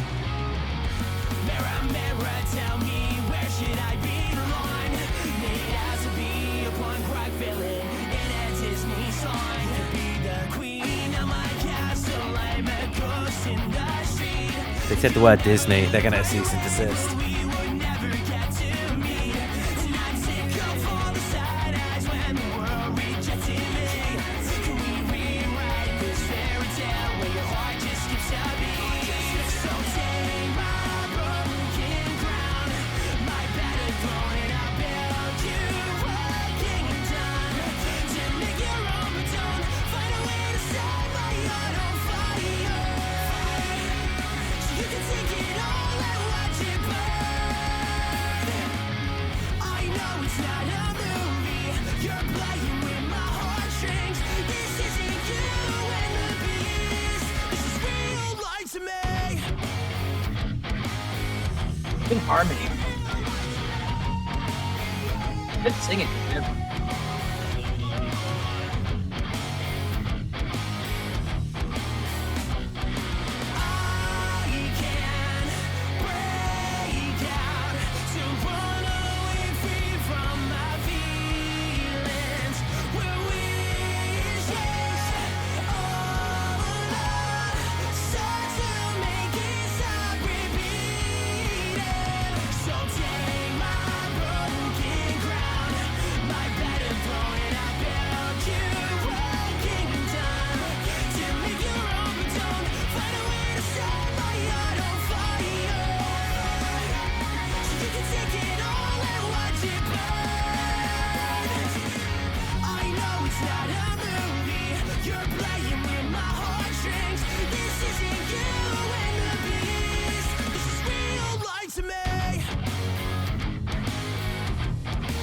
Mirror, mirror, tell me where should I belong? Need as to be a punk rock villain in a Disney song. To be the queen of my castle, I'm a ghost in the street. They said the word Disney. They're going to cease and desist. We would never get to meet. Tonight's sick of all the side eyes when the world rejected me. Can we rewrite this fairy tale where your heart just skips a beat? So take my broken crown, my battered throne, and I'll build you a kingdom. To make your own, but don't find a way to set my heart on fire. So you can take it all and watch it burn. I know it's not a movie. You're playing with my heartstrings. This isn't you and the beast. This is real life to me. Good harmony. Good singing. I can break out to run away free from my feelings. We're wishes all alone, start to make it stop repeating. So take my broken crown, my battered throne, and I build you a kingdom. To make your own, but don't find a way to set my heart on fire. So you can take it all and watch it burn. I know it's not a movie. You're playing with my heartstrings. This isn't you and the beast. This is real life to me.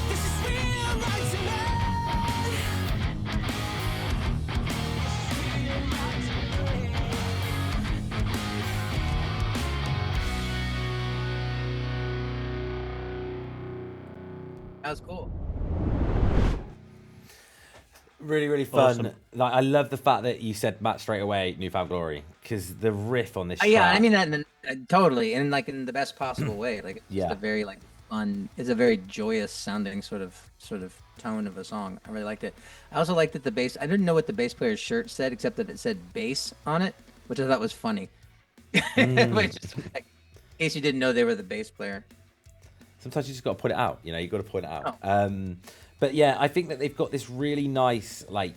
This is real life to me. That was cool. Really, really fun. Awesome. Like, I love the fact that you said Matt straight away, Newfound Glory, because the riff on this track. Yeah, I mean that totally, and like in the best possible way. Like it's Yeah. just a very like fun. It's a very joyous sounding sort of tone of a song. I really liked it. I also liked that the bass. I didn't know what the bass player's shirt said, except that it said bass on it, which I thought was funny. Which is like, in case you didn't know they were the bass player. Sometimes you just got to put it out. You know, you got to point it out. Oh. But yeah, I think that they've got this really nice, like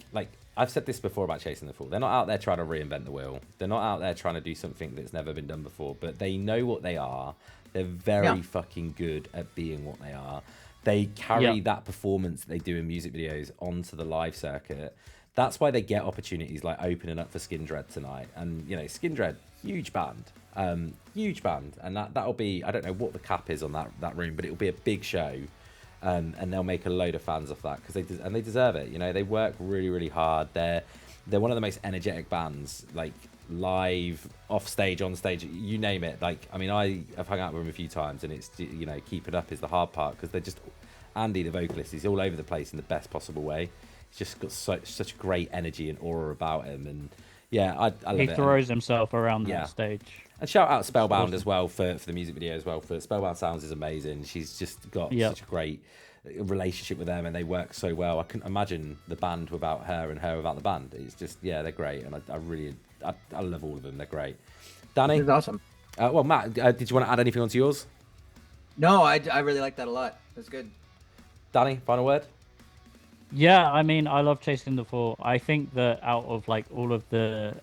I've said this before about Chasing the Fool. They're not out there trying to reinvent the wheel. They're not out there trying to do something that's never been done before. But they know what they are. They're very fucking good at being what they are. They carry that performance that they do in music videos onto the live circuit. That's why they get opportunities like opening up for Skin Dread tonight. And, you know, Skin Dread, huge band. Huge band. And that'll be, I don't know what the cap is on that room, but it'll be a big show. And they'll make a load of fans off that because they deserve it. You know, they work really, really hard. They're one of the most energetic bands, like live, off stage, on stage, you name it. Like, I mean, I've hung out with them a few times, and it's, you know, keeping up is the hard part because they're just, Andy, the vocalist, he's all over the place in the best possible way. He's just got such great energy and aura about him, and yeah, I love it. He throws himself around that stage. And shout out Spellbound as well for the music video as well. For Spellbound Sounds is amazing. She's just got such a great relationship with them, and they work so well. I couldn't imagine the band without her and her without the band. It's just, they're great, and I love all of them. They're great. Danny, It's awesome. Well, Matt, did you want to add anything onto yours? No, I really like that a lot. That's good. Danny, final word. Yeah, I mean, I love Chasing the Fool. I think that out of like all of the,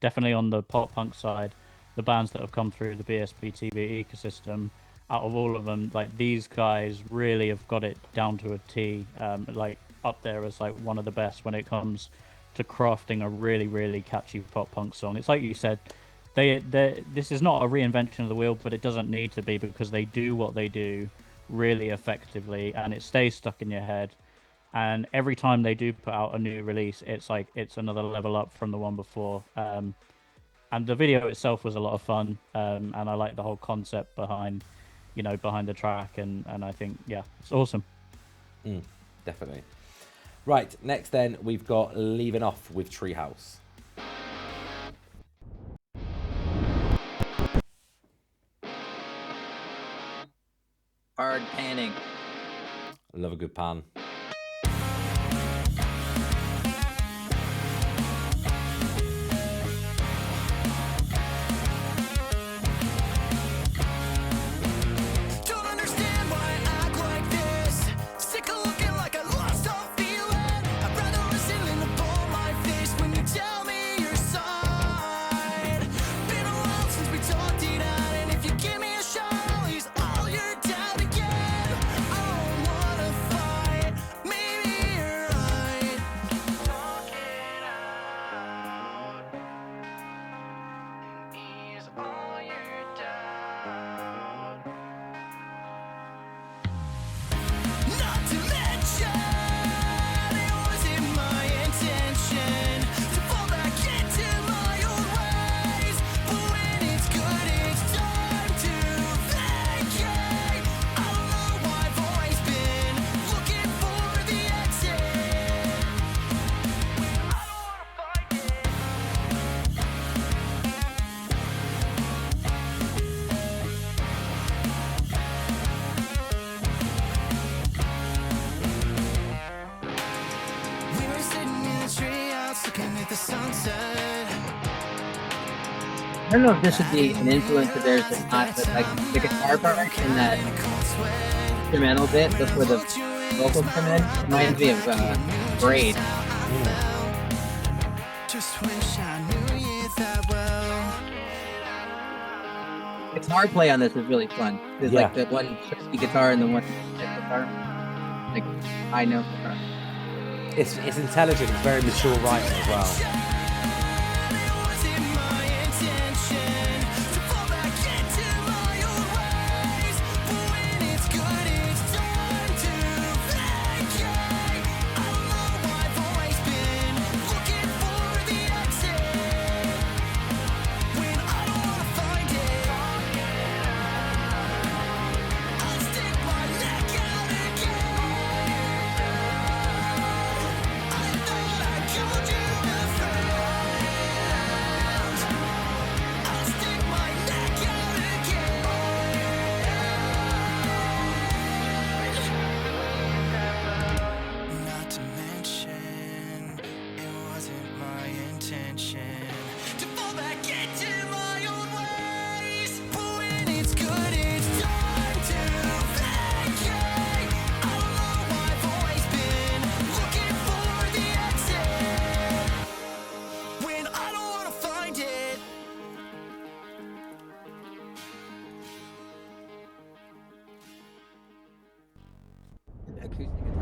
definitely on the pop punk side, the bands that have come through the BSP TV ecosystem, out of all of them, like these guys really have got it down to a T. Like up there as like one of the best when it comes to crafting a really, really catchy pop punk song. It's like you said, this is not a reinvention of the wheel, but it doesn't need to be because they do what they do really effectively, and it stays stuck in your head. And every time they do put out a new release, it's like it's another level up from the one before. And the video itself was a lot of fun, and I like the whole concept behind the track, and I think it's awesome. Definitely. Right, next then we've got Leaving Off with Treehouse. Hard panning. I love a good pan. Don't understand why I act like this. Sick of looking like I lost all feeling. I'd rather listen than to pull my face when you tell me your side. Been a while since we talked it out, and if you give me a shot, I'll ease all your doubt again. I don't wanna fight. Maybe you're right. Talk it out. Ease all your doubt. Not to mention, it wasn't my intention to fall back into my old ways. But when it's good, it's time to vacate. I don't know, I've always been looking for the exit. I don't wanna fight it. We were sitting in the treehouse looking at the sunset. I don't know if this would be an influence of theirs or not, but like the guitar part in that instrumental bit before the vocals come in reminds me of Braid. Just wish I knew you that well. The guitar play on this is really fun. There's like the one tricky guitar and the one guitar, like high note guitar. It's intelligent. It's very mature writing as well. It wasn't my intention to fall back into my old ways. But when it's good, it's time to vacate. I don't know, I've always been looking for the exit. When I don't wanna find it, I'll stick my neck out again. I thought I killed you, my friend.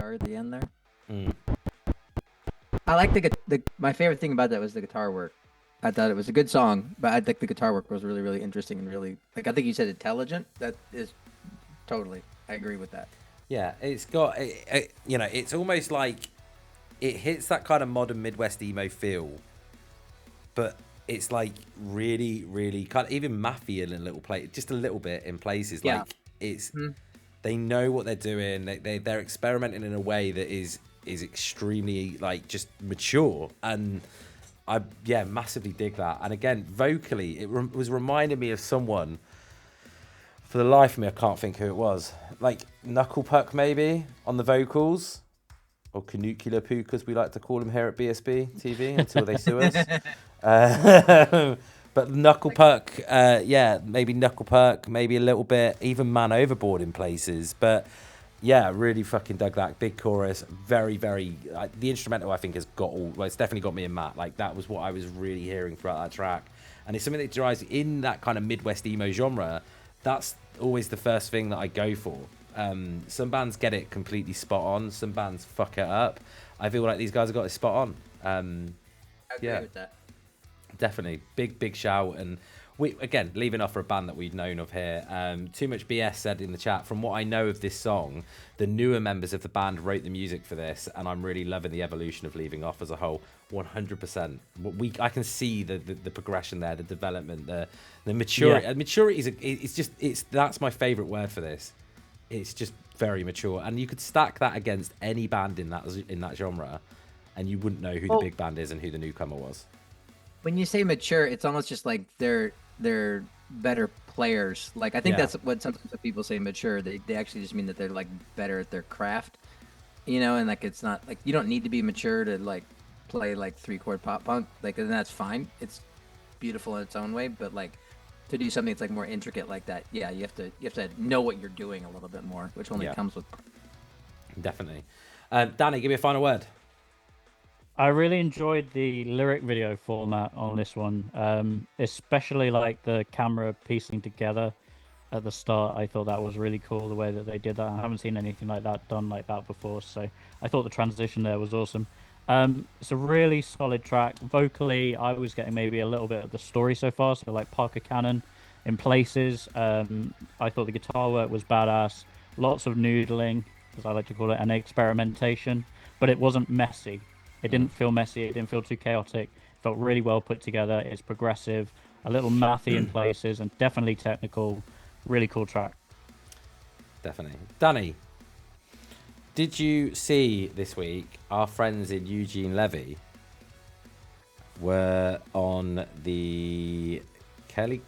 guitar at the end there. Mm. I like my favorite thing about that was the guitar work. I thought it was a good song, but I think the guitar work was really, really interesting and really, like, I think you said intelligent. That is totally, I agree with that. Yeah, it's got, it's almost like it hits that kind of modern Midwest emo feel, but it's like really, really kind of even mathy in a little place, just a little bit in places. Yeah. Like it's, they know what they're doing. They're experimenting in a way that is extremely like just mature, and I massively dig that. And again, vocally, it was reminding me of someone. For the life of me, I can't think who it was. Like Knuckle Puck, maybe, on the vocals. Or Canucula Pook, as we like to call him here at BSB TV, until they sue us. But Knuckle Puck, maybe Knuckle Puck, maybe a little bit, even Man Overboard in places. But yeah, really fucking dug that. Big chorus, very, very... the instrumental, I think, has got all... Well, it's definitely got me and Matt. Like, that was what I was really hearing throughout that track. And it's something that drives in that kind of Midwest emo genre. That's always the first thing that I go for. Some bands get it completely spot on. Some bands fuck it up. I feel like these guys have got it spot on. I agree with that. Definitely. Big shout. And we, again, leaving off for a band that we've known of here. Too Much BS said in the chat, from what I know of this song, the newer members of the band wrote the music for this, and I'm really loving the evolution of Leaving Off as a whole. 100%. I can see the progression there, the development, the maturity. Yeah. Maturity that's my favorite word for this. It's just very mature, and you could stack that against any band in that genre, and you wouldn't know who the big band is and who the newcomer was. When you say mature, it's almost just like they're better players. Like, I think that's what sometimes when people say mature, they actually just mean that they're like better at their craft, and like it's not like you don't need to be mature to like play like 3-chord pop punk, like, and that's fine. It's beautiful in its own way, but like to do something that's like more intricate like that, you have to know what you're doing a little bit more, which only comes with. Definitely. Danny, give me a final word. I really enjoyed the lyric video format on this one, especially like the camera piecing together at the start. I thought that was really cool, the way that they did that. I haven't seen anything like that done like that before, so I thought the transition there was awesome. It's a really solid track. Vocally, I was getting maybe a little bit of the story so far, so like Parker Cannon in places. I thought the guitar work was badass. Lots of noodling, as I like to call it, and experimentation, but it wasn't messy. It didn't feel messy. It didn't feel too chaotic. It felt really well put together. It's progressive, a little mathy in places, and definitely technical. Really cool track. Definitely. Danny, did you see this week our friends in Eugene Levy were on the Kelly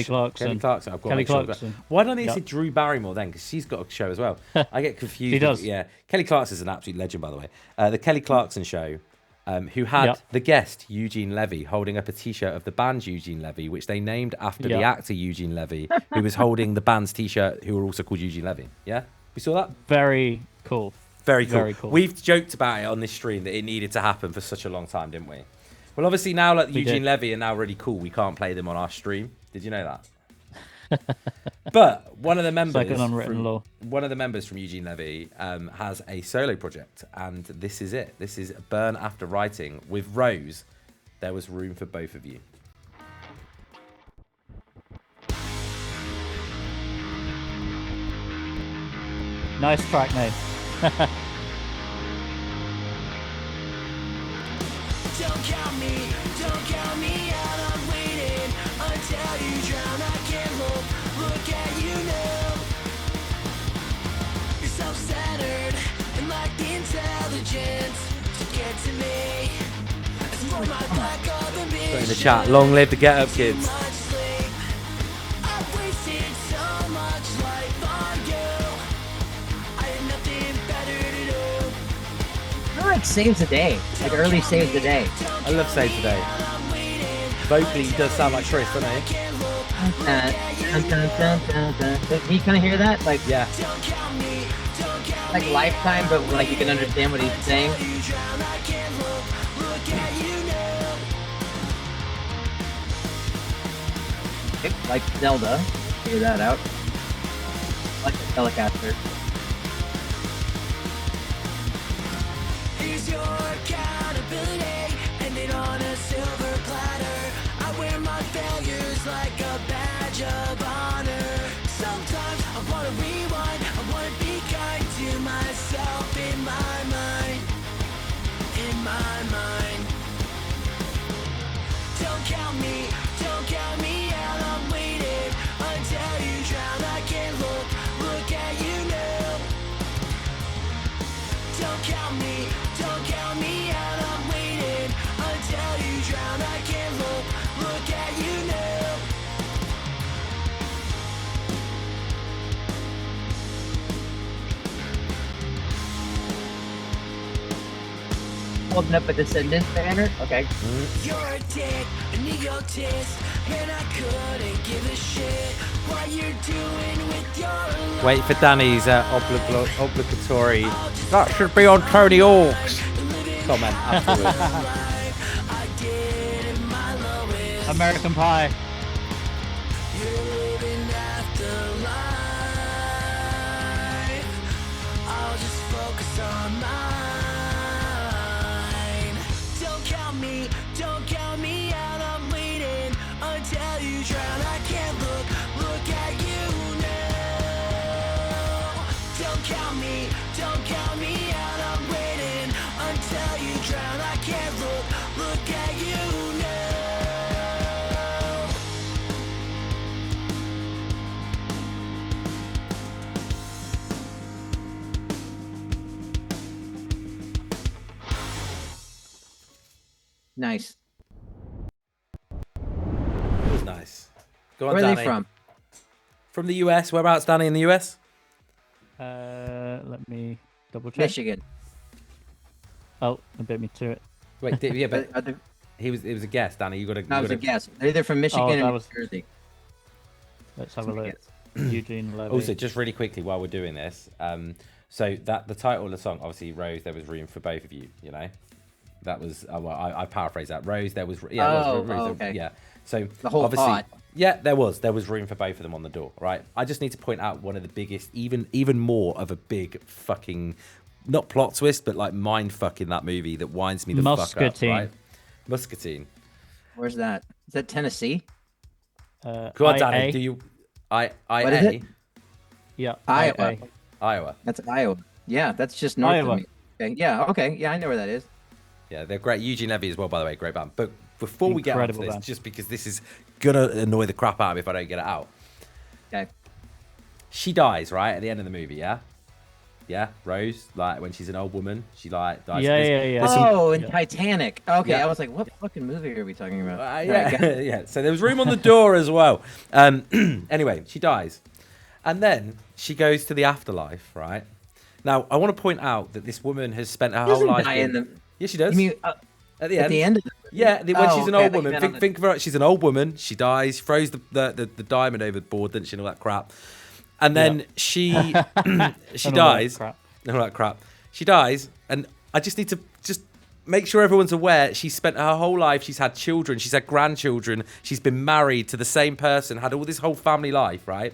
Clarkson. Kelly Clarkson. Why don't they say Drew Barrymore then? Because she's got a show as well. I get confused. She does. Yeah. Kelly Clarkson's an absolute legend, by the way. The Kelly Clarkson show, who had the guest Eugene Levy holding up a T-shirt of the band Eugene Levy, which they named after the actor Eugene Levy, who was holding the band's T-shirt, who were also called Eugene Levy. Yeah? We saw that? Very cool. Very cool. Very cool. We've joked about it on this stream that it needed to happen for such a long time, didn't we? Well, obviously now like Eugene Levy are now really cool. We can't play them on our stream. Did you know that? But one of the members, like an unwritten law. One of the members from Eugene Levy has a solo project, and this is it. This is Burn After Writing with Rose. There was room for both of you. Nice track name. Don't count me out, I'm waiting until you drown. I can't look at you now. You're self-centered and lack the intelligence to get to me. It's for my lack of ambition. Put in the chat, long live the Get Up Kids. Much sleep. I've wasted so much life on you. I had nothing better to do. I like Saves the Day, like early Saves the Day. I love Save Today. Vocally, he does sound like Tris, doesn't he? Can you kind of hear that? Like, Yeah. like Lifetime, but like you can understand what he's saying. Like Zelda, figure that out. Like the Telecaster. is your accountability? Ended on a silver platter. I wear my failures like a badge of honor. Sometimes I wanna rewind, I wanna be kind to myself in my mind. In my mind. Don't count me out, I'm waiting until you drown. I can't look at you now. Don't count me out, I'm waiting until you drown. I can't look at you now. Holding up a Descendants banner. Okay. You're a dick, an egotist, and I couldn't give a shit what you're doing with your life. Wait for Danny's obligatory. That should be on Tony Hawk's comment afterwards. I did in my lowest. American Pie. You're living after life. I'll just focus on mine. Don't count me out. I'm waiting until you drown. I can't look at you now. Don't count me out. I'm waiting until you drown. I can't look at you now. Nice. Nice. Go on, Where are Danny. they from? From the US. Whereabouts, Danny, in the US? Let me double check. Michigan. Oh, it bit me to it. Wait, yeah, but Are they- it was a guess, Danny. You got to. that was a guess. They're either from Michigan that or was- New Jersey. Let's have a That's my look. guess. Eugene Levy. Also, just really quickly while we're doing this, so that the title of the song, obviously, Rose, there was room for both of you. You know, that was well, I paraphrase that. Rose, there was okay. yeah. So The whole obviously, thought. yeah, there was room for both of them on the door, right? I just need to point out one of the biggest, even more of a big fucking, not plot twist, but like mind fuck in that movie that winds me the fuck up, Muscatine. right? Muscatine. Where's that? Is that Tennessee? Come on, Danny. IA. Do you? What is it? Yeah. Iowa. IA. Iowa. That's Iowa. Yeah, that's just north Iowa. of me. Okay. Yeah. Okay. Yeah, I know where that is. Yeah, they're great. Eugene Levy as well, by the way, great band. But before we get on to Incredible this, band. just because this is gonna annoy the crap out of me if I don't get it out. Okay. She dies, right, at the end of the movie, yeah? Yeah, Rose, like when she's an old woman, she like dies. Yeah, There's- yeah, yeah. there's some- Oh, in Yeah. Titanic. Okay, Yeah. I was like, what fucking movie are we talking about? yeah, Right, got- yeah. So there was room on the door as well. Anyway, she dies, and then she goes to the afterlife, right? Now, I want to point out that this woman has spent her She whole doesn't life. die in the. Yeah, she does. You mean at the at end. the end of the movie? Yeah, when Oh, she's an okay, I old thought you woman, meant on think of her. She's an old woman. She dies. She throws the diamond over the board, doesn't she? And all that crap. And then she And all that dies. crap. And all that crap. She dies, and I just need to just make sure everyone's aware. She spent her whole life. She's had children. She's had grandchildren. She's been married to the same person. Had all this whole family life, right?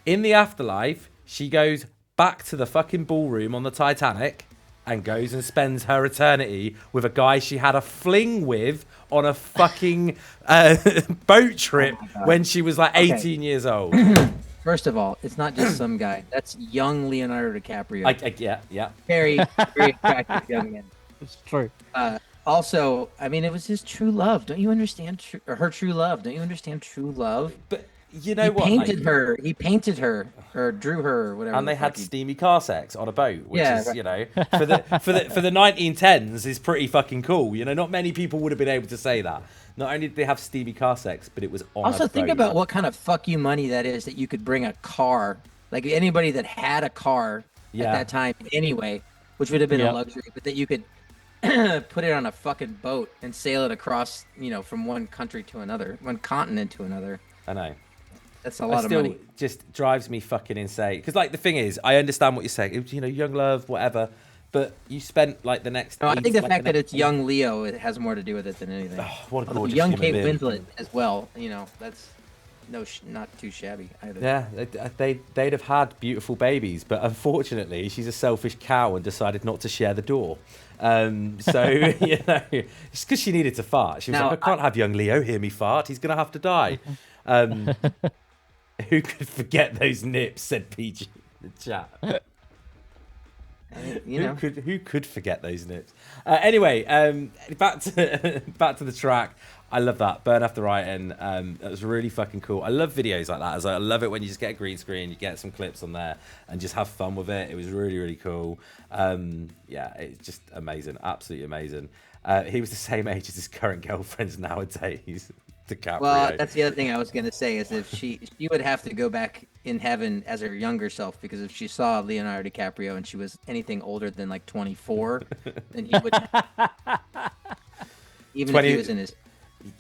In the afterlife, she goes back to the fucking ballroom on the Titanic and goes and spends her eternity with a guy she had a fling with on a fucking boat trip God. when she was like Okay. 18 years old. First of all, it's not just some guy. That's young Leonardo DiCaprio. Yeah. Very, very attractive young man. It's true. Also, I mean, it was his true love. Don't you understand? Or her true love. Don't you understand true love? But you know He what? painted like- her. He painted her or drew her or whatever. and they the had fuck he- steamy car sex on a boat, which Yeah, is, right. you know, for the 1910s is pretty fucking cool. You know, not many people would have been able to say that. Not only did they have steamy car sex, but it was on Also, a think boat. about what kind of fuck you money that is that you could bring a car. Like anybody that had a car Yeah. at that time anyway, which would have been Yep. a luxury, but that you could put it on a fucking boat and sail it across, from one country to another, one continent to another. I know. That's a lot of still money. just drives me fucking insane. Because, like, the thing is, I understand what you're saying. You know, young love, whatever. But you spent, like, the next... No, I think the fact that it's next- young Leo, it has more to do with it than anything. What a Although gorgeous young human Kate being. Winslet as well. That's not too shabby either. Yeah, they'd have had beautiful babies, but unfortunately, she's a selfish cow and decided not to share the door. So you know, it's because she needed to fart. She was Now, like, I can't have young Leo hear me fart. He's gonna have to die. Who could forget those nips? Said PG in the chat. You know, Who could forget those nips? Anyway, back to the track. I love that. Burn After Writing. That was really fucking cool. I love videos like that. I love it when you just get a green screen, you get some clips on there, and just have fun with it. It was really, really cool. Yeah, it's just amazing. Absolutely amazing. He was the same age as his current girlfriends nowadays. DiCaprio. well, that's the other thing I was gonna say is if she would have to go back in heaven as her younger self, because if she saw Leonardo DiCaprio and she was anything older than like 24, then he would. Even 20 if he was in his.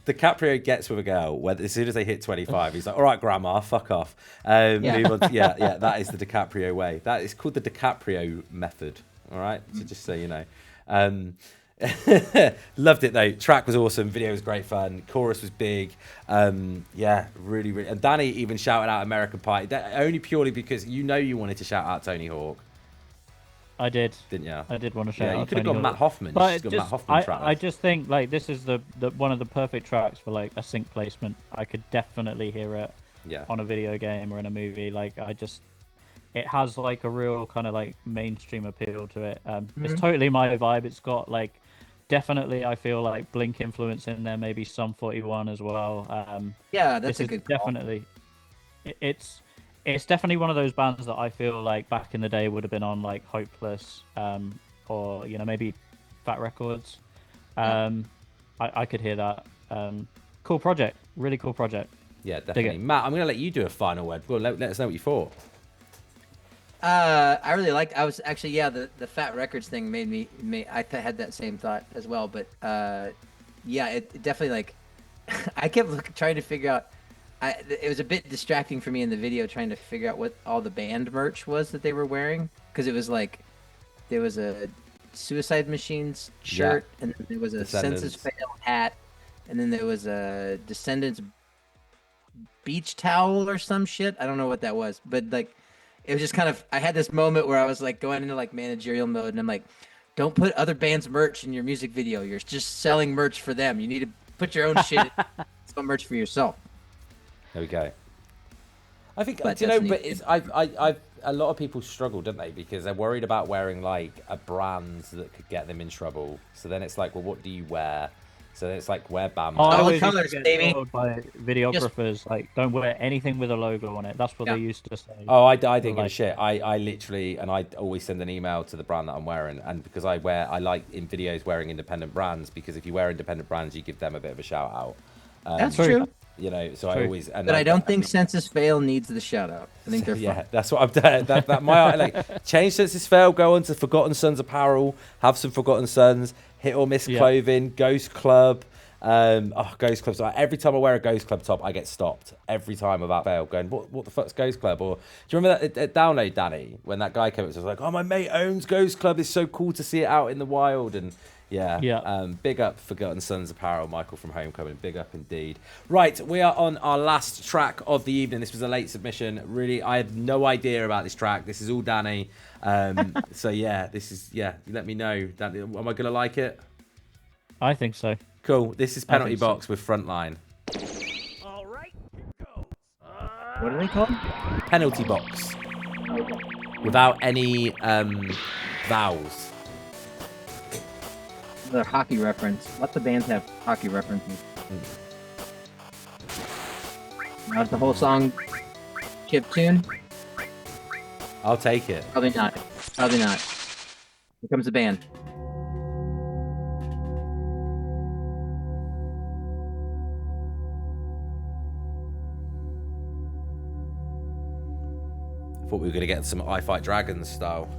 DiCaprio gets with a girl when as soon as they hit 25, he's like, "All right, grandma, fuck off." Move on to, yeah. That is the DiCaprio way. That is called the DiCaprio method. All right, so just so you know. Loved it though. Track was awesome. Video was great fun. Chorus was big. Yeah, really, really. And Danny even shouted out American Pie. That only purely because you wanted to shout out Tony Hawk, I did. didn't you? I did want to shout out. You could have Tony gone Hawk. Matt Hoffman. But You should have gone Matt Hoffman I track. just think like this is the one of the perfect tracks for like a sync placement. I could definitely hear it Yeah. on a video game or in a movie. Like it has like a real kind of like mainstream appeal to it. It's totally my vibe. It's got like definitely I feel like Blink influence in there, maybe Sum 41 as well. Yeah, that's this a is good call. definitely it's definitely one of those bands that I feel like back in the day would have been on like Hopeless, or maybe Fat Records. I could hear that. Cool project, really cool project. Yeah, definitely. Matt, I'm going to let you do a final word. Go on, let us know what you thought. I really liked. I was actually the Fat Records thing made me. Had that same thought as well, but yeah, it definitely like. I kept trying to figure out. It was a bit distracting for me in the video trying to figure out what all the band merch was that they were wearing, because it was like there was a Suicide Machines shirt, and then there was a Census Fail hat, and then there was a Descendants beach towel or some shit. I don't know what that was, but like it was just kind of. I had this moment where I was like going into like managerial mode, and I'm like, don't put other bands' merch in your music video. You're just selling merch for them. You need to put your own shit, sell merch for yourself. There we go. I think But do you know, that's but neat. it's a lot of people struggle, don't they? Because they're worried about wearing like a brand that could get them in trouble. So then it's like, well, what do you wear? So then it's like wear Bam. I the always used colours, to get baby. told by videographers like don't wear anything with a logo on it. That's what Yeah. they used to say. Oh, I didn't give a Like- shit. I literally, and I always send an email to the brand that I'm wearing, and because I like in videos wearing independent brands, because if you wear independent brands, you give them a bit of a shout out. That's True. true. You know, so I True. always. And But I don't think Census Fail needs the shout out. I think they're fine. Yeah, that's what I'm doing. That my like change Census Fail, go on to Forgotten Sons apparel, have some Forgotten Sons, hit or miss clothing, Ghost Club. Ghost Club. So every time I wear a Ghost Club top, I get stopped every time without fail. Going, what the fuck's Ghost Club? Or do you remember that at Download, Danny, when that guy came up? So I was like, oh, my mate owns Ghost Club. It's so cool to see it out in the wild. And yeah. Big up Forgotten Sons apparel, Michael from Homecoming. Big up indeed. Right, we are on our last track of the evening. This was a late submission. Really, I had no idea about this track. This is all Danny. So yeah, this is Let me know. Danny, am I gonna like it? I think so. Cool. This is Penalty think so. Box with Frontline. What are they called? Penalty Box. Without any vowels. The hockey reference. Lots of bands have hockey references. Now is the whole song chip tune? I'll take it. Probably not. Probably not. Here comes the band. Thought we were going to get some I Fight Dragons style.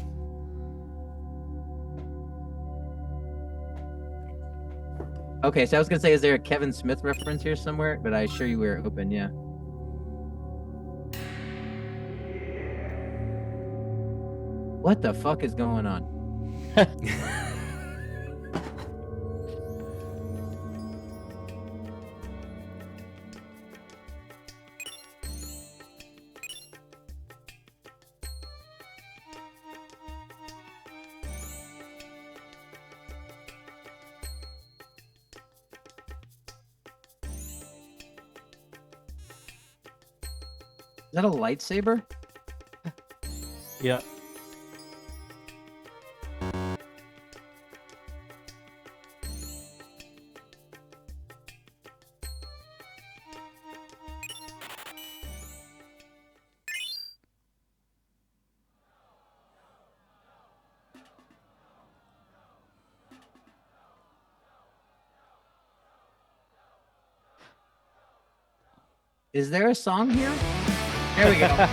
Okay, so I was gonna say, is there a Kevin Smith reference here somewhere? But I assure you we're open, yeah. What the fuck is going on? that a lightsaber? Yeah. Is there a song here? There we go.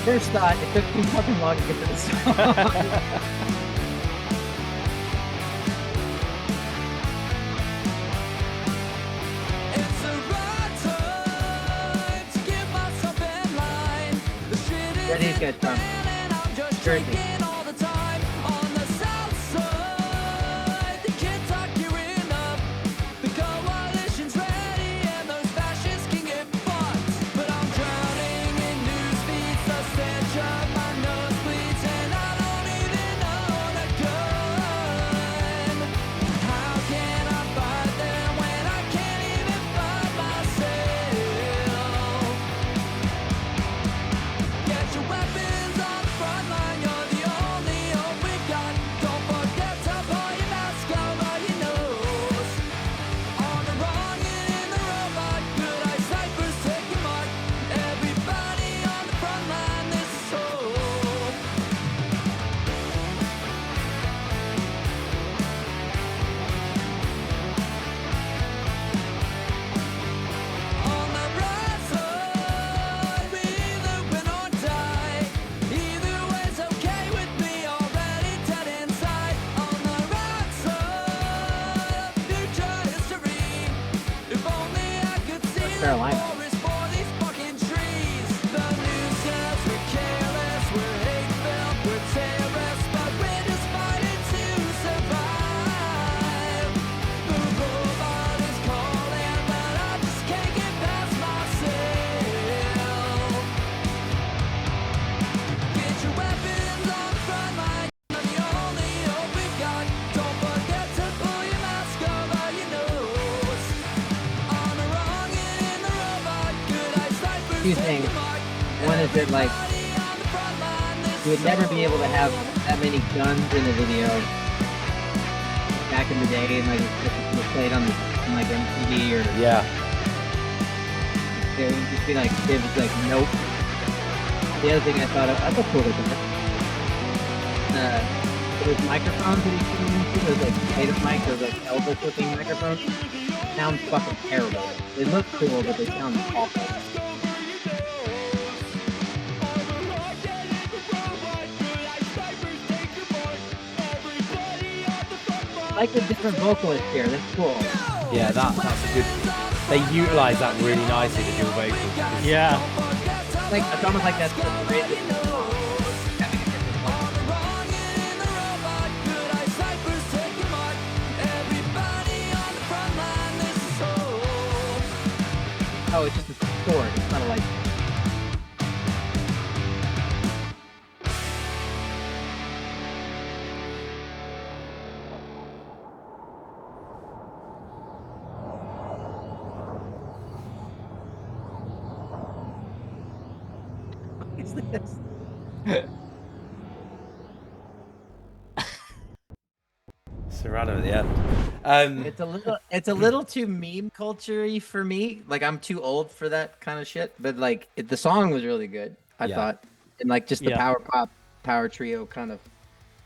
First thought, it took too fucking long to get to the song. It's the right time to get myself in line. The shit is Where do these guys from? and I'm just Jersey. drinking all the time. On the south side, the kids are gearing up. The coalition's ready and those fascists can get fucked. But I'm drowning in news feeds, the stench of my nose bleeds, and I don't even own a gun. How can I fight them when I can't even fight myself? Get your weapons on the front line, you're the only hope we got. Don't forget to pull your mask over your nose. On the wrong and in the robot, good eye snipers taking mark. Everybody on the front line, this is hope. On the right side, we either win or die. Either way's okay with me, already dead inside. On the right side, future history. If only I could see the Carolina. forest for these fucking trees. The news says we're careless, we're hate-filled, we're terrorists, but we're just fighting to survive. The robot is calling, but I just can't get past myself. Get your weapons on the front line, you're the only hope we've got. Don't forget to pull your mask over your nose. On the wrong and in the robot, good eye snipers Two things. taking mark. One is that, like, Everybody on the front line, this you would never be able to have that many guns in a video back in the day, and like it was played on like MTV or Yeah. it would just be like it was like nope. The other thing I thought of, I thought cool with it. Those microphones that he's putting into, those like native mics, those like Elvis looking microphones, sound fucking terrible. They look cool, but they sound awful. I like the different vocalists here. That's cool. Yeah, that's good. They utilize that really nicely, the dual vocals. because- Yeah. Like it's almost like that's the bridge. Oh, it's just a sword. It's not a light. What is this? Serrano at the end. It's a little too meme culture-y for me. Like I'm too old for that kind of shit. But like the song was really good, I Yeah. thought. And like just the Yeah. power pop, power trio kind of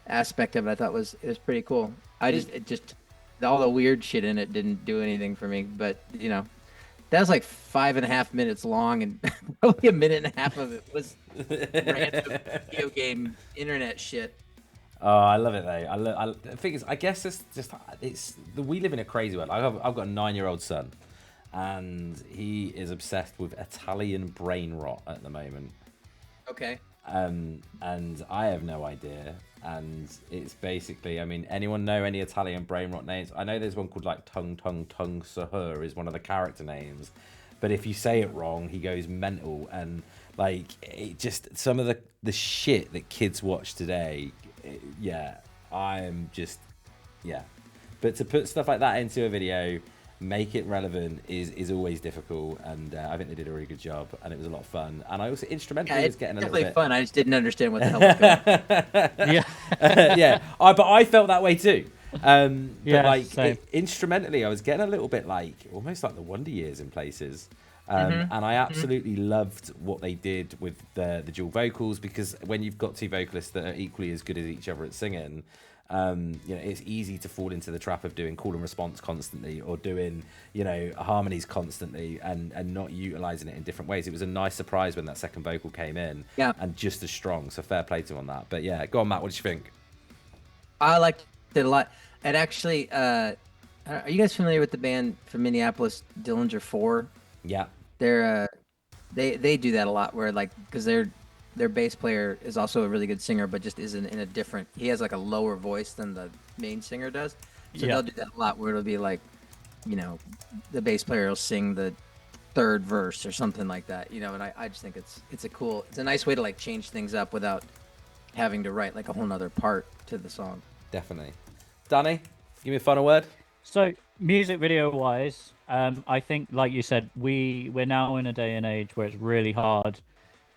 aspect of it, I thought it was pretty cool. It just all the weird shit in it didn't do anything for me. But you know, that was like 5.5 minutes long, and probably a minute and a half of it was random video game internet shit. Oh, I love it though. The thing is, I guess we live in a crazy world. I've got a 9-year-old son, and he is obsessed with Italian brain rot at the moment. Okay. And I have no idea. And it's basically, I mean, anyone know any Italian brain rot names? I know there's one called like Tung Sahur is one of the character names, but if you say it wrong, he goes mental. And like, it just some of the shit that kids watch today. Yeah, I'm just, yeah. But to put stuff like that into a video make it relevant is always difficult, and I think they did a really good job, and it was a lot of fun. And I also instrumentally Yeah, was it's getting a little definitely bit fun. I just didn't understand what the hell was going on. Yeah. yeah, but I felt that way too. But Yeah, like same. instrumentally, I was getting a little bit like almost like the Wonder Years in places. Mm-hmm. And I absolutely loved what they did with the dual vocals, because when you've got two vocalists that are equally as good as each other at singing, it's easy to fall into the trap of doing call and response constantly, or doing harmonies constantly, and not utilizing it in different ways. It was a nice surprise when that second vocal came in, and just as strong. So fair play to him on that. But yeah, go on, Matt. What did you think? I liked it a lot. And actually, are you guys familiar with the band from Minneapolis, Dillinger 4? Yeah. They're they do that a lot, where like, because their bass player is also a really good singer, but just isn't in a different. He has like a lower voice than the main singer does. So they'll do that a lot, where it'll be like, the bass player will sing the third verse or something like that. And I just think it's a nice way to like change things up without having to write like a whole nother part to the song. Definitely. Danny, give me a final word. So music video wise, I think, like you said, we're now in a day and age where it's really hard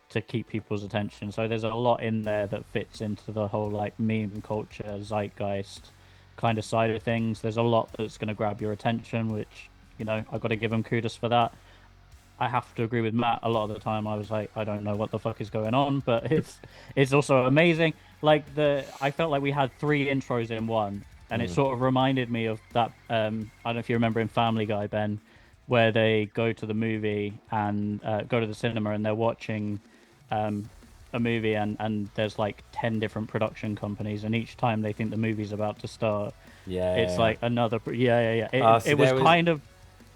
to keep people's attention. So there's a lot in there that fits into the whole like meme culture, zeitgeist kind of side of things. There's a lot that's going to grab your attention, which I've got to give them kudos for that. I have to agree with Matt. A lot of the time, I was like, I don't know what the fuck is going on, but it's also amazing. Like I felt like we had 3 intros in one, and it sort of reminded me of that. I don't know if you remember in Family Guy, Ben, where they go to the movie and go to the cinema, and they're watching a movie, and there's like 10 different production companies, and each time they think the movie's about to start, it's like another. It was kind of.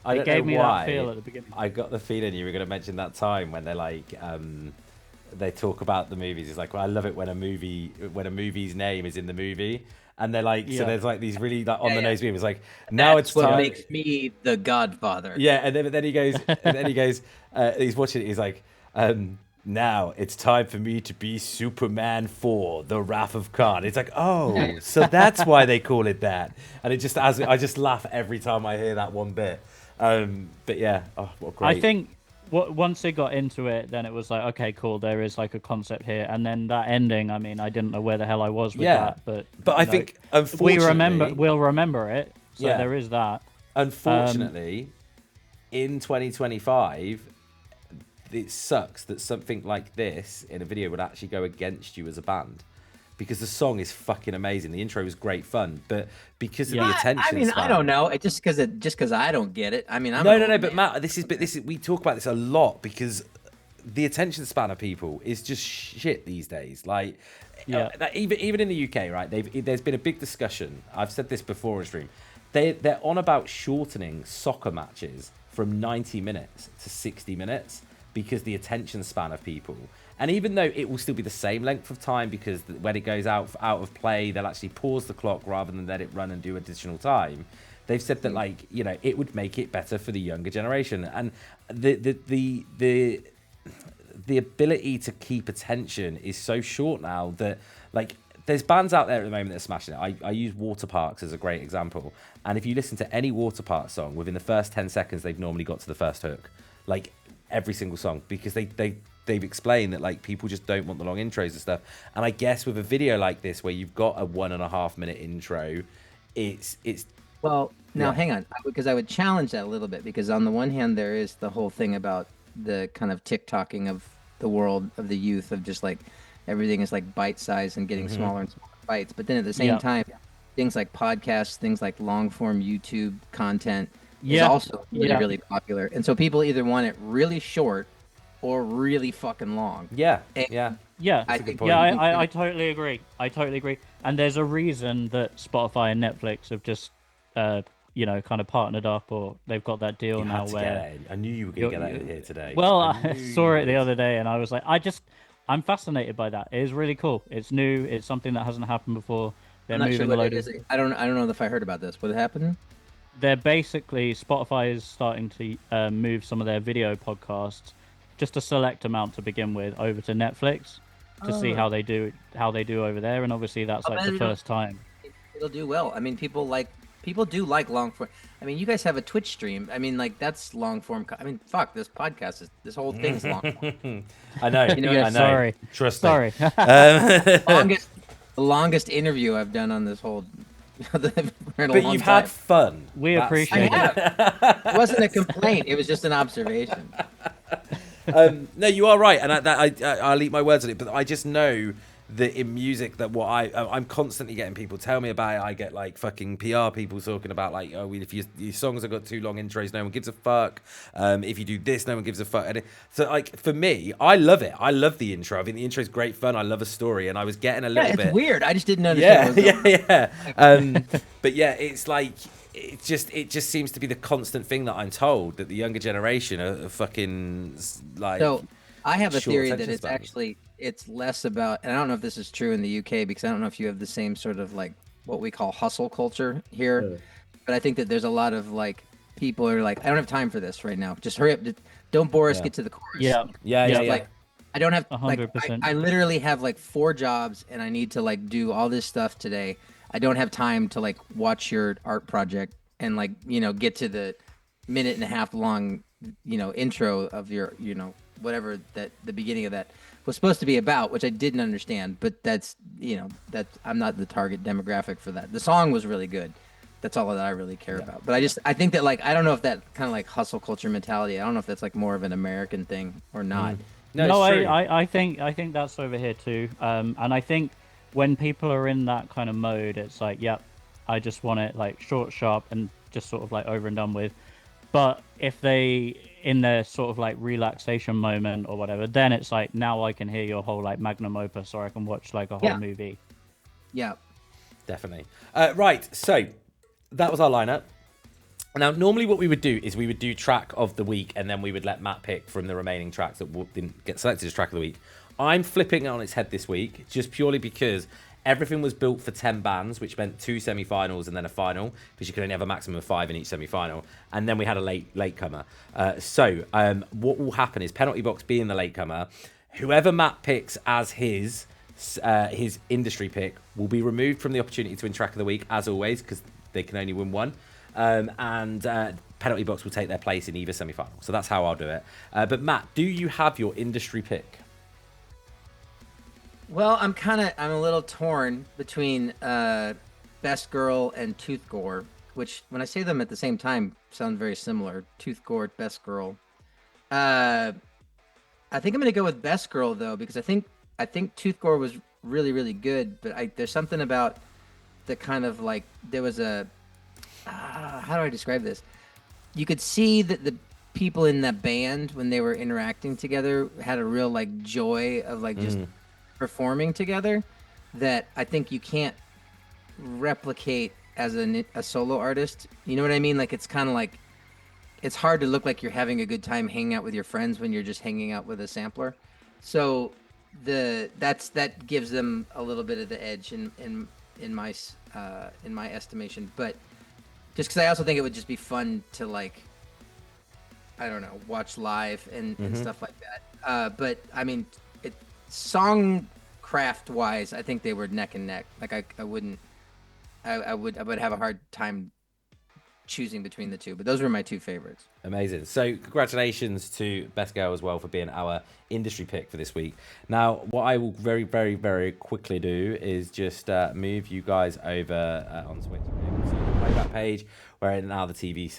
It gave me that feel at the beginning. I got the feeling you were going to mention that time when they're like, they talk about the movies. It's like, well, I love it when a movie's name is in the movie, and they're like, so there's like these really like on the nose movies. Like now That's it's what time. makes me the Godfather. Yeah, and then he goes, he's watching it. He's like, now it's time for me to be Superman 4, The Wrath of Khan. It's like, oh, so that's why they call it that. And I just laugh every time I hear that one bit. But yeah, what great. I think once they got into it, then it was like, okay, cool, there is like a concept here. And then that ending, I mean, I didn't know where the hell I was with that, but I think unfortunately we'll remember it. So there is that. Unfortunately, in 2025, it sucks that something like this in a video would actually go against you as a band. Because the song is fucking amazing. The intro was great fun, but because of the attention I mean, span, I don't know. It just because I don't get it. I mean, I'm no. But Matt, this is we talk about this a lot because the attention span of people is just shit these days. Like, even in the UK, right? There's been a big discussion. I've said this before in stream. They're on about shortening soccer matches from 90 minutes to 60 minutes because the attention span of people. And even though it will still be the same length of time, because when it goes out of play, they'll actually pause the clock rather than let it run and do additional time. They've said that it would make it better for the younger generation, and the ability to keep attention is so short now that there's bands out there at the moment that are smashing it. I use Water Parks as a great example, and if you listen to any Water Park song, within the first 10 seconds they've normally got to the first hook, like every single song, because they've explained that people just don't want the long intros and stuff. And I guess with a video like this where you've got a 1.5 minute intro, it's well, now hang on, because I would challenge that a little bit, because on the one hand there is the whole thing about the kind of TikToking of the world of the youth, of just like everything is like bite size and getting smaller and smaller bites, but then at the same time things like podcasts, things like long form YouTube content is also really popular, and so people either want it really short or really fucking long. I totally agree. And there's a reason that Spotify and Netflix have just kind of partnered up, or they've got that deal now where I knew you were going to get that in here today. Well, I saw it the other day and I was like, I'm fascinated by that. It is really cool. It's new. It's something that hasn't happened before. They're moving a load of... I don't know if I heard about this. What happened? They're basically, Spotify is starting to move some of their video podcasts, just a select amount to begin with, over to Netflix to see how they do over there, and obviously that's the first time. It'll do well. I mean, people like People do like long form. I mean, you guys have a Twitch stream. I mean, like that's long form. I mean, fuck, this podcast is this whole thing's long form. I know. You know, I know. sorry. Trust Sorry. me. The longest interview I've done on this whole. But you've had fun. We That's- appreciate I it. have. It wasn't a complaint. It was just an observation. No, you are right, and I'll eat my words on it. But I just know that in music, that what I'm constantly getting people tell me about it. I get like fucking PR people talking about like, oh, if your songs have got too long intros, no one gives a fuck. If you do this, no one gives a fuck. And so like for me, I love it. I love the intro. I think the intro is great fun. I love a story, and I was getting a little It's bit weird. I just didn't understand. yeah. But yeah, it's like it just seems to be the constant thing that I'm told, that the younger generation are fucking like. So I have a short theory that attention it's spans. actually it's less about, and I don't know if this is true in the UK because I don't know if you have the same sort of like what we call hustle culture here, but I think that there's a lot of like people are like, I don't have time for this right now. Just hurry up. Don't bore us. Yeah. Get to the chorus. Yeah. Yeah. Like I don't have like 100%. I literally have like 4 jobs and I need to like do all this stuff today. I don't have time to like watch your art project and like, you know, get to the minute and a half long, you know, intro of your, you know, whatever that the beginning of that was supposed to be about, which I didn't understand, but that's, you know, that I'm not the target demographic for that. The song was really good. That's all that I really care about. But I think that like, I don't know if that kind of like hustle culture mentality, I don't know if that's like more of an American thing or not. No, it's true. I think that's over here too. And I think when people are in that kind of mode, it's like, yep, I just want it like short, sharp, and just sort of like over and done with. But if they in their sort of like relaxation moment or whatever, then it's like, now I can hear your whole like magnum opus, or I can watch like a whole movie. Yeah. Definitely. Right, so that was our lineup. Now, normally what we would do is we would do track of the week, and then we would let Matt pick from the remaining tracks that didn't get selected as track of the week. I'm flipping it on its head this week, just purely because everything was built for 10 bands, which meant 2 semi-finals and then a final, because you could only have a maximum of 5 in each semi-final. And then we had a latecomer. So what will happen is, penalty box being the latecomer, whoever Matt picks as his industry pick will be removed from the opportunity to win track of the week, as always, because they can only win one. And penalty box will take their place in either semi-final. So that's how I'll do it. But Matt, do you have your industry pick? Well, I'm a little torn between Best Girl and Tooth Gore, which when I say them at the same time sound very similar. Tooth Gore, Best Girl. I think I'm gonna go with Best Girl though, because I think Tooth Gore was really, really good, but there's something about the kind of like, there was a how do I describe this? You could see that the people in that band, when they were interacting together, had a real like joy of like just performing together, that I think you can't replicate as a solo artist. You know what I mean? Like, it's kind of like, it's hard to look like you're having a good time hanging out with your friends when you're just hanging out with a sampler. So that gives them a little bit of the edge in my estimation. But just because I also think it would just be fun to, like, I don't know, watch live and stuff like that. But I mean, song craft wise, I think they were neck and neck. Like I would have a hard time choosing between the two, but those were my 2 favorites. Amazing. So congratulations to Best Girl as well for being our industry pick for this week. Now, what I will very, very, very quickly do is just move you guys over on Twitch. So you can play that page where now the TV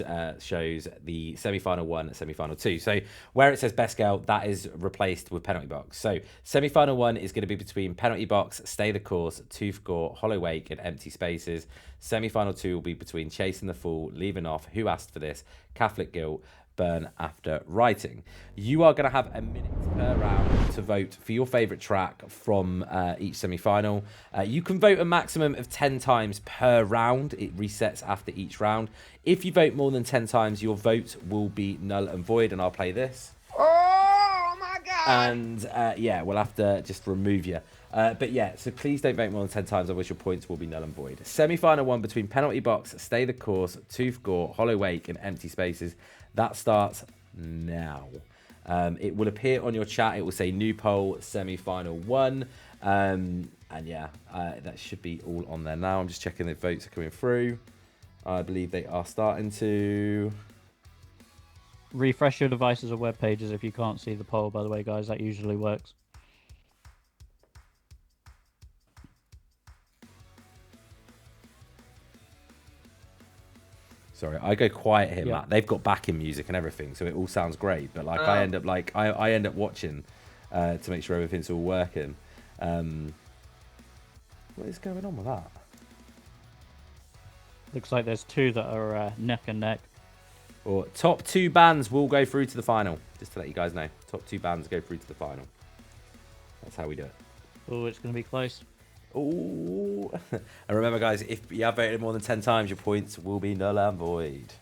shows the semi-final 1 and semi-final 2. So where it says Best Girl, that is replaced with penalty box. So semi-final 1 is going to be between penalty box, Stay the Course, Tooth Gore, Hollow Wake, and Empty Spaces. Semi-final 2 will be between Chasing the Fool, Leaving Off, Who Asked for This, Catholic Guilt, Burn After Writing. You are going to have a minute per round to vote for your favourite track from each semi-final. You can vote a maximum of 10 times per round. It resets after each round. If you vote more than 10 times, your vote will be null and void, and I'll play this. Oh my god! And yeah, we'll have to just remove you. But yeah, so please don't vote more than 10 times, otherwise your points will be null and void. Semi-final 1 between Penalty Box, Stay the Course, Tooth Gore, Hollow Wake, and Empty Spaces. That starts now. It will appear on your chat. It will say new poll, semi-final 1. And yeah, that should be all on there now. I'm just checking the votes are coming through. I believe they are starting to. Refresh your devices or web pages if you can't see the poll, by the way, guys. That usually works. Sorry, I go quiet here, Yeah. Matt. They've got backing music and everything, so it all sounds great. But like, I end up I end up watching to make sure everything's all working. What is going on with that? Looks like there's two that are neck and neck. Or top 2 bands will go through to the final. Just to let you guys know, top 2 bands go through to the final. That's how we do it. Oh, it's going to be close. Oh, and remember, guys, if you have voted more than 10 times, your points will be null and void.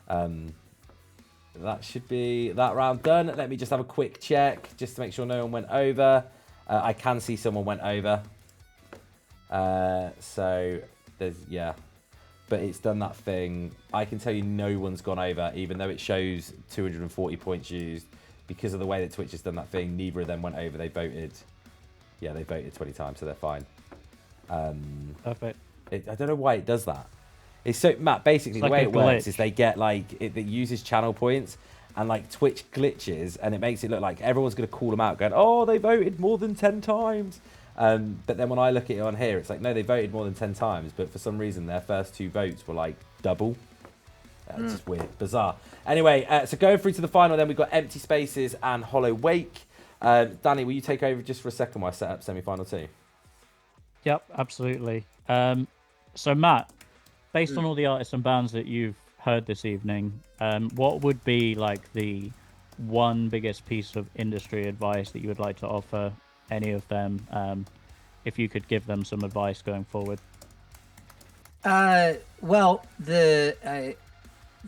That should be that round done. Let me just have a quick check, just to make sure no one went over. I can see someone went over. So there's but it's done that thing. I can tell you no one's gone over, even though it shows 240 points used. Because of the way that Twitch has done that thing, neither of them went over. They voted. Yeah, they voted 20 times, so they're fine. Perfect. I don't know why it does that. It's so, Matt, basically the way it works is they get like, it uses channel points, and like Twitch glitches, and it makes it look like everyone's going to call them out going, oh, they voted more than 10 times. But then when I look at it on here, it's like, no, they voted more than 10 times, but for some reason their first 2 votes were like double. It's just weird, bizarre. Anyway, so going through to the final, then we've got Empty Spaces and Hollow Wake. Danny, will you take over just for a second while I set up semi-final 2? Yep, absolutely. So Matt, based on all the artists and bands that you've heard this evening, what would be like the one biggest piece of industry advice that you would like to offer any of them, if you could give them some advice going forward? Well, the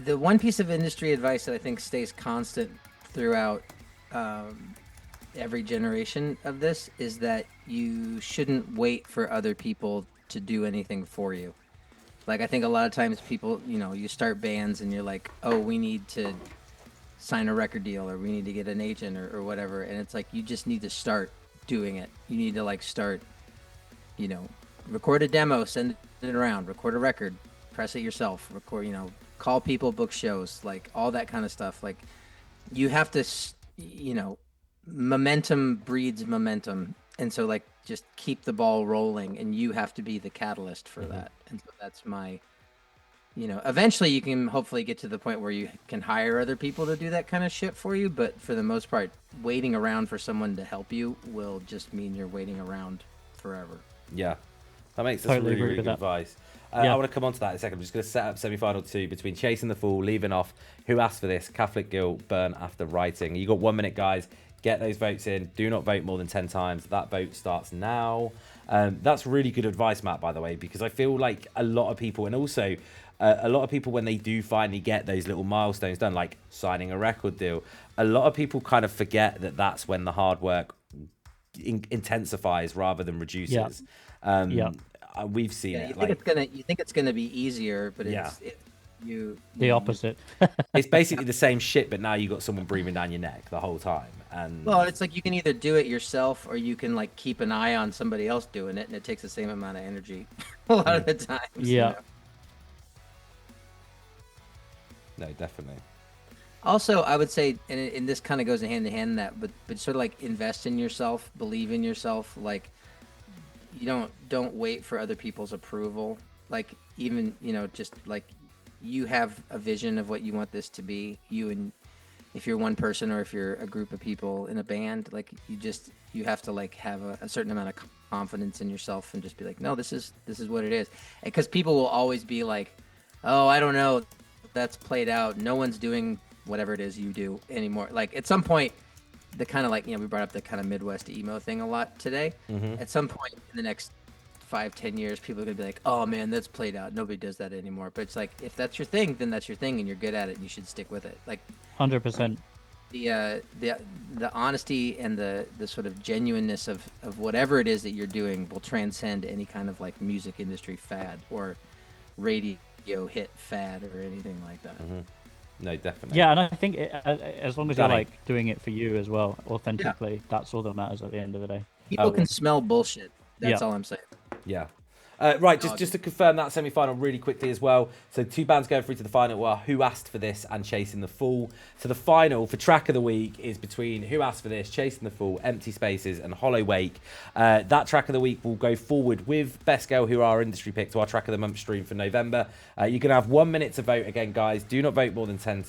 one piece of industry advice that I think stays constant throughout every generation of this is that you shouldn't wait for other people to do anything for you. Like, I think a lot of times people, you start bands and you're like, oh, we need to sign a record deal, or we need to get an agent, or whatever. And it's like, you just need to start doing it. You need to like start, record a demo, send it around, record a record, press it yourself, record, call people, book shows, like all that kind of stuff. Like, you have to, momentum breeds momentum. And so like, just keep the ball rolling, and you have to be the catalyst for that. And so that's my, eventually you can hopefully get to the point where you can hire other people to do that kind of shit for you. But for the most part, waiting around for someone to help you will just mean you're waiting around forever. Yeah, that makes Totally really, agree really with good that. advice. Yeah. I want to come on to that in a second. I'm just going to set up semi-final 2 between Chasing the Fool, Leaving Off, Who Asked for This, Catholic Guilt, Burn After Writing. You got 1 minute, guys. Get those votes in. Do not vote more than 10 times. That vote starts now. That's really good advice, Matt, by the way, because I feel like a lot of people, and also a lot of people, when they do finally get those little milestones done, like signing a record deal, a lot of people kind of forget that that's when the hard work intensifies rather than reduces. We've seen Yeah, it. you think it's gonna be easier, but Yeah. The opposite. It's basically the same shit, but now you got someone breathing down your neck the whole time. And Well, it's like you can either do it yourself, or you can like keep an eye on somebody else doing it, and it takes the same amount of energy a lot of the times. Yeah. no, definitely. Also, I would say, and this kind of goes hand in hand, that, but sort of like invest in yourself, believe in yourself. Like, you don't wait for other people's approval. Like, even just like, you have a vision of what you want this to be. If you're one person, or if you're a group of people in a band, like, you have to like have a certain amount of confidence in yourself, and just be like, no, this is what it is. Because people will always be like, oh, I don't know, that's played out. No one's doing whatever it is you do anymore. Like, at some point, the kind of like, we brought up the kind of Midwest emo thing a lot today. At some point in the next 5-10 years, people are gonna be like, oh man, that's played out, nobody does that anymore. But it's like, if that's your thing, then that's your thing, and you're good at it, and you should stick with it. Like, 100%. the honesty and the sort of genuineness of whatever it is that you're doing will transcend any kind of like music industry fad or radio hit fad or anything like that. No, definitely. Yeah, and I think as long as Danny. you're like doing it for you as well, authentically, that's all that matters at the end of the day. People can smell bullshit. That's Yeah. all I'm saying. Yeah. Right, just to confirm that semi-final really quickly as well. So 2 bands going through to the final are Who Asked for This and Chasing the Fool. So the final for track of the week is between Who Asked for This, Chasing the Fool, Empty Spaces and Hollow Wake. That track of the week will go forward with Best Girl, who are our industry pick, to our track of the month stream for November. You're going to have 1 minute to vote again, guys. Do not vote more than 10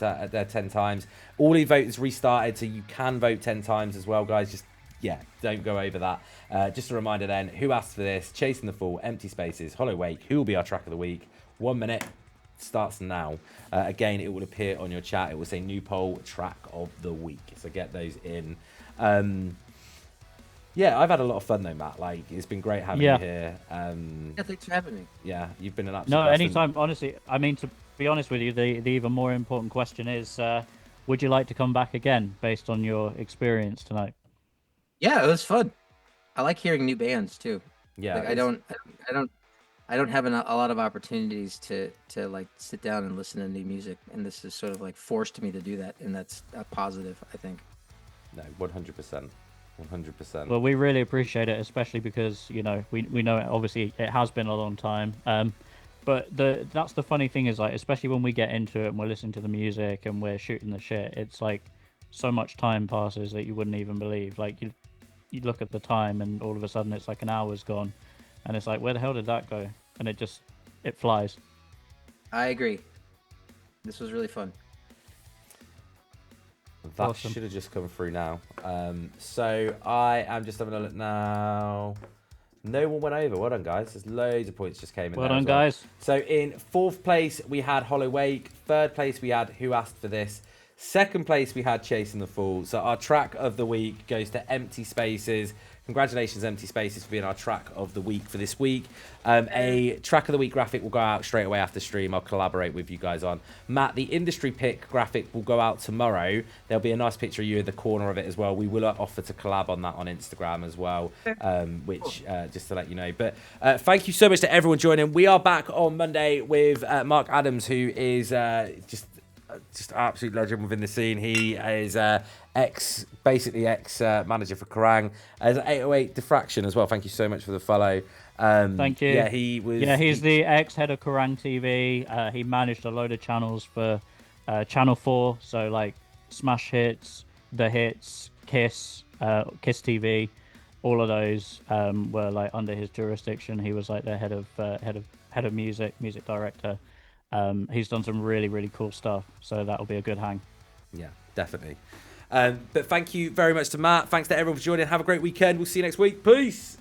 times. All your vote is restarted, so you can vote 10 times as well, guys. Just don't go over that. Just a reminder then, Who Asked for This, Chasing the Fool, Empty Spaces, Hollow Wake, who will be our track of the week. 1 minute starts now. Again, it will appear on your chat. It will say new poll track of the week. So get those in. I've had a lot of fun though, Matt. Like, it's been great having you here. Thanks for having me. Yeah, you've been an absolute No, blessing. anytime. Honestly, I mean, to be honest with you, the even more important question is, would you like to come back again based on your experience tonight? Yeah, it was fun. I like hearing new bands too. Yeah, Like, I don't have a lot of opportunities to like sit down and listen to new music, and this is sort of like forced me to do that, and that's a positive, I think. No, 100%. 100%. Well, we really appreciate it, especially because we know obviously it has been a long time. But that's the funny thing is, like, especially when we get into it and we're listening to the music and we're shooting the shit, it's like so much time passes that you wouldn't even believe. Like, you look at the time and all of a sudden it's like an hour's gone, and it's like, where the hell did that go? And it flies. I agree. This was really fun. That Awesome. should have just come through now. So I am just having a look now. No one went over. Well done, guys. There's loads of points just came in. Well there done, as well. guys. So in 4th place, we had Hollow Wake. 3rd place, we had Who Asked for This. 2nd place, we had Chasing the Fool. So our track of the week goes to Empty Spaces. Congratulations, Empty Spaces, for being our track of the week for this week. A track of the week graphic will go out straight away after stream. I'll collaborate with you guys on. Matt, the industry pick graphic will go out tomorrow. There'll be a nice picture of you in the corner of it as well. We will offer to collab on that on Instagram as well, which just to let you know. But thank you so much to everyone joining. We are back on Monday with Mark Adams, who is just absolute legend within the scene. He is ex manager for Kerrang. As 808 Diffraction as well. Thank you so much for the follow. Thank you. Yeah, he was. Yeah, he's the ex-head of Kerrang TV. He managed a load of channels for Channel 4, so like Smash Hits, The Hits, Kiss, Kiss TV. All of those were like under his jurisdiction. He was like the head of music director. He's done some really, really cool stuff, so that'll be a good hang. Yeah, definitely. But thank you very much to Matt. Thanks to everyone for joining. Have a great weekend. We'll see you next week. Peace.